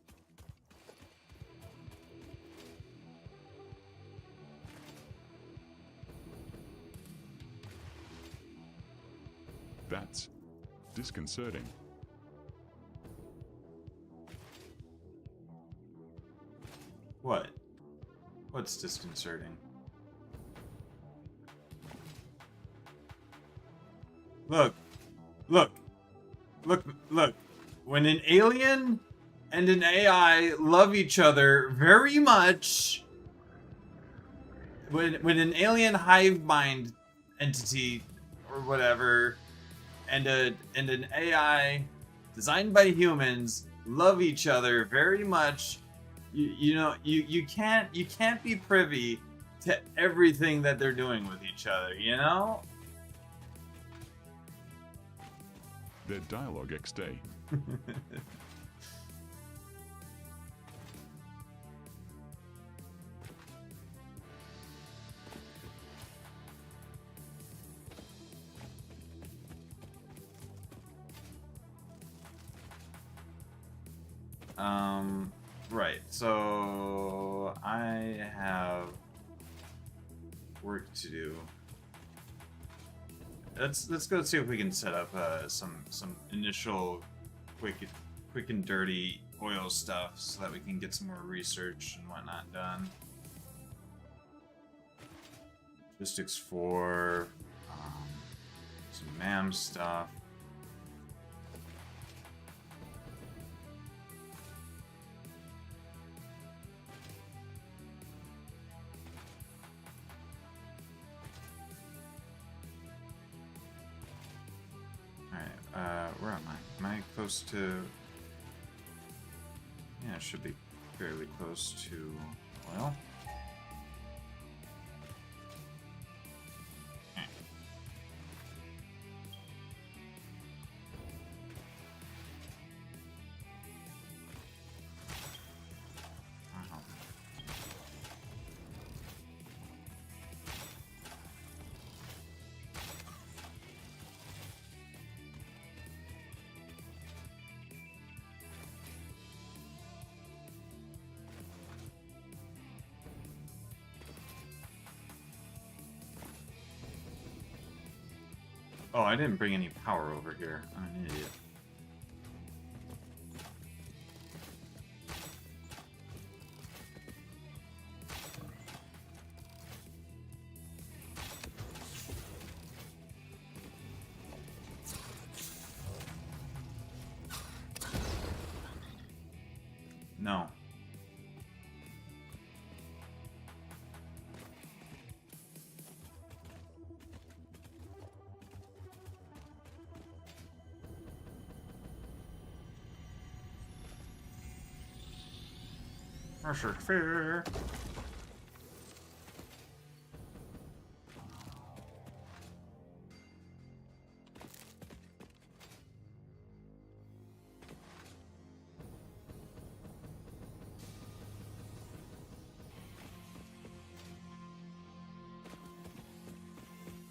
Speaker 3: That's disconcerting.
Speaker 1: What? What's disconcerting? Look! Look! Look! Look! when an alien and an AI love each other very much, when an alien hive mind entity or whatever and an AI designed by humans love each other very much, you can't be privy to everything that they're doing with each other, you know?
Speaker 3: Their dialogue ex-day.
Speaker 1: Right, so I have work to do. Let's go see if we can set up some initial quick and dirty oil stuff so that we can get some more research and whatnot done. Logistics 4, some MAM stuff. Where am I? Am I close to... Yeah, it should be fairly close to oil. Okay. Wow. Oh, I didn't bring any power over here. I'm an idiot. No. Pressure fair.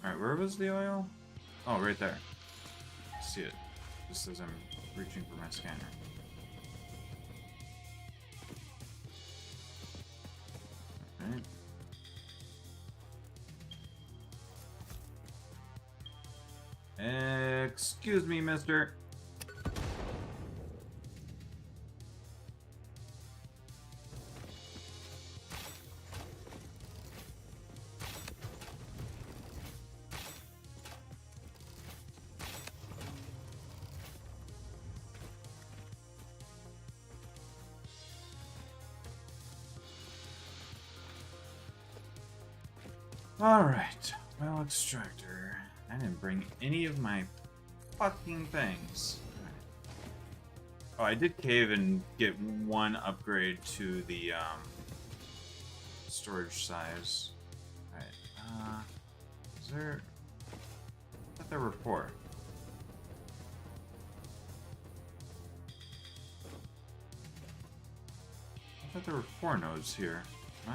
Speaker 1: Alright, where was the oil? Oh, right there. See it. Just as I'm reaching for my scanner. Alright. Excuse me, mister. Alright, well, extractor. I didn't bring any of my fucking things. Oh, I did cave and get one upgrade to the storage size. Alright, is there... I thought there were 4. I thought there were 4 nodes here. Am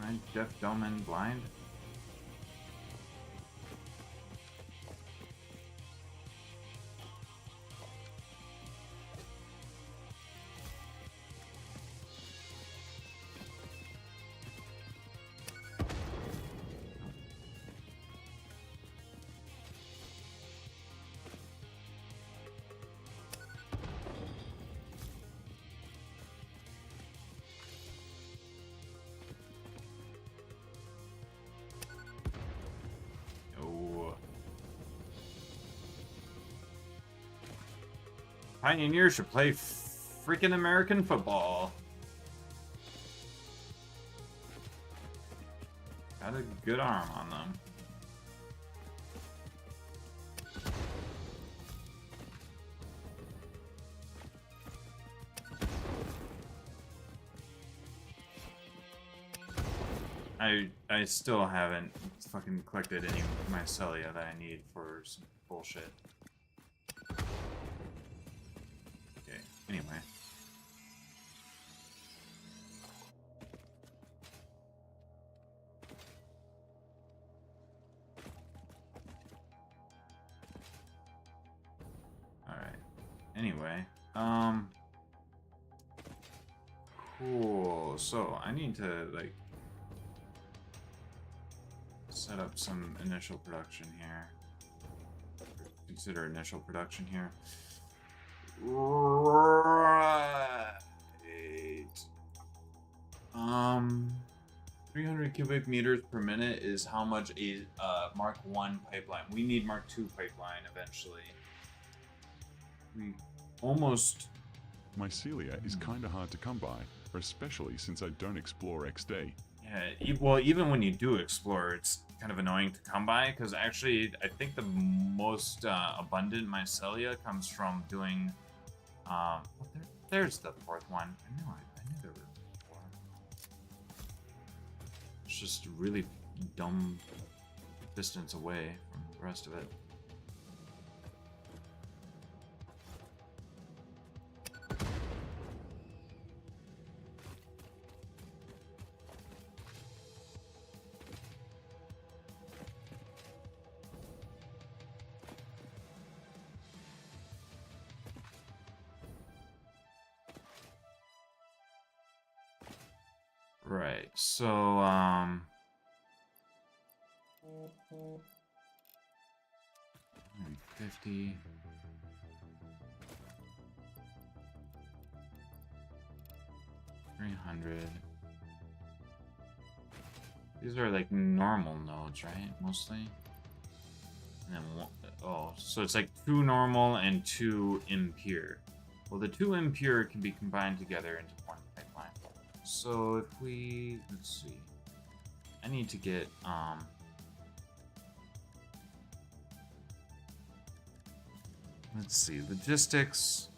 Speaker 1: I deaf, dumb, and blind? Pioneers should play freaking American football. Got a good arm on them. I still haven't fucking collected any mycelia that I need for some bullshit. Okay, anyway. Alright. Anyway, cool. So, I need to, like, set up some initial production here. Consider initial production here. Right. 300 cubic meters per minute is how much a Mark 1 pipeline. We need Mark 2 pipeline eventually. We almost...
Speaker 3: Mycelia is kinda hard to come by, especially since I don't explore XD.
Speaker 1: Yeah, well, even when you do explore, it's kind of annoying to come by, because actually, I think the most abundant mycelia comes from doing... well, there's the fourth one. I knew there were four. It's just really dumb distance away from the rest of it. Right, so, 50. $300. These are like normal nodes, right? Mostly. And then one, oh, so it's like 2 normal and 2 impure. Well, the 2 impure can be combined together into one pipeline. So if we, let's see, I need to get let's see, logistics.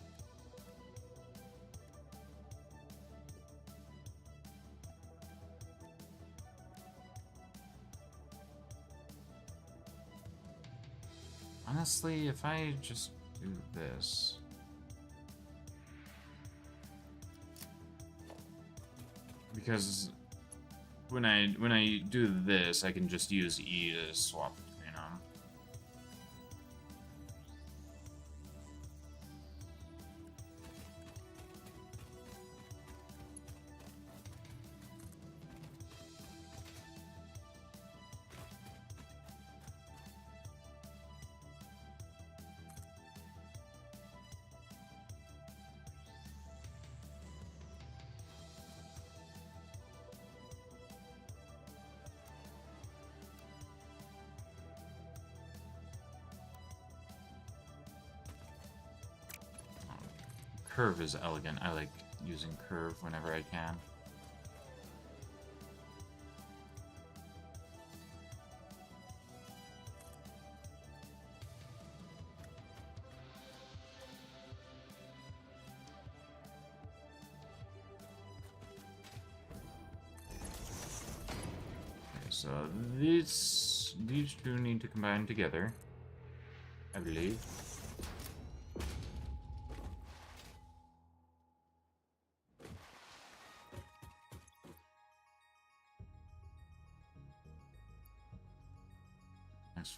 Speaker 1: Honestly, if I just do this. Because when I do this, I can just use E to swap between them. Curve is elegant. I like using curve whenever I can. Okay, so these two need to combine together, I believe.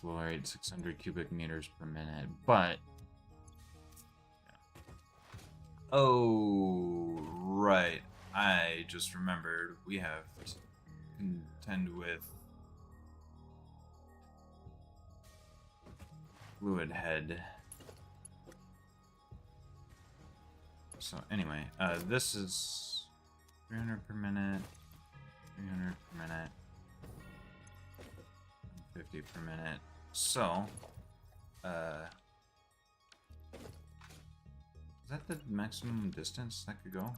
Speaker 1: Flow rate 600 cubic meters per minute, but oh right, I just remembered we have to contend with fluid head. So anyway, this is 300 per minute, 300 per minute. 50 per minute. So, Is that the maximum distance that could go?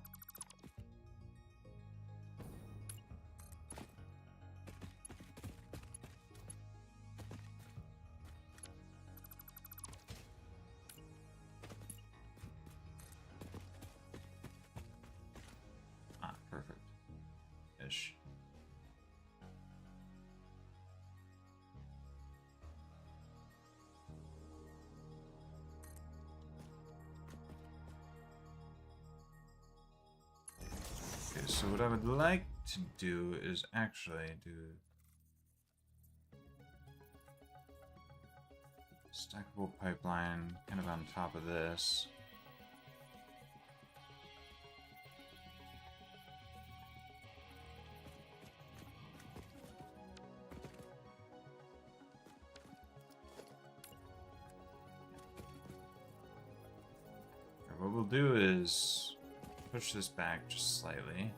Speaker 1: Ah, perfect. Ish. Okay, so what I would like to do is actually do stackable pipeline kind of on top of this. Okay, what we'll do is push this back just slightly.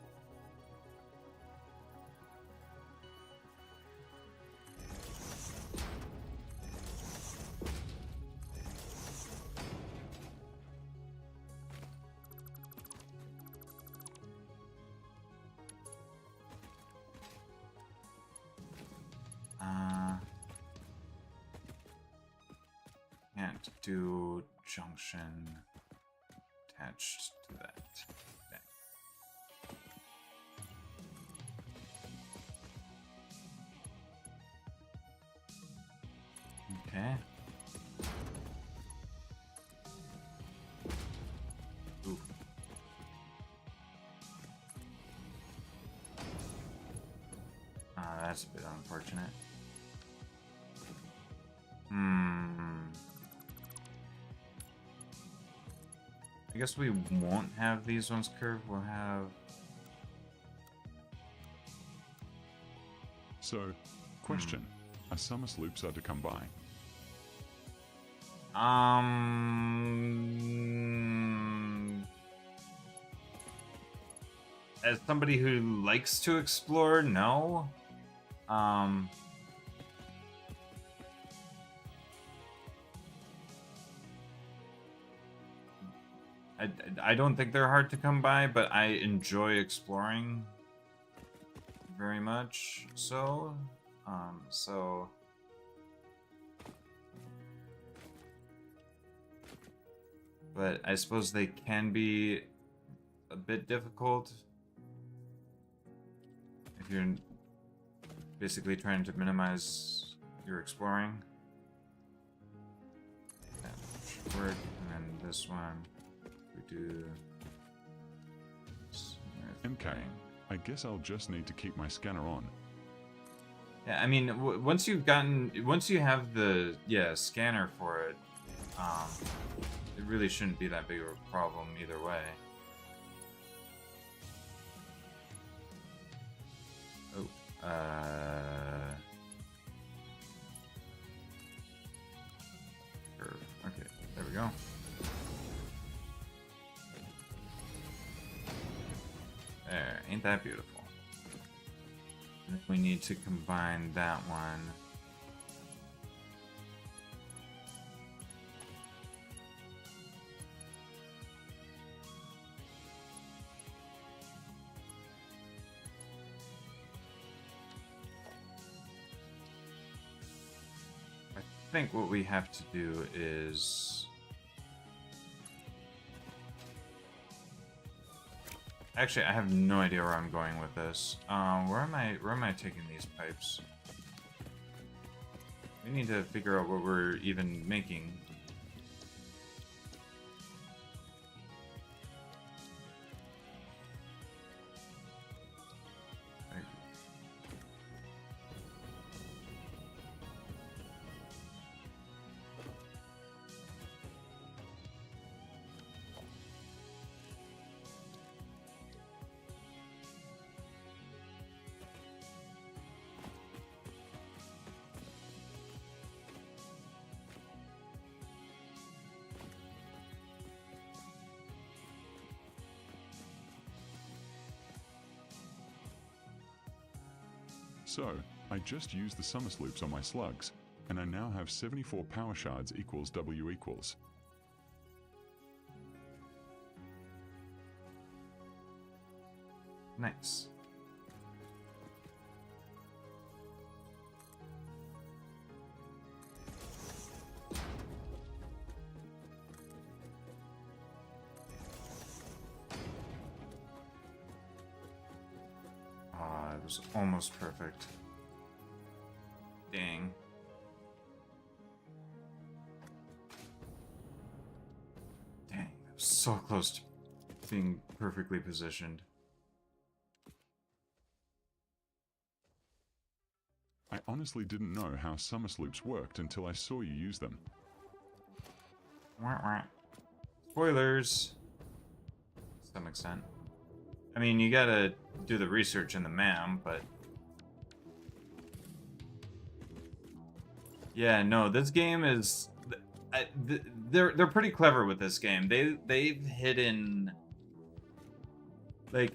Speaker 1: Can't do junction attached to that. Okay. Ooh. That's a bit unfortunate. I guess we won't have these ones curved. We'll have...
Speaker 3: So, question. Are Summers loops are to come by?
Speaker 1: As somebody who likes to explore, no. I don't think they're hard to come by, but I enjoy exploring very much. So, but I suppose they can be a bit difficult if you're basically trying to minimize your exploring. That should work, and then this one. We do
Speaker 3: MK, I guess I'll just need to keep my scanner on.
Speaker 1: Yeah, I mean, once you have the scanner for it, it really shouldn't be that big of a problem either way. Oh, okay, there we go. There, ain't that beautiful? And then we need to combine that one. I think what we have to do is... Actually, I have no idea where I'm going with this. Where am I taking these pipes? We need to figure out what we're even making.
Speaker 3: So, I just used the Summers loops on my slugs, and I now have 74 power shards equals W equals.
Speaker 1: Nice. Ah, it was almost perfect. Dang. Dang, that was so close to being perfectly positioned.
Speaker 3: I honestly didn't know how summer sloops worked until I saw you use them.
Speaker 1: Wah, wah. Spoilers. To some extent. I mean, you gotta do the research in the MAM, but... Yeah, no, this game is... They're pretty clever with this game. They've hidden... Like...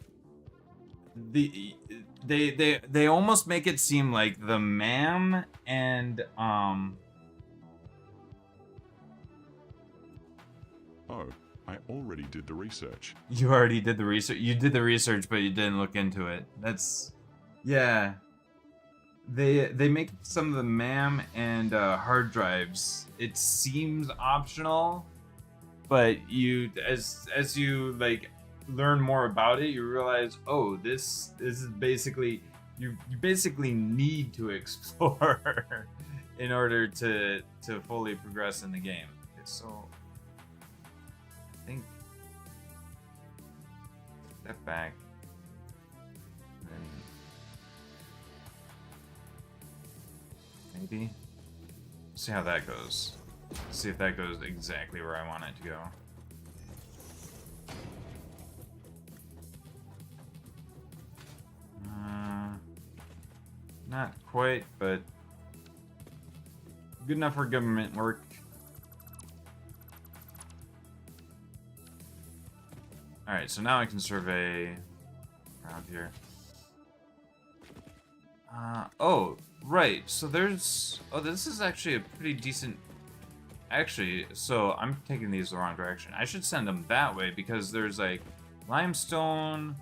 Speaker 1: They almost make it seem like the MAM and
Speaker 3: Oh, I already did the research.
Speaker 1: you already did the research. You did the research, but you didn't look into it. That's yeah. They make some of the MAM and hard drives. It seems optional, but you as you like learn more about it, you realize, oh, this is basically you basically need to explore in order to fully progress in the game. Okay, so I think step back and then maybe see how that goes. See if that goes exactly where I want it to go. Not quite, but good enough for government work. Alright, so now I can survey around here. Oh, right, so there's... Oh, this is actually a pretty decent... Actually, so I'm taking these the wrong direction. I should send them that way because there's like limestone,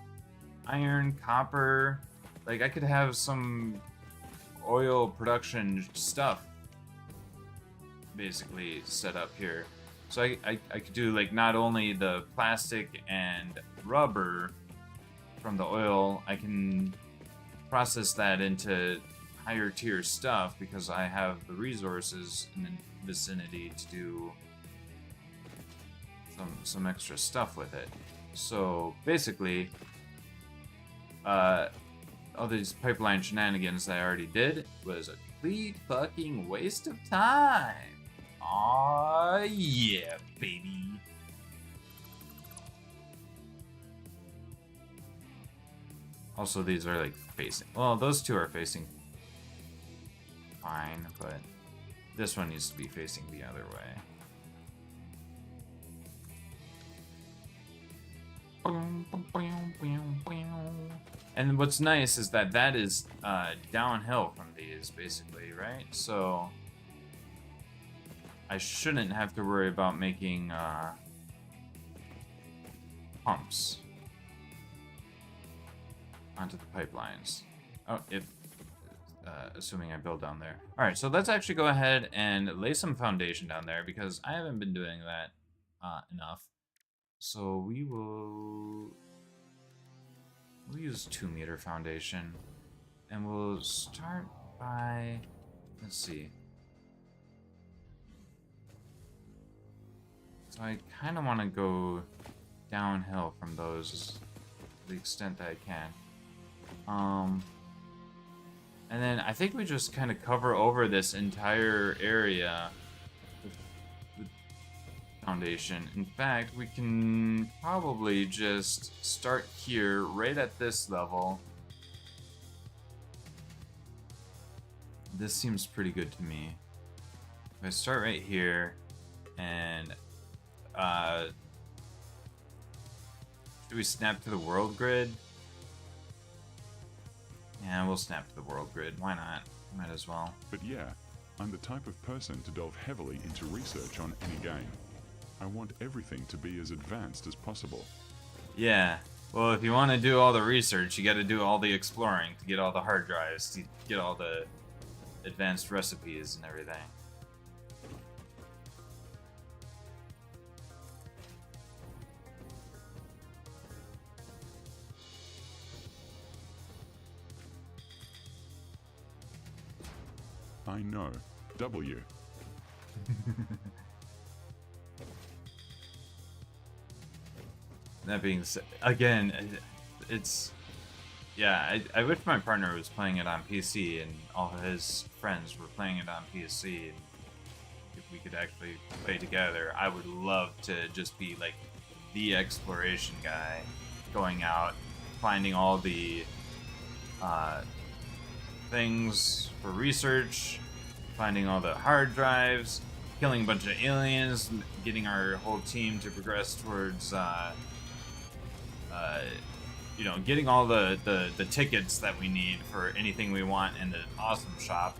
Speaker 1: iron, copper. Like I could have some oil production stuff basically set up here. So I could do like not only the plastic and rubber from the oil, I can process that into higher tier stuff because I have the resources in the vicinity to do some extra stuff with it. So basically, all these pipeline shenanigans that I already did was a complete fucking waste of time. Aw, yeah, baby. Also, these are like facing. Well, those two are facing fine, but this one needs to be facing the other way. And what's nice is that that is downhill from these, basically, right? So I shouldn't have to worry about making pumps onto the pipelines. Oh, if assuming I build down there. All right, so let's actually go ahead and lay some foundation down there because I haven't been doing that enough. So we'll use 2-meter foundation, and we'll start by, let's see. So I kind of want to go downhill from those to the extent that I can. And then I think we just kind of cover over this entire area with foundation. In fact, we can probably just start here, right at this level. This seems pretty good to me. If I start right here, and should we snap to the world grid? Yeah, we'll snap to the world grid. Why not? Might as well.
Speaker 3: But yeah, I'm the type of person to delve heavily into research on any game. I want everything to be as advanced as possible.
Speaker 1: Yeah, Well, if you want to do all the research, you got to do all the exploring to get all the hard drives, to get all the advanced recipes and everything.
Speaker 3: I know. W.
Speaker 1: That being said, again, it's yeah. I wish my partner was playing it on PC and all of his friends were playing it on PC, and if we could actually play together, I would love to just be like the exploration guy, going out, finding all the things for research, finding all the hard drives, killing a bunch of aliens, getting our whole team to progress towards, you know, getting all the tickets that we need for anything we want in the awesome shop.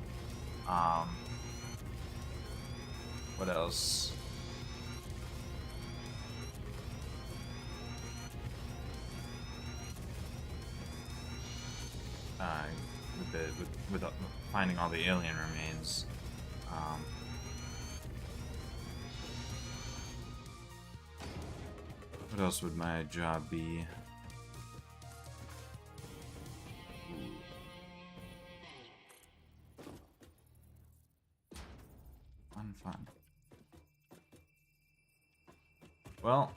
Speaker 1: What else? With finding all the alien remains. What else would my job be? Fun. Well.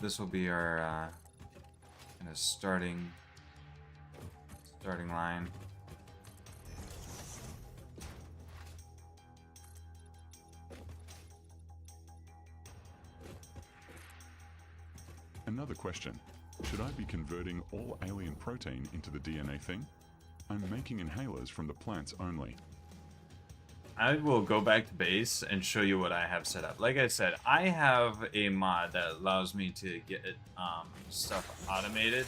Speaker 1: This will be our kind of starting line.
Speaker 3: Another question. Should I be converting all alien protein into the DNA thing? I'm making inhalers from the plants only.
Speaker 1: I will go back to base and show you what I have set up. Like I said, I have a mod that allows me to get stuff automated.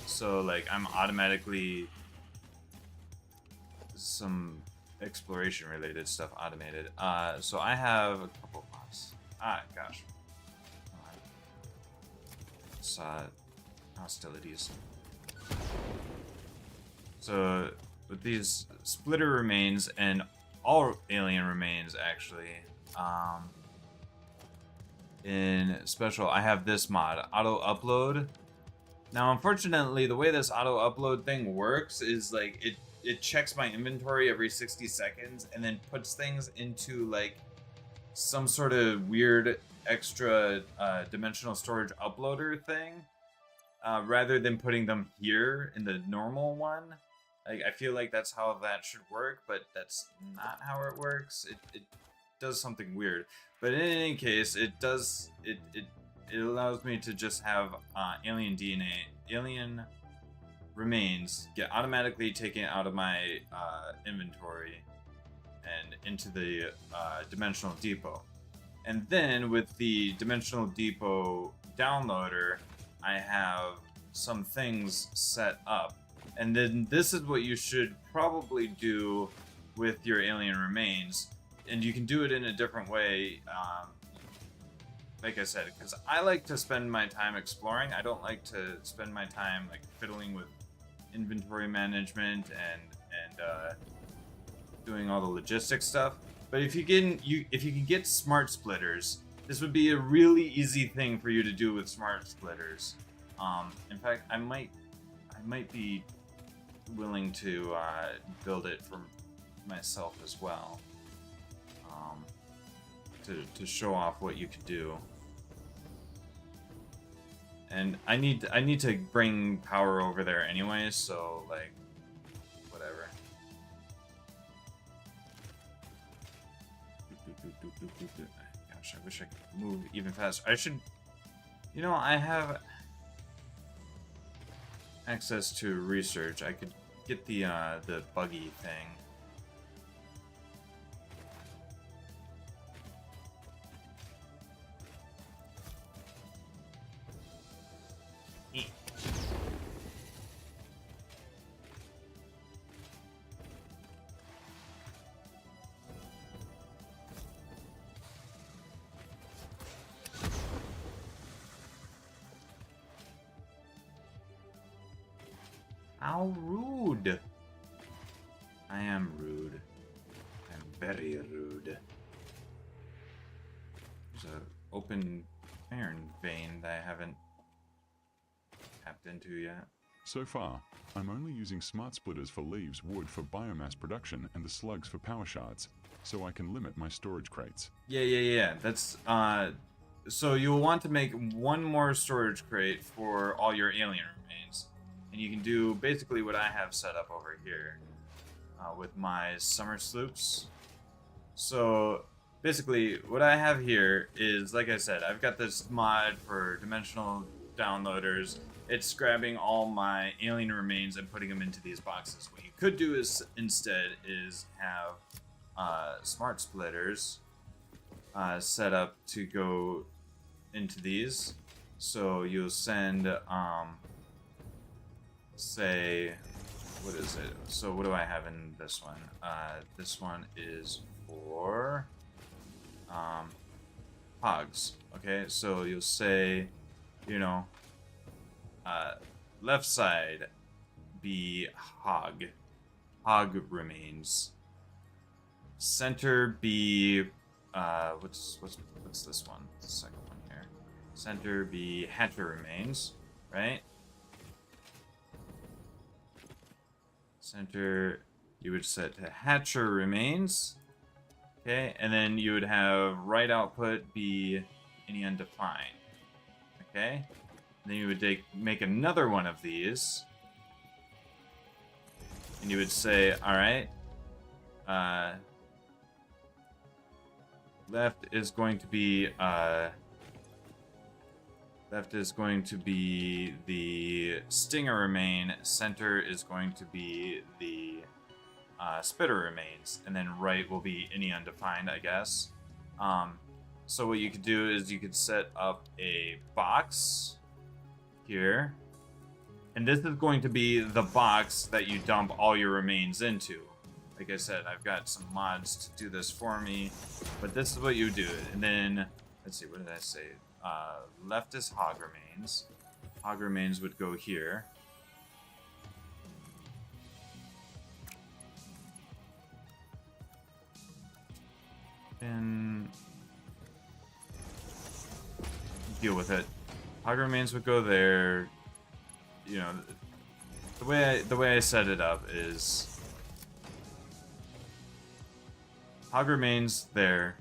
Speaker 1: So like I'm automatically some exploration related stuff automated. So I have a couple of mods. Gosh. Hostilities. So with these splitter remains and all alien remains actually, in special I have this mod, auto upload. Now unfortunately the way this auto upload thing works is like it checks my inventory every 60 seconds and then puts things into like some sort of weird extra dimensional storage uploader thing, rather than putting them here in the normal one. Like, I feel like that's how that should work, but that's not how it works. It does something weird. But in any case, it allows me to just have alien DNA, alien remains get automatically taken out of my inventory and into the dimensional depot. And then with the dimensional depot downloader, I have some things set up. And then this is what you should probably do with your alien remains. And you can do it in a different way, like I said, because I like to spend my time exploring. I don't like to spend my time like fiddling with inventory management and doing all the logistics stuff. But if you can get smart splitters, this would be a really easy thing for you to do with smart splitters. In fact, I might be willing to build it for myself as well, to show off what you could do. And I need to bring power over there anyway, so like whatever. Gosh, I wish I could move even faster. I should, I have access to research. I could get the buggy thing. How rude. I am rude. I'm very rude. There's an open iron vein that I haven't tapped into yet.
Speaker 3: So far, I'm only using smart splitters for leaves, wood for biomass production, and the slugs for power shards, so I can limit my storage crates.
Speaker 1: Yeah. That's, so you'll want to make one more storage crate for all your alien remains. And you can do basically what I have set up over here with my summer sloops. So basically what I have here is, like I said, I've got this mod for dimensional downloaders. It's grabbing all my alien remains and putting them into these boxes. What you could do is instead is have smart splitters set up to go into these. So you'll send say, what is it? So what do I have in this one? This one is for hogs. Okay, so you'll say, you know, left side be hog remains. Center be what's this one? The second one here. Center be hatcher remains, right? Center you would set to hatcher remains. Okay, and then you would have right output be any undefined. Okay? Then you would make another one of these. And you would say, alright, left is going to be the stinger remain, center is going to be the spitter remains, and then right will be any undefined, I guess. So what you could do is you could set up a box here, and this is going to be the box that you dump all your remains into. Like I said, I've got some mods to do this for me, but this is what you do. And then, let's see, what did I say? Left is hog remains. Hog remains would go here. And deal with it. Hog remains would go there. You know, the way I set it up is hog remains there,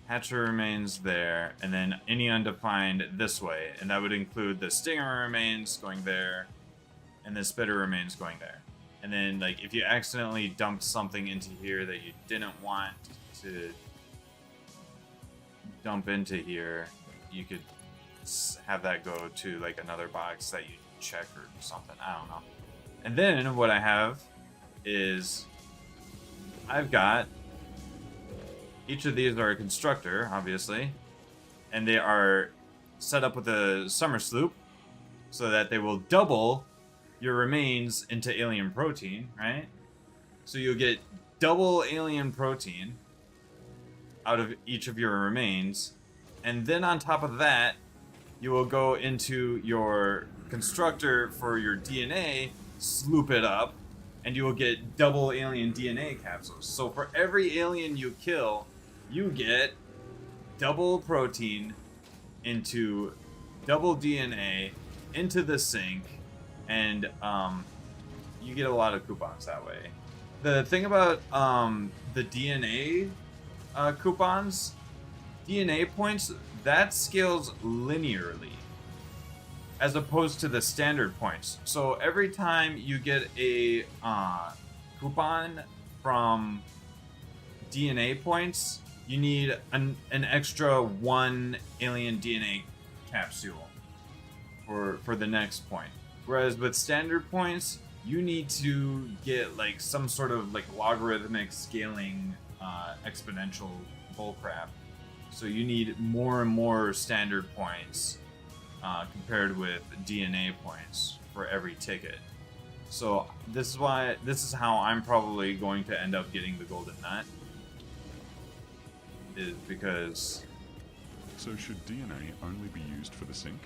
Speaker 1: hatcher remains there, and then any undefined this way, and that would include the stinger remains going there, and the spitter remains going there. And then, like, if you accidentally dumped something into here that you didn't want to dump into here, you could have that go to like another box that you check or something. I don't know. And then what I have is I've got each of these are a constructor, obviously, and they are set up with a summer sloop so that they will double your remains into alien protein, right? So you'll get double alien protein out of each of your remains, and then on top of that, you will go into your constructor for your DNA, sloop it up, and you will get double alien DNA capsules. So for every alien you kill, you get double protein into double DNA into the sink, and you get a lot of coupons that way. The thing about the DNA coupons, DNA points, that scales linearly as opposed to the standard points. So every time you get a coupon from DNA points, you need an extra 1 alien DNA capsule for the next point. Whereas with standard points, you need to get like some sort of like logarithmic scaling exponential bullcrap. So you need more and more standard points compared with DNA points for every ticket. So this is how I'm probably going to end up getting the golden nut. Is because
Speaker 3: So should DNA only be used for the sink?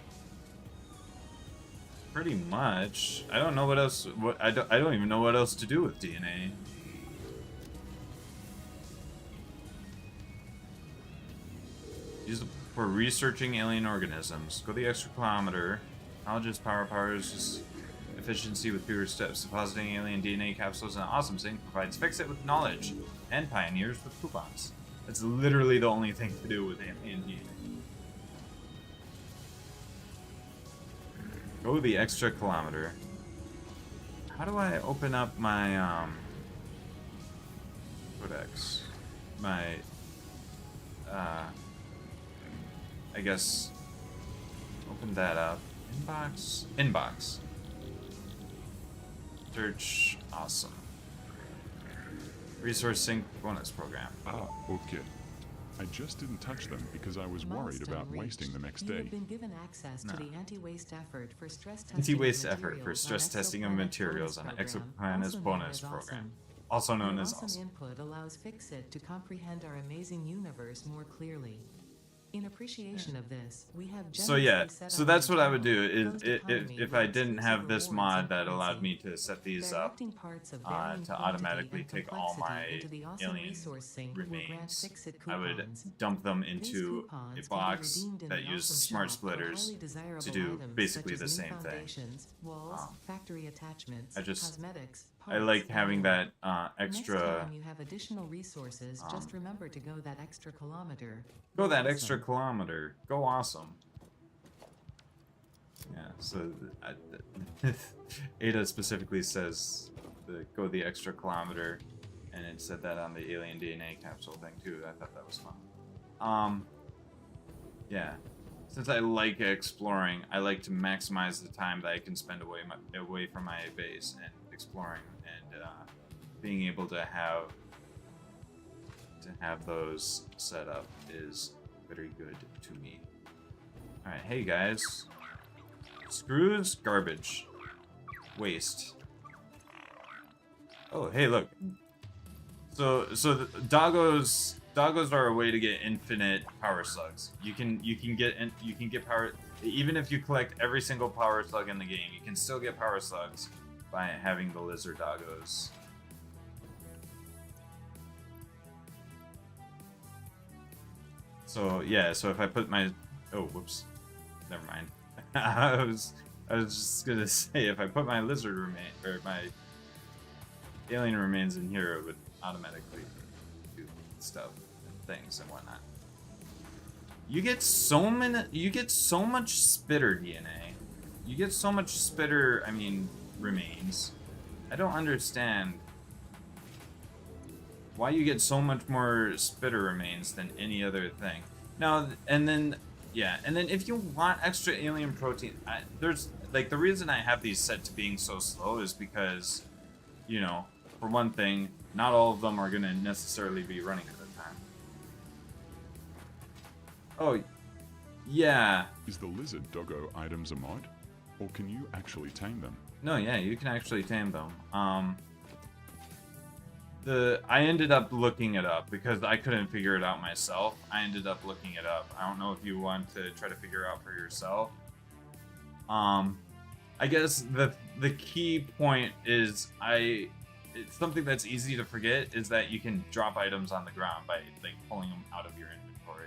Speaker 1: pretty much I don't know what else. I don't even know what else to do with DNA. Use it for researching alien organisms. Go the extra kilometer. Knowledge's powers just efficiency with fewer steps. Depositing alien DNA capsules in an awesome sink provides fix it with knowledge and pioneers with coupons. That's literally the only thing to do with alien DNA. Go the extra kilometer. How do I open up my codex? My I guess open that up. Inbox. Search. Awesome. Resource sync bonus program.
Speaker 3: Ah, okay. I just didn't touch them because I was worried
Speaker 2: Milestone
Speaker 3: about wasting the next
Speaker 2: You
Speaker 3: day.
Speaker 2: have been given access to the anti-waste effort for stress testing.
Speaker 1: Anti-waste
Speaker 2: of
Speaker 1: effort for
Speaker 2: materials
Speaker 1: stress
Speaker 2: on
Speaker 1: testing of
Speaker 2: Exoplanet
Speaker 1: materials on
Speaker 2: bonus
Speaker 1: an
Speaker 2: program,
Speaker 1: Exoplanet
Speaker 2: also known
Speaker 1: bonus
Speaker 2: as
Speaker 1: program.
Speaker 2: Awesome.
Speaker 1: Also known
Speaker 2: Your
Speaker 1: as
Speaker 2: awesome
Speaker 1: awesome.
Speaker 2: input allows Fixit to comprehend our amazing universe more clearly. In appreciation of this, we have
Speaker 1: So yeah,
Speaker 2: generously set
Speaker 1: so
Speaker 2: up
Speaker 1: that's
Speaker 2: an
Speaker 1: what I would
Speaker 2: internal
Speaker 1: do
Speaker 2: closed
Speaker 1: is
Speaker 2: economy
Speaker 1: if
Speaker 2: with
Speaker 1: I didn't have
Speaker 2: exclusive
Speaker 1: this
Speaker 2: rewards
Speaker 1: mod
Speaker 2: and
Speaker 1: that allowed
Speaker 2: currency.
Speaker 1: me to set these up
Speaker 2: Directing parts of varying
Speaker 1: to
Speaker 2: quantity
Speaker 1: automatically
Speaker 2: and
Speaker 1: take all my
Speaker 2: complexity into the awesome
Speaker 1: alien
Speaker 2: resource sink will grant
Speaker 1: remains.
Speaker 2: Fixit
Speaker 1: I would
Speaker 2: coupons.
Speaker 1: dump them
Speaker 2: These
Speaker 1: into
Speaker 2: coupons
Speaker 1: a
Speaker 2: can be
Speaker 1: box
Speaker 2: redeemed in
Speaker 1: that
Speaker 2: the
Speaker 1: used
Speaker 2: Awesome
Speaker 1: smart
Speaker 2: Shop for
Speaker 1: splitters
Speaker 2: highly desirable
Speaker 1: to do
Speaker 2: items
Speaker 1: basically
Speaker 2: such
Speaker 1: the
Speaker 2: as
Speaker 1: same
Speaker 2: new
Speaker 1: thing.
Speaker 2: foundations, walls,
Speaker 1: Um,
Speaker 2: factory attachments,
Speaker 1: I just
Speaker 2: cosmetics,
Speaker 1: I
Speaker 2: parts,
Speaker 1: like
Speaker 2: and
Speaker 1: having
Speaker 2: more.
Speaker 1: that
Speaker 2: Next
Speaker 1: extra.
Speaker 2: time you have additional resources, just remember to go that extra kilometer.
Speaker 1: Go that
Speaker 2: Awesome.
Speaker 1: extra kilometer. Go awesome. Yeah, so Ada specifically says go the extra kilometer, and it said that on the alien DNA capsule thing too. I thought that was fun. Yeah. Since I like exploring, I like to maximize the time that I can spend away from my base and exploring and being able to have those set up is very good to me. All right, hey guys. Screws, garbage, waste. Oh, hey, look. So the doggos are a way to get infinite power slugs. You can get power even if you collect every single power slug in the game. You can still get power slugs by having the lizard doggos. So yeah, so if I put my whoops, never mind. I was just gonna say if I put my lizard remain or my alien remains in here, it would automatically do stuff and things and whatnot. You get so much spitter DNA. You get so much spitter, I mean, remains. I don't understand why you get so much more spitter remains than any other thing. Now, and then if you want extra alien protein, there's like the reason I have these set to being so slow is because, you know, for one thing, not all of them are gonna necessarily be running at a time. Oh, yeah.
Speaker 3: Is the lizard doggo items a mod? Or can you actually tame them?
Speaker 1: No, yeah, you can actually tame them. I ended up looking it up because I couldn't figure it out myself. I ended up looking it up. I don't know if you want to try to figure it out for yourself. I guess the key point is it's something that's easy to forget is that you can drop items on the ground by like pulling them out of your inventory.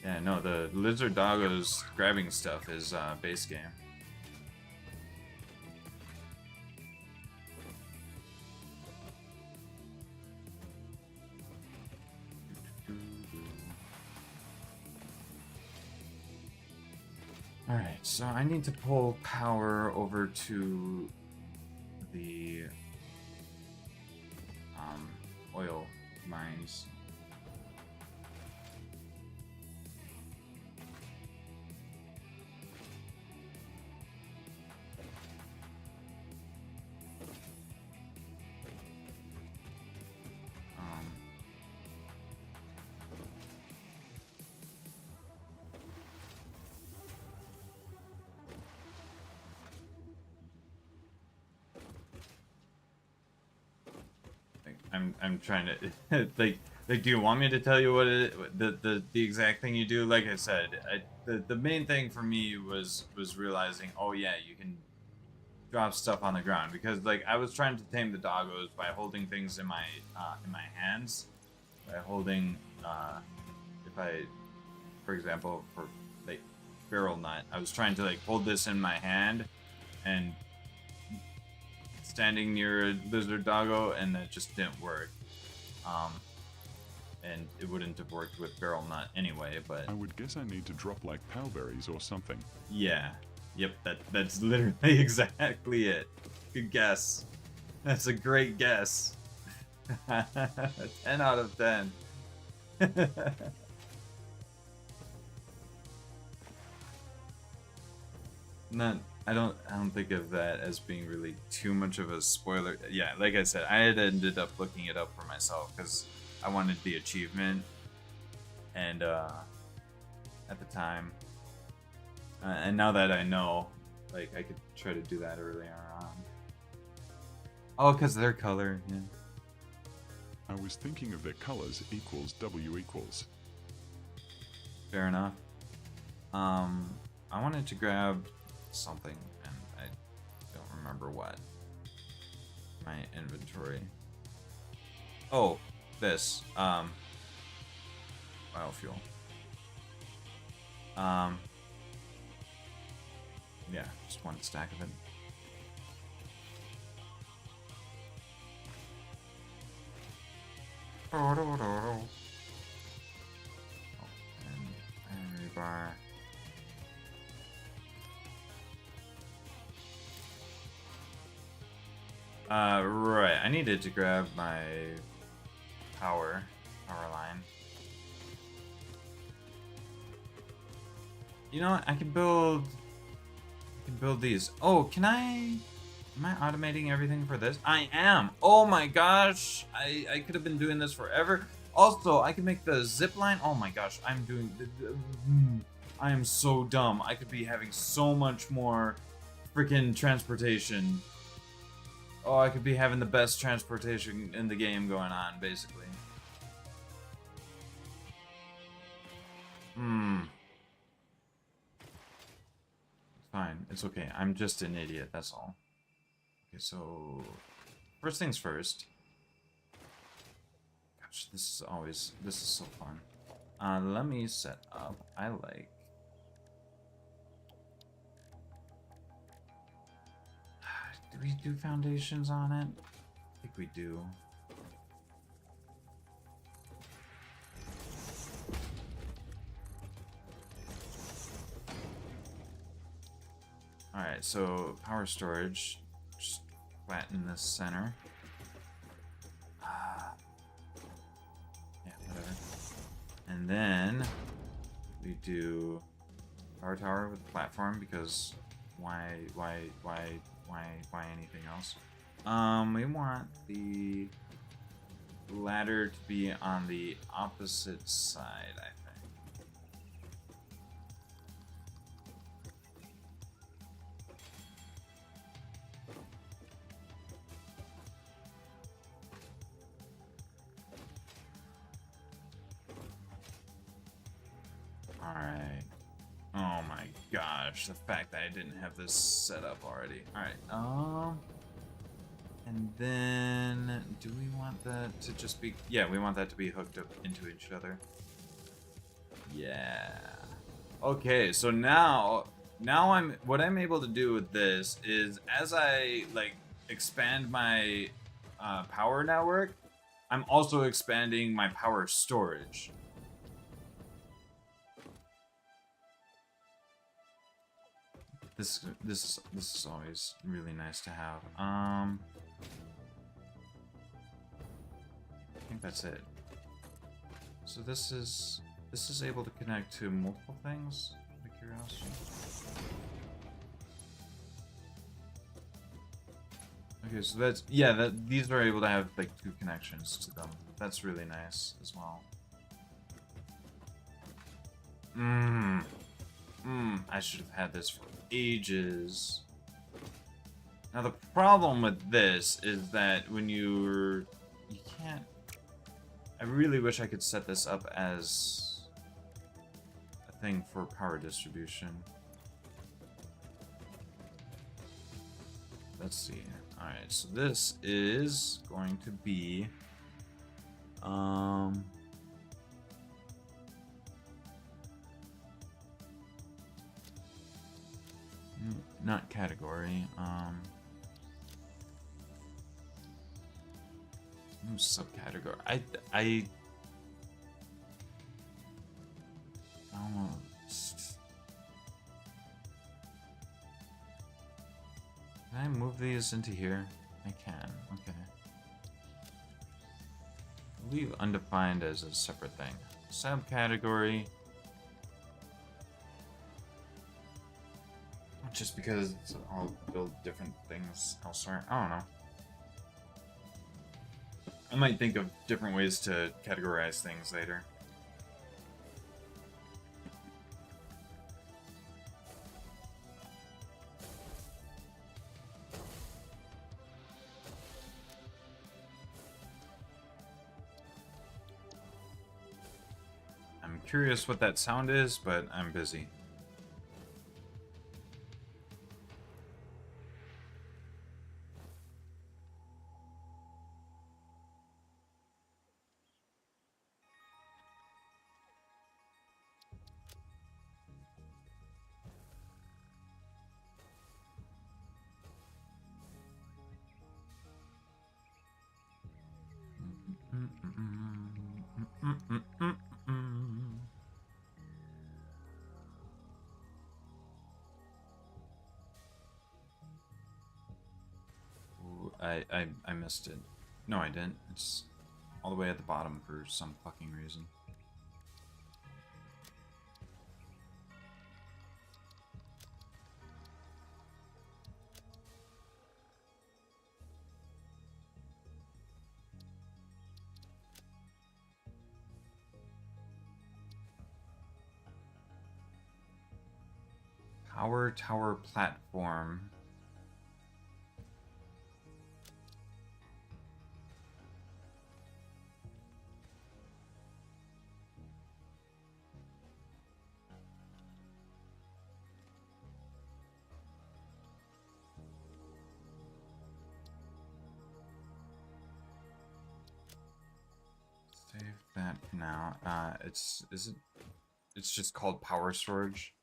Speaker 1: Yeah, no, the lizard doggo's grabbing stuff is base game. Alright, so I need to pull power over to the oil mines. I'm trying to like do you want me to tell you what the exact thing you do? Like I said, the main thing for me was realizing, oh yeah, you can drop stuff on the ground, because like I was trying to tame the doggos by holding things in my hands, by holding if I, for example, for like barrel nut, I was trying to like hold this in my hand and standing near a lizard doggo, and that just didn't work. And it wouldn't have worked with barrel nut anyway, but
Speaker 3: I would guess I need to drop like powberries or something.
Speaker 1: yeah. Yep, that's literally exactly it. Good guess. That's a great guess. 10 out of 10. Not I don't think of that as being really too much of a spoiler. Yeah, like I said, I had ended up looking it up for myself because I wanted the achievement, and at the time, and now that I know, like I could try to do that earlier on. Oh, because their color, yeah.
Speaker 3: I was thinking of their colors equals W equals.
Speaker 1: Fair enough. I wanted to grab something, and I don't remember what. My inventory. Oh, this. Biofuel. Yeah, just one stack of it. Oh, and rebar. Right. I needed to grab my power line. You know what? I can build these. Oh, can I? Am I automating everything for this? I am. Oh my gosh. I could have been doing this forever. Also, I can make the zip line. Oh my gosh. I'm doing. I am so dumb. I could be having so much more freaking transportation. Oh, I could be having the best transportation in the game going on, basically. It's fine. It's okay. I'm just an idiot, that's all. Okay, so first things first. Gosh, this is so fun. Let me set up. I like. Do we do foundations on it? I think we do. Alright, so power storage. Just flatten this center. Yeah, whatever. And then we do power tower with platform, because why anything else? We want the ladder to be on the opposite side, I think. Alright. Oh my gosh, the fact that I didn't have this set up already. Alright, and then, do we want that to just be... Yeah, we want that to be hooked up into each other. Yeah. Okay, so now what I'm able to do with this is, as I, like, expand my power network, I'm also expanding my power storage. This is always really nice to have. I think that's it. So this is able to connect to multiple things. Out of curiosity. Okay, so that's these are able to have like 2 connections to them. That's really nice as well. I should have had this for ages. Now the problem with this is that when you're you can't. I really wish I could set this up as a thing for power distribution. Let's see. Alright, so this is going to be not category, subcategory. I almost. Can I move these into here? I can. Okay. Leave undefined as a separate thing. Subcategory. Just because I'll build different things elsewhere. I don't know. I might think of different ways to categorize things later. I'm curious what that sound is, but I'm busy. Ooh, I missed it. No, I didn't. It's all the way at the bottom for some fucking reason. Power tower platform. Save that for now. It's just called power storage.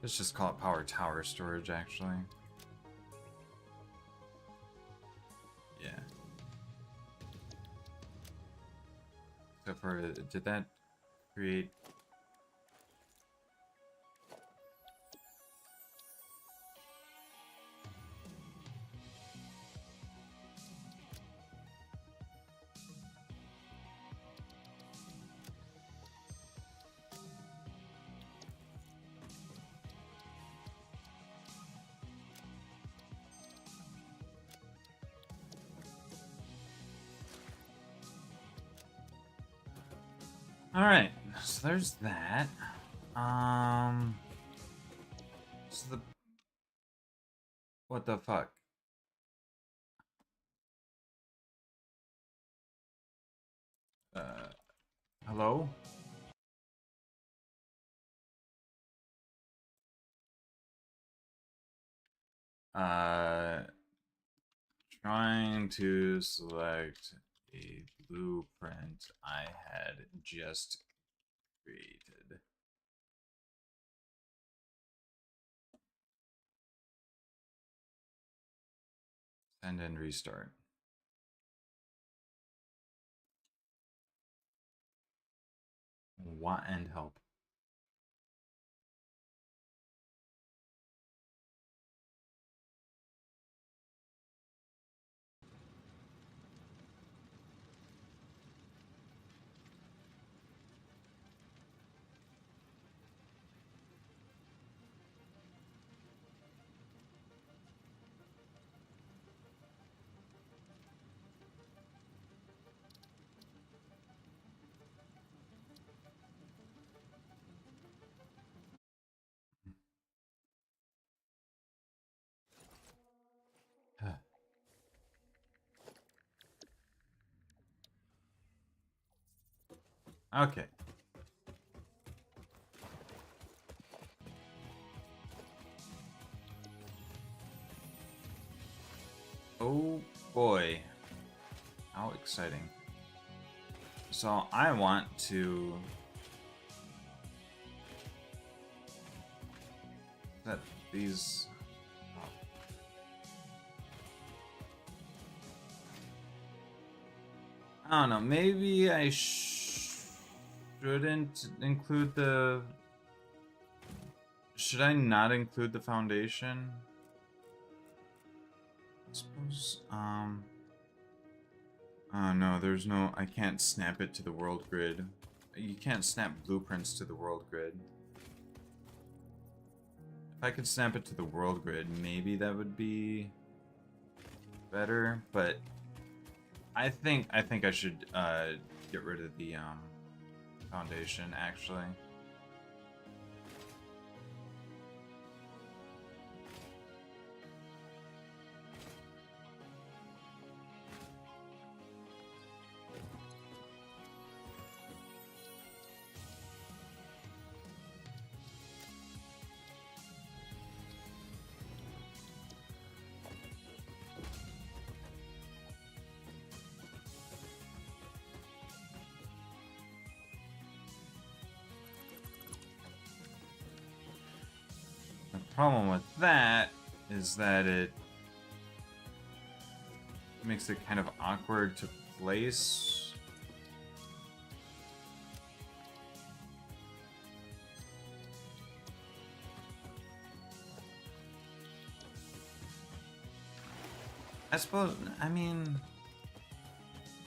Speaker 1: Let's just call it power tower storage, actually. Yeah. Except for, did that create... Alright, so there's that. So the... What the fuck? Hello? Uh, Trying to select a blueprint I had just created. Send and restart. Want and help. Okay. Oh boy. How exciting. So I want to set these up. I don't know, maybe I shouldn't include the... Should I not include the foundation? I suppose, oh no, there's no... I can't snap it to the world grid. You can't snap blueprints to the world grid. If I could snap it to the world grid, maybe that would be better, but I think I should get rid of the foundation actually. The problem with that is that it makes it kind of awkward to place. I suppose, I mean,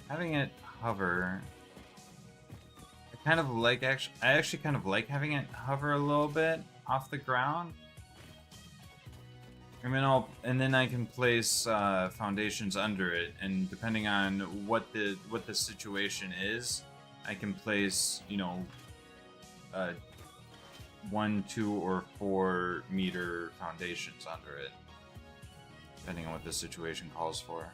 Speaker 1: having it hover, I actually kind of like having it hover a little bit off the ground. I mean, and then I can place foundations under it, and depending on what the situation is, I can place, you know, 1, 2, or 4 meter foundations under it, depending on what the situation calls for.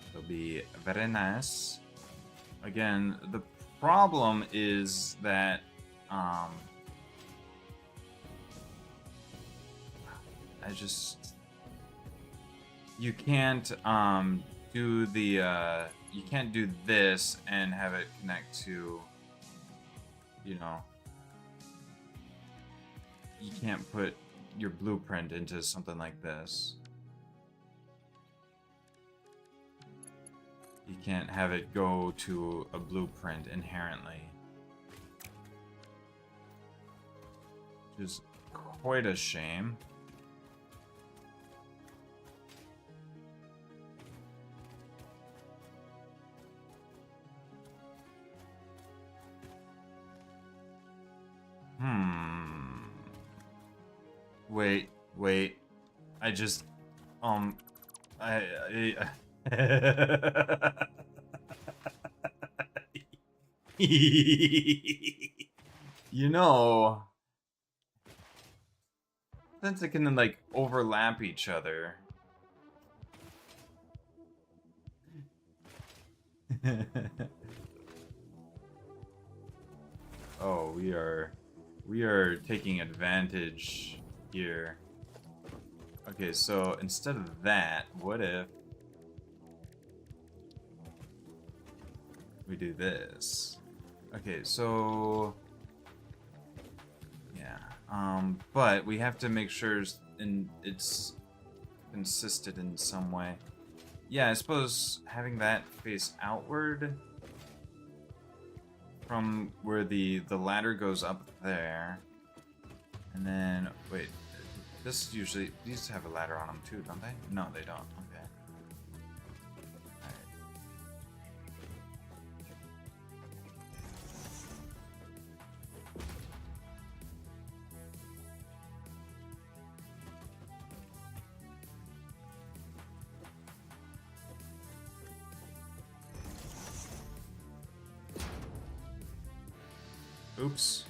Speaker 1: It'll be very nice. Again, the problem is that you can't do the you can't do this and have it connect to, you know, you can't put your blueprint into something like this. You can't have it go to a blueprint inherently, which is quite a shame. Wait. I just, you know, since it can, like, overlap each other. Oh, we are taking advantage here. Okay, so instead of that, what if we do this? Okay, so yeah, but we have to make sure it's consistent in some way. Yeah, I suppose having that face outward from where the ladder goes up there, and then wait, this usually, these have a ladder on them too, don't they? No, they don't. Okay. Alright. Oops.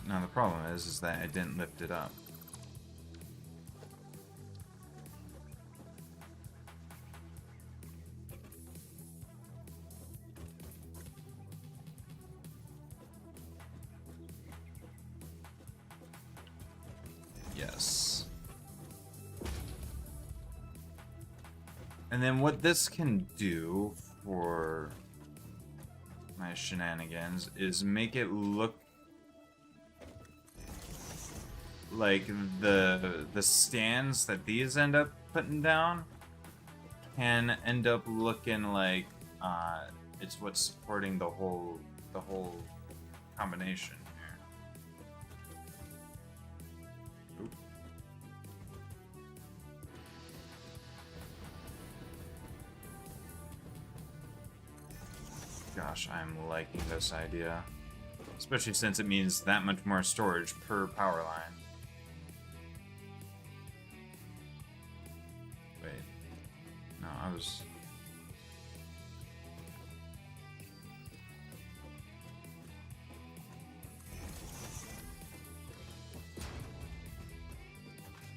Speaker 1: Now the problem is that I didn't lift it up. Yes. And then what this can do for my shenanigans is make it look like the stands that these end up putting down can end up looking like it's what's supporting the whole combination here. Oop. Gosh, I'm liking this idea. Especially since it means that much more storage per power line. Wait. No, I was...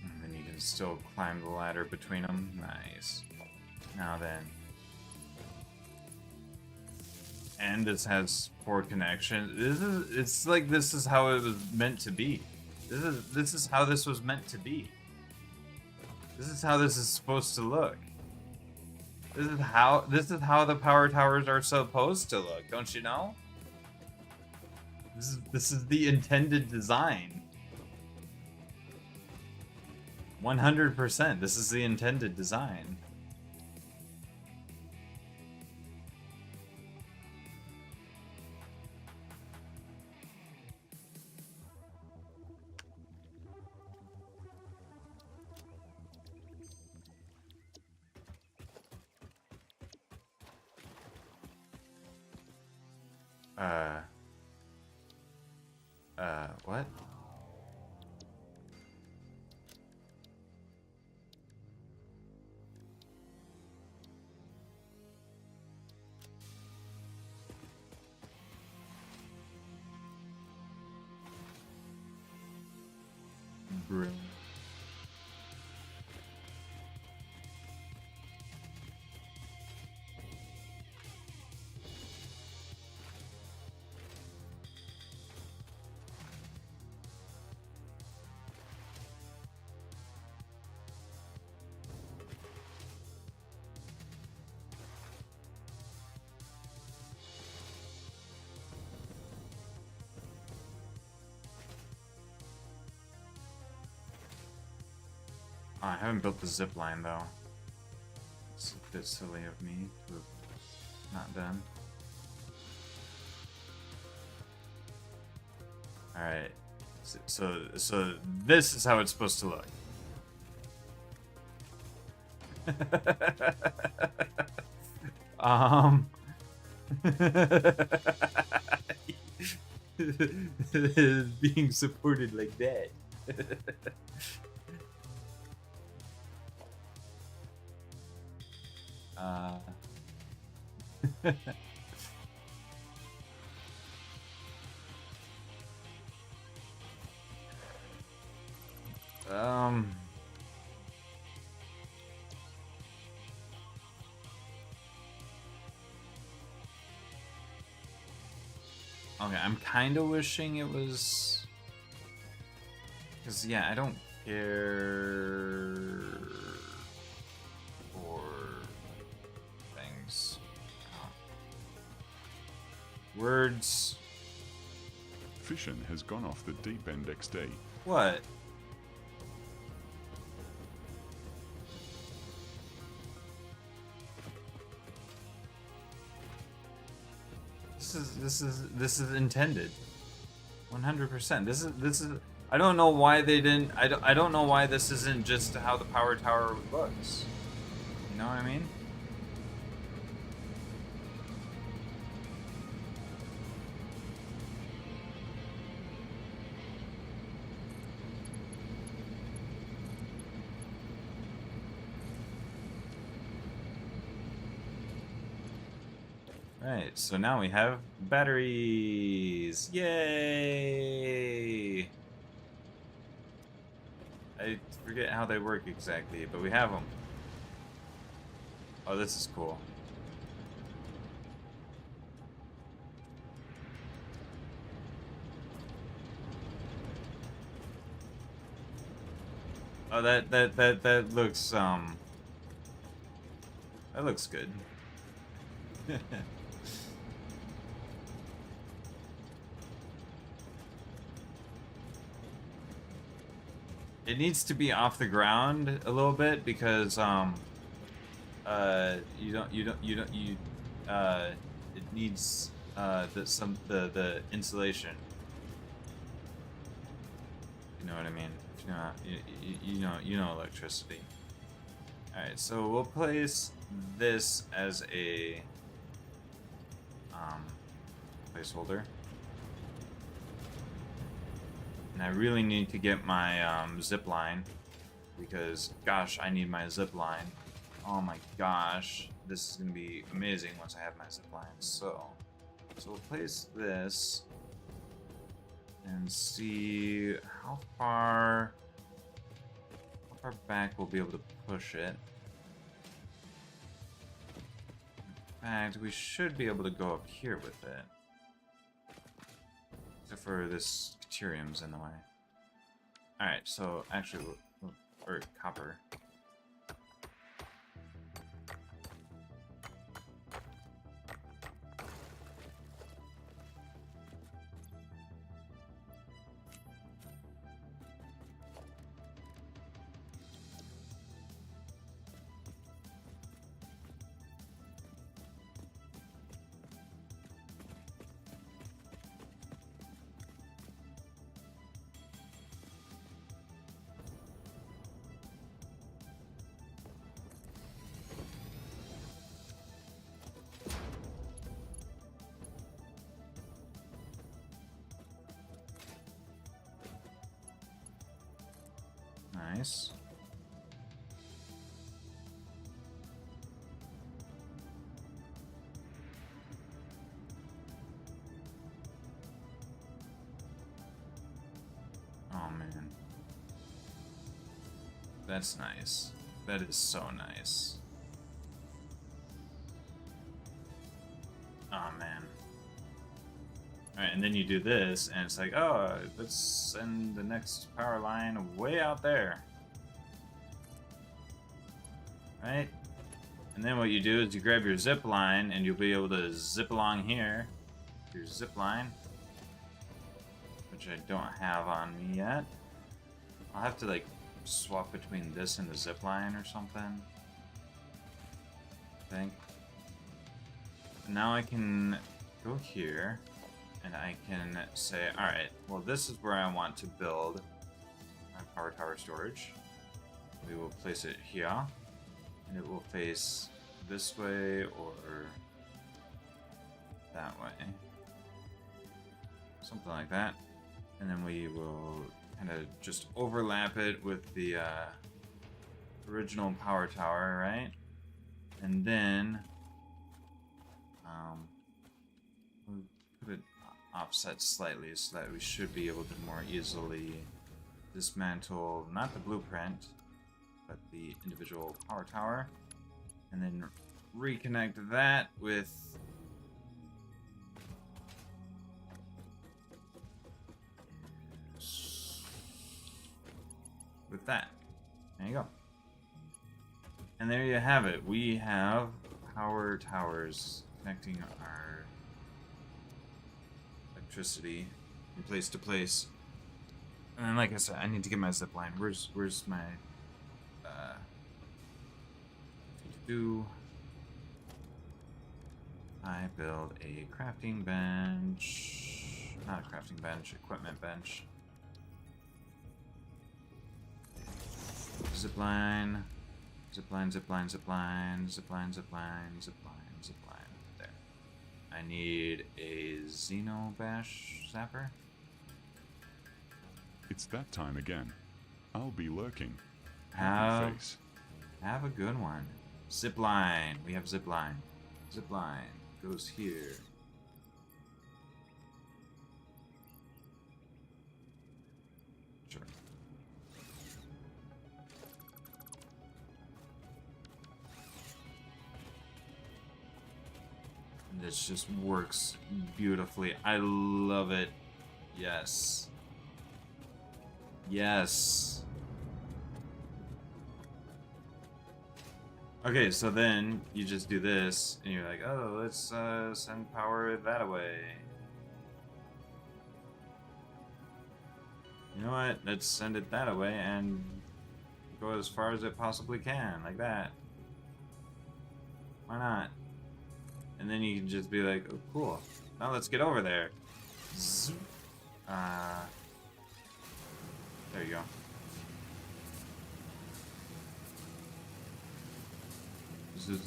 Speaker 1: And then you can still climb the ladder between them. Nice. Now then. And this has 4 connections. It's like this is how it was meant to be. This is how this was meant to be. This is how this is supposed to look. This is how the power towers are supposed to look, don't you know? This is the intended design. 100%. This is the intended design. What? Brilliant. Oh, I haven't built the zip line though. It's a bit silly of me to have not done. Alright. So this is how it's supposed to look. Being supported like that. Okay, I'm kind of wishing it was... Because, yeah, I don't care for things. Words.
Speaker 3: Fission has gone off the deep end XD.
Speaker 1: What? This is intended. 100%. This is. I don't know why they didn't. I don't know why this isn't just how the power tower looks. You know what I mean? Right, so now we have batteries! Yay! I forget how they work exactly, but we have them. Oh, this is cool. Oh, that looks that looks good. It needs to be off the ground a little bit because uh it needs the insulation. You know what I mean? If you know you know electricity. All right, so we'll place this as a placeholder. And I really need to get my zip line because, gosh, I need my zip line. Oh my gosh, this is gonna be amazing once I have my zip line. So we'll place this and see how far back we'll be able to push it. In fact, we should be able to go up here with it. Except for this deuterium's in the way. Alright, so actually, or copper. Nice. Oh man. That's nice. That is so nice. Oh man. Alright, and then you do this, and it's like, oh, let's send the next power line way out there. Right? And then what you do is you grab your zip line, and you'll be able to zip along here. Your zip line. Which I don't have on me yet. I'll have to, like, swap between this and the zip line or something. I think. And now I can go here. And I can say, alright, well this is where I want to build my power tower storage. We will place it here, and it will face this way or that way. Something like that. And then we will kind of just overlap it with the original power tower, right? And then we'll put it offset slightly so that we should be able to more easily dismantle not the blueprint but the individual power tower, and then reconnect that with that. There you go. And there you have it. We have power towers connecting our electricity from place to place. And then, like I said, I need to get my zip line. Where's my do I build a crafting bench? Not a crafting bench, equipment bench. Zip line, zip line, zip line, zip line, zip line, zip line, zip line, zip line. There. I need a Xenobash zapper.
Speaker 3: It's that time again. I'll be lurking. Happy face.
Speaker 1: Have a good one. Zip line. We have zip line. Zip line goes here. Sure. This just works beautifully. I love it. Yes. Yes. Okay, so then you just do this, and you're like, oh, let's send power that away. You know what? Let's send it that away and go as far as it possibly can, like that. Why not? And then you can just be like, oh, cool. Now let's get over there. Zoop. There you go. Okay.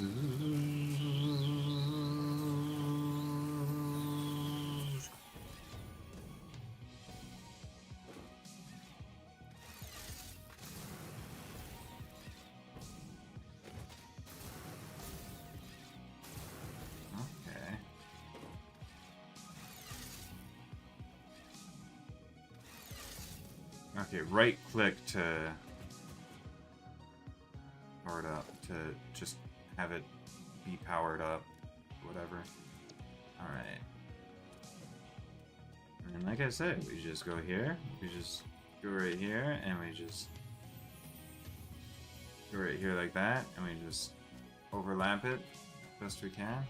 Speaker 1: Okay, right click to power it up, to just have it be powered up, whatever. Alright. And like I said, we just go here, we just go right here, and we just go right here like that, and we just overlap it best we can.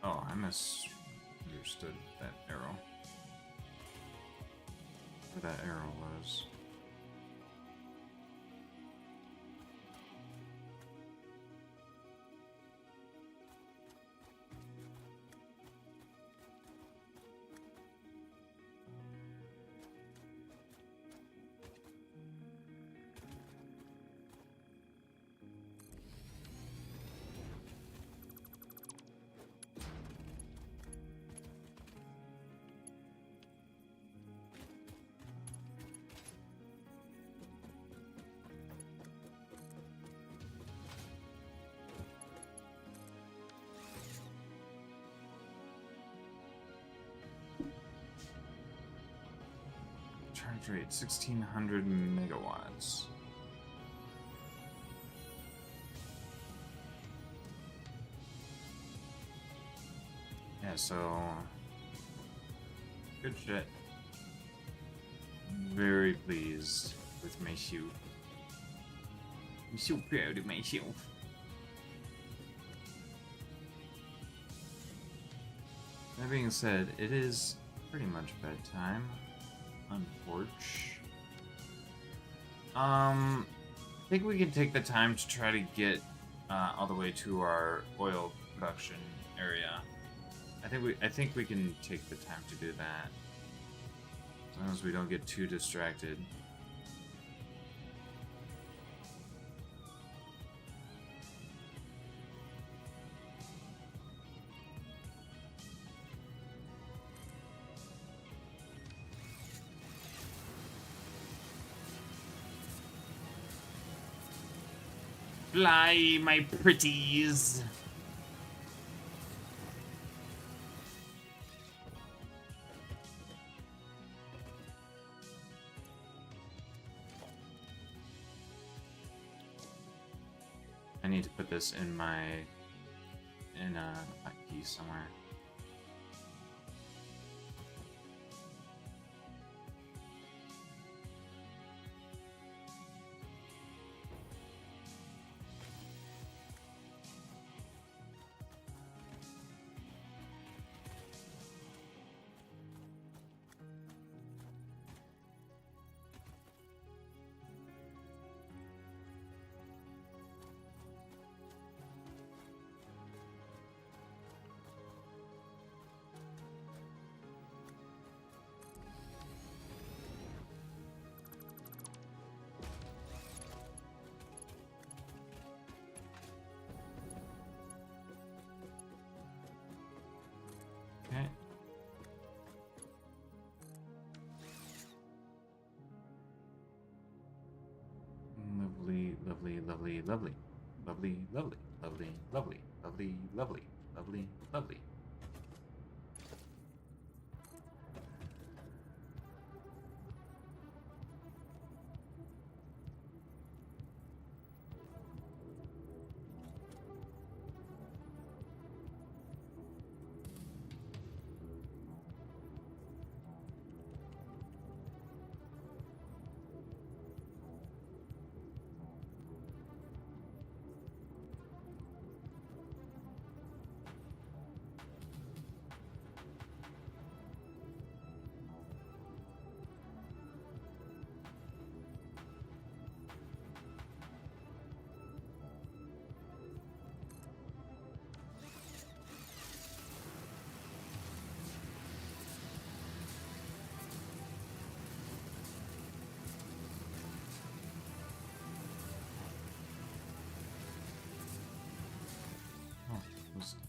Speaker 1: Oh, I misunderstood that arrow. Where that arrow was. Charge rate 1600 megawatts. Yeah, so good shit. Very pleased with my shoe. I'm so proud of myself. That being said, it is pretty much bedtime. Unfortunately. I think we can take the time to try to get all the way to our oil production area. I think we can take the time to do that. As long as we don't get too distracted. Fly, my pretties! I need to put this in a key somewhere. Okay. Lovely, lovely, lovely, lovely. Lovely, lovely, lovely, lovely, lovely, lovely, lovely, lovely.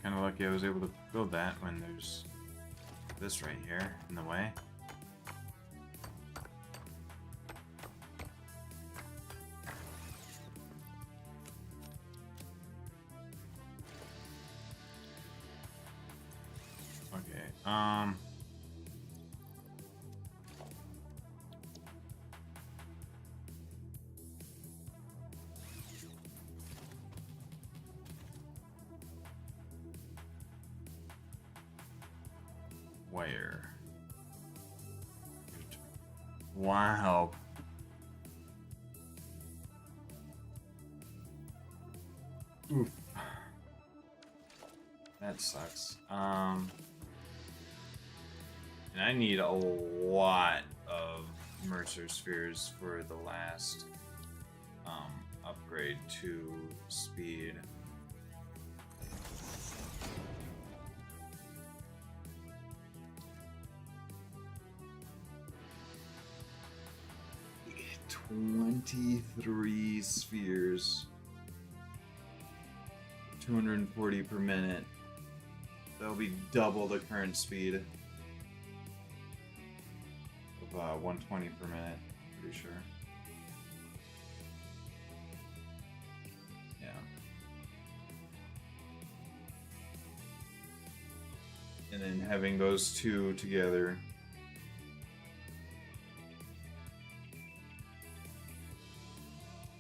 Speaker 1: Kind of lucky I was able to build that when there's this right here in the way. Okay, where? Wow. Oof. That sucks. And I need a lot of Mercer spheres for the last upgrade to speed. $23 spheres. 240 per minute. That'll be double the current speed of 120 per minute, pretty sure. Yeah. And then having those two together.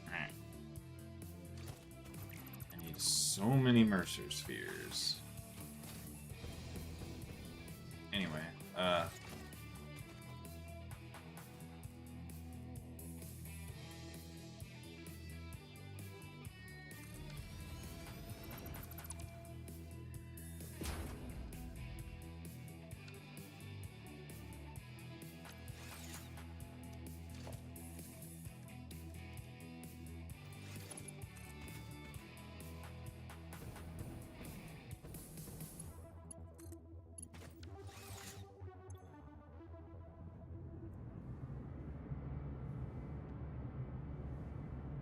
Speaker 1: Alright. I need so many Mercer spheres. Anyway,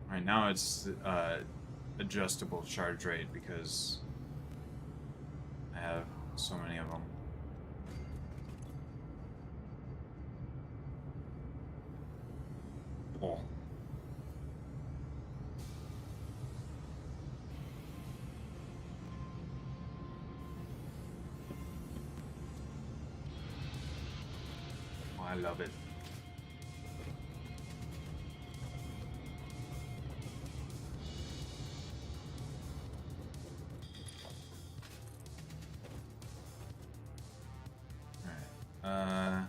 Speaker 1: right now it's adjustable charge rate because I have so many of them. Oh. Oh, I love it. Alright.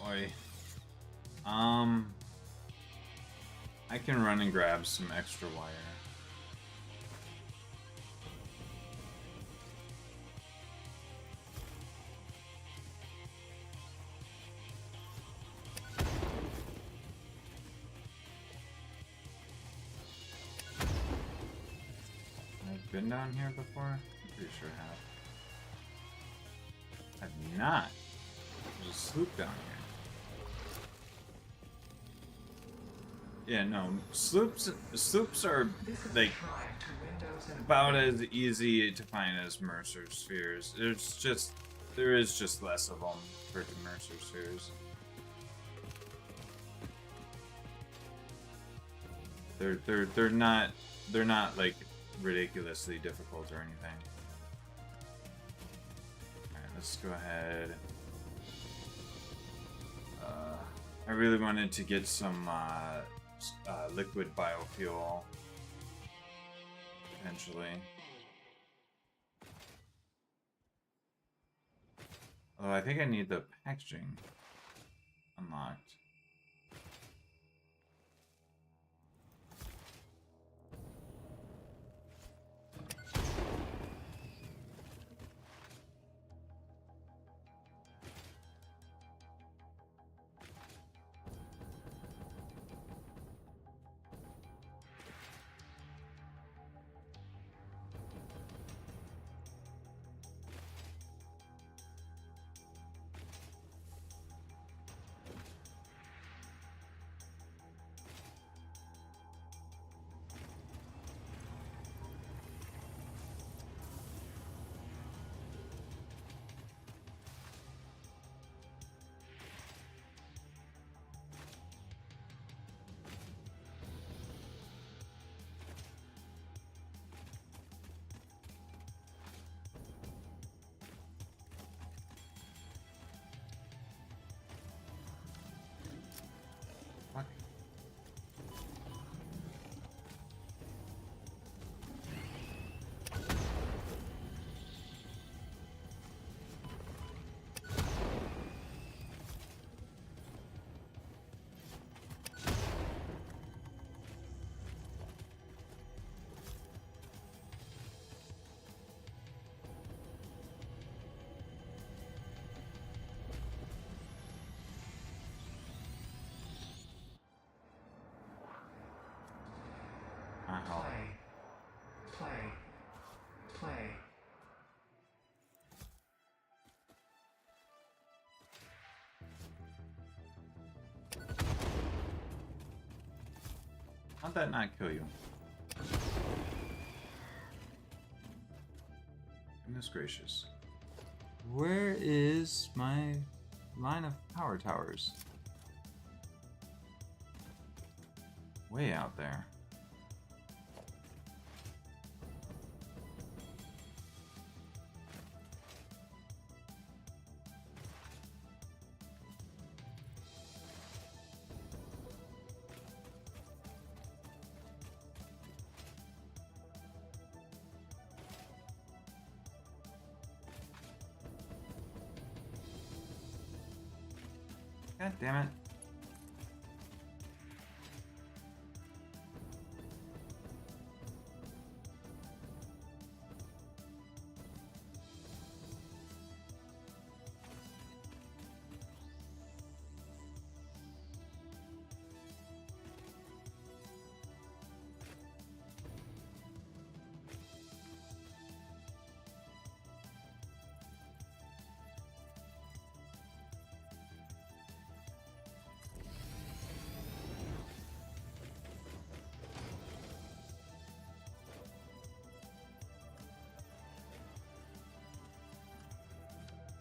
Speaker 1: Oi. I can run and grab some extra wire. I've been down here before? I'm pretty sure I have. I've not. There's a sloop down here. Yeah, no, sloops are like about as easy to find as Mercer spheres. There is just less of them for the Mercer spheres. They're not like ridiculously difficult or anything. Alright, let's go ahead. I really wanted to get some liquid biofuel Potentially. Although I think I need the packaging unlocked. Fuck. Ow.
Speaker 4: Play. Play.
Speaker 1: How'd that not kill you? Goodness gracious. Where is my line of power towers? Way out there. God damn it.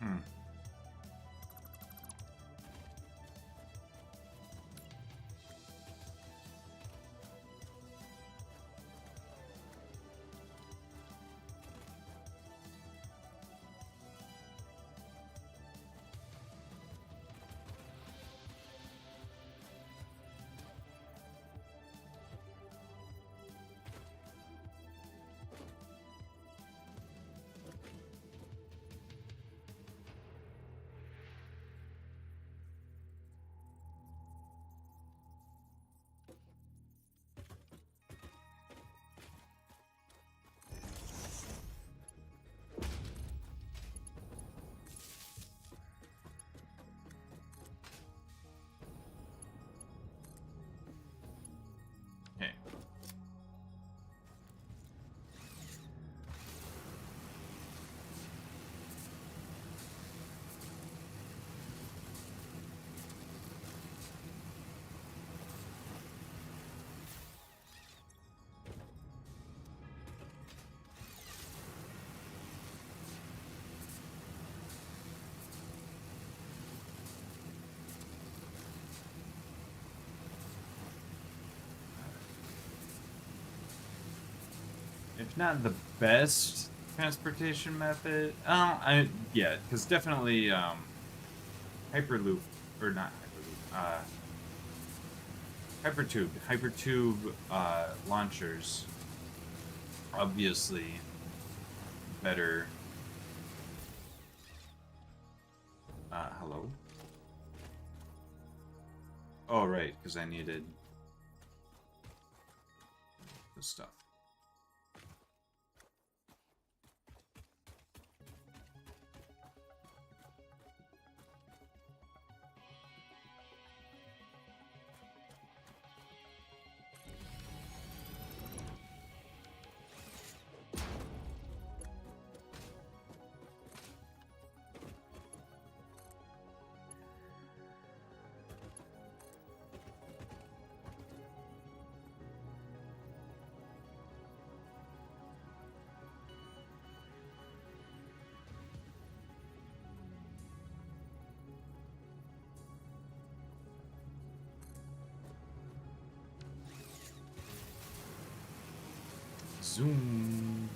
Speaker 1: Hmm. Okay. If not the best transportation method, yeah, because definitely hyperloop or not hyperloop, hypertube launchers obviously better. Hello? Oh, right, because I needed this stuff. Zoom.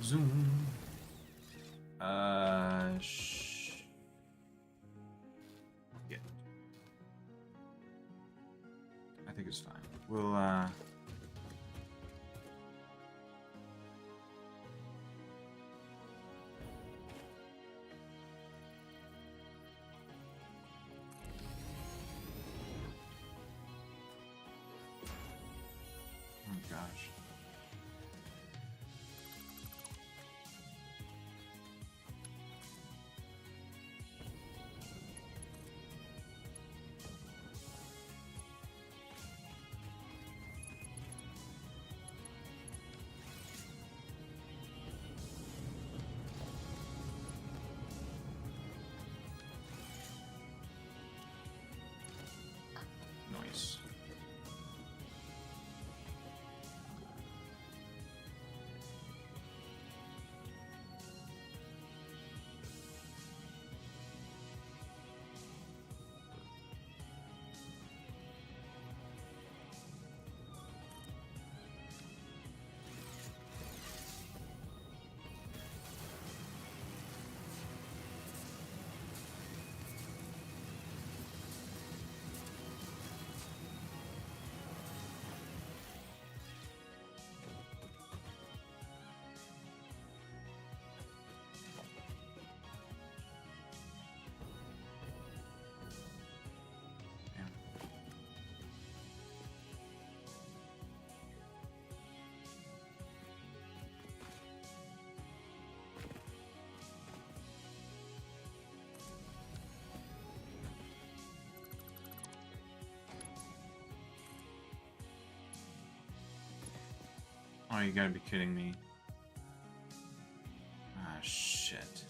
Speaker 1: Zoom. Yeah. I think it's fine. We'll, oh gosh. Nice. Oh, you gotta be kidding me. Ah, shit.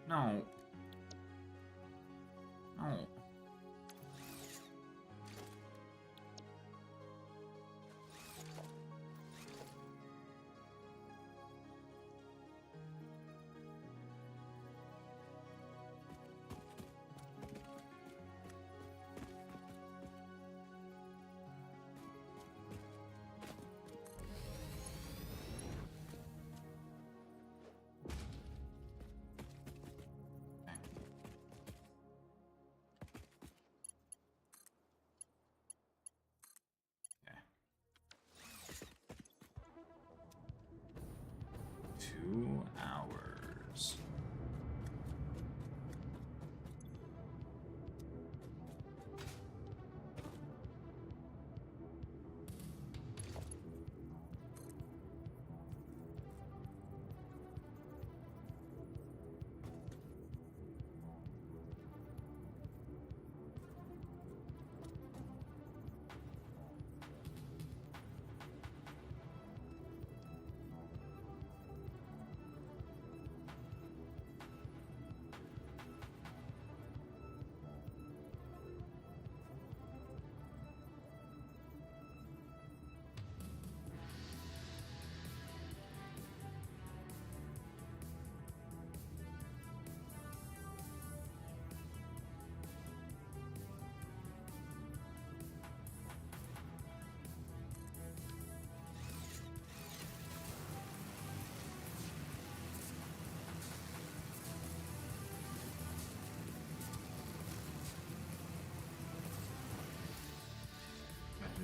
Speaker 1: No. No.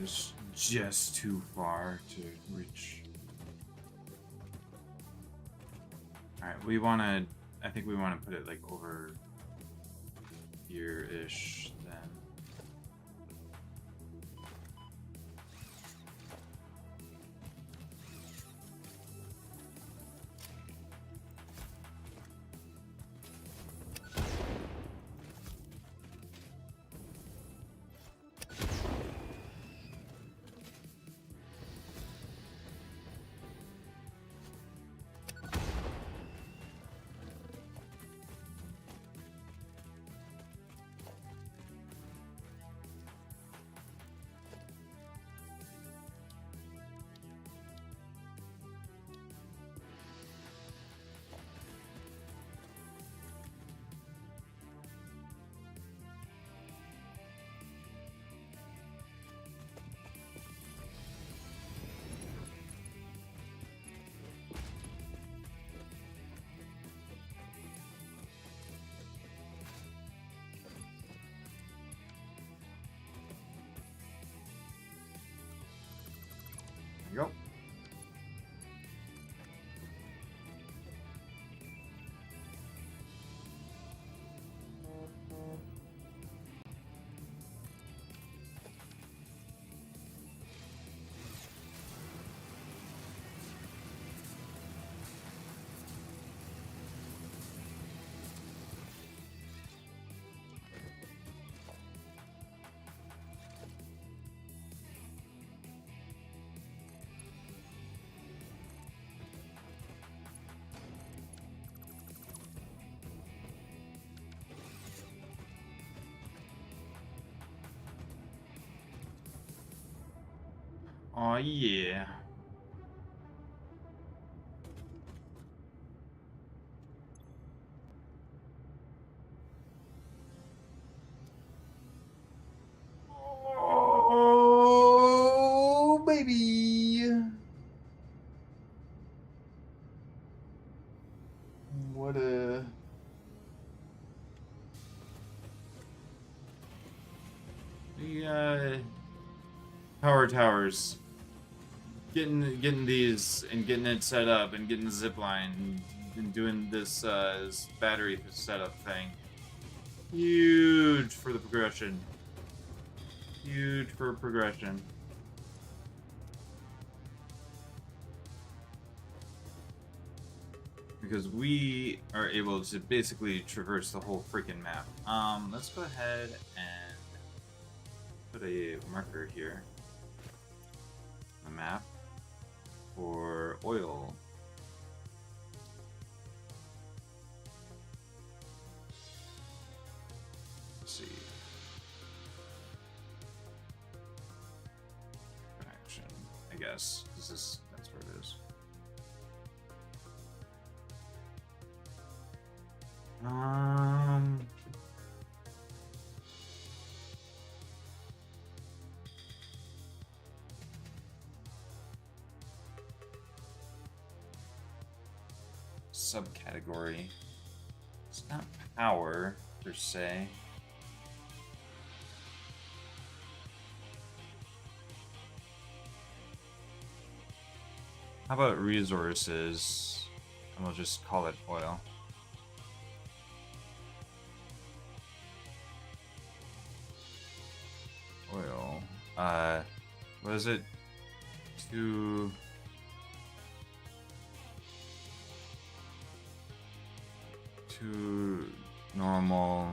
Speaker 1: It's just too far to reach. Alright, we wanna... I think we wanna put it like over here-ish then. There you go. Oh yeah. Oh baby. What a the power towers. Getting these and getting it set up and getting the zip line and doing this battery setup thing. Huge for the progression. Huge for progression. Because we are able to basically traverse the whole freaking map. Let's go ahead and put a marker here on the map for oil. Let's see. Action, I guess. That's where it is. Subcategory. It's not power per se. How about resources? And we'll just call it oil. Oil. What is it? Two normal,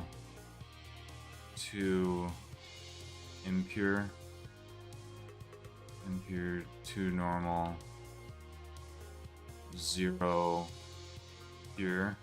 Speaker 1: two impure, two normal, 0 pure.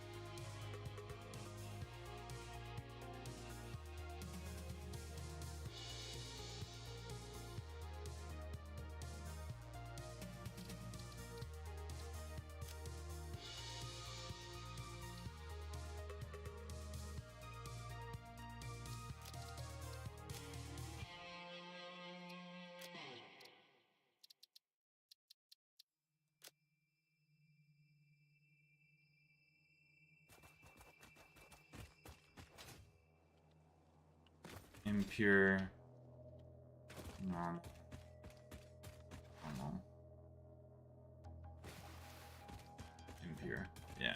Speaker 1: Impure, normal. here. Yeah.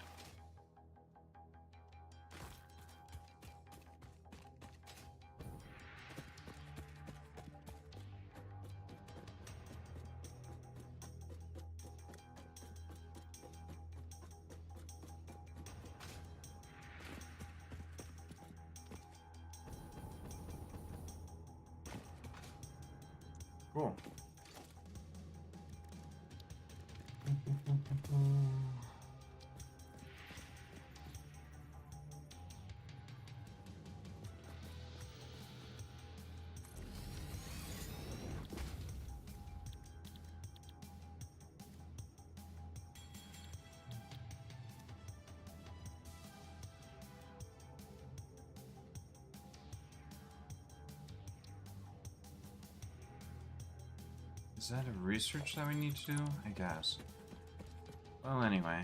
Speaker 1: Cool. Is that a research that we need to do? I guess. Well, anyway.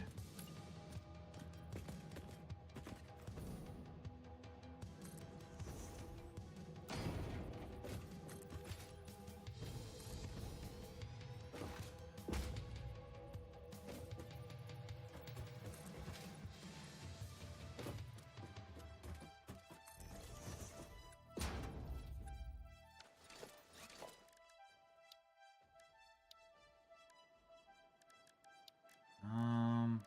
Speaker 1: Um...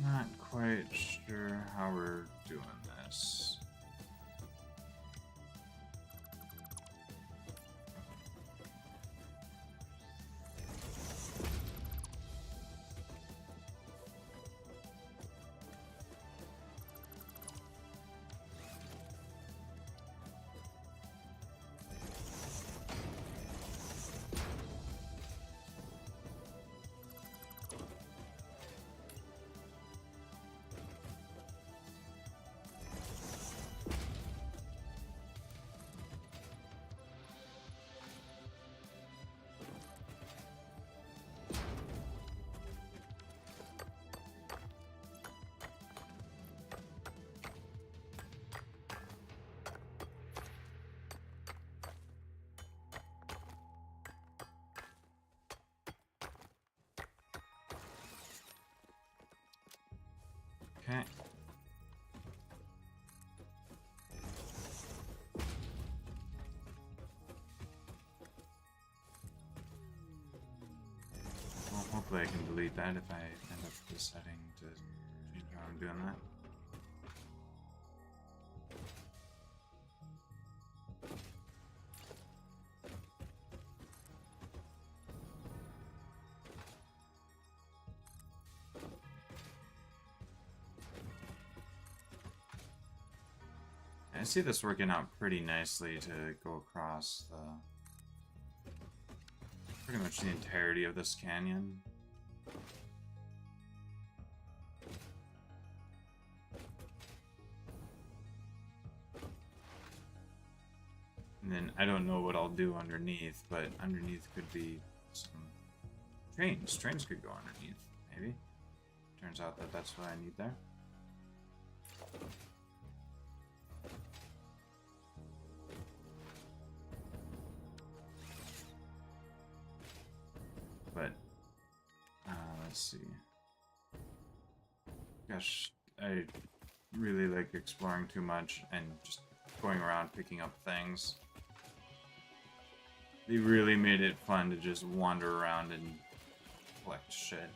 Speaker 1: Not quite sure how we're doing this. Okay. Well, hopefully I can delete that if I end up deciding to change how I'm doing that. I see this working out pretty nicely to go across pretty much the entirety of this canyon. And then I don't know what I'll do underneath, but underneath could be some trains. Trains could go underneath, maybe. Turns out that that's what I need there. But, let's see. Gosh, I really like exploring too much and just going around picking up things. They really made it fun to just wander around and collect shit.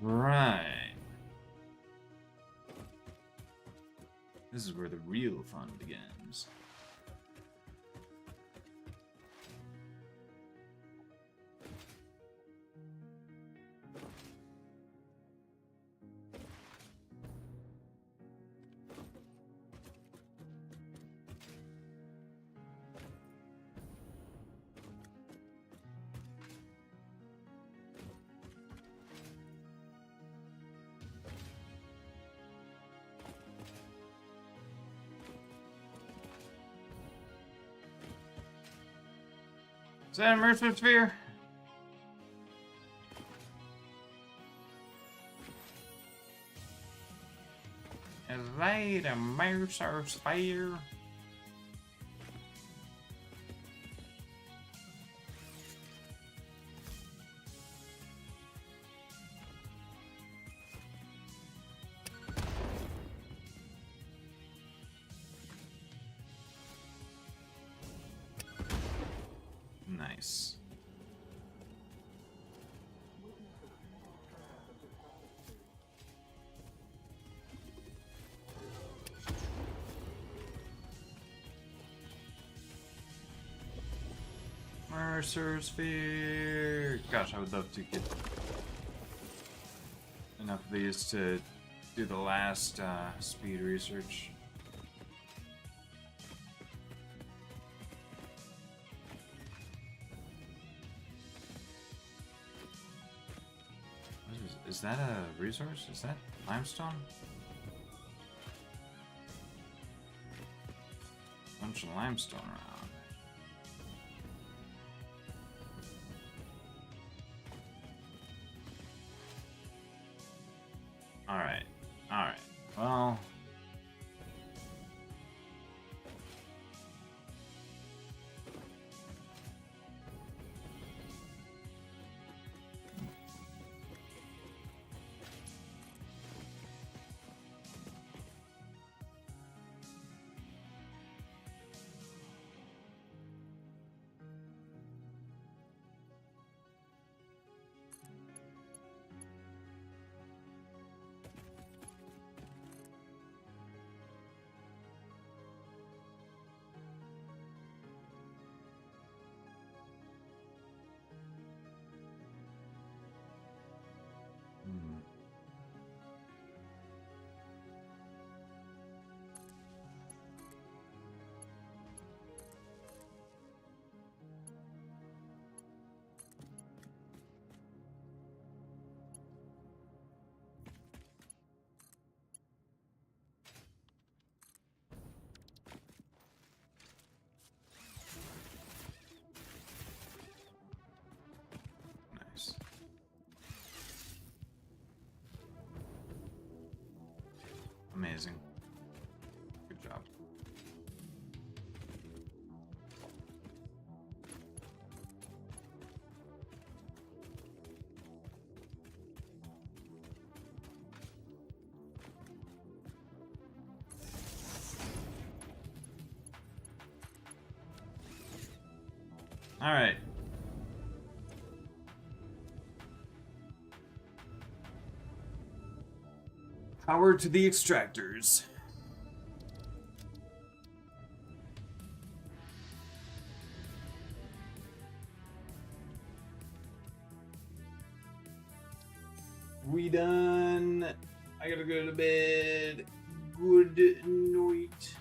Speaker 1: Right. This is where the real fun begins. Is that an immersive sphere? Is that a immersive sphere? Nice. Mercer Sphere! Gosh, I would love to get enough of these to do the last speed research. Is that a resource? Is that limestone? Bunch of limestone around. Alright. Alright. Well. Amazing. Good job. All right. Power to the extractors. We done. I gotta go to bed. Good night.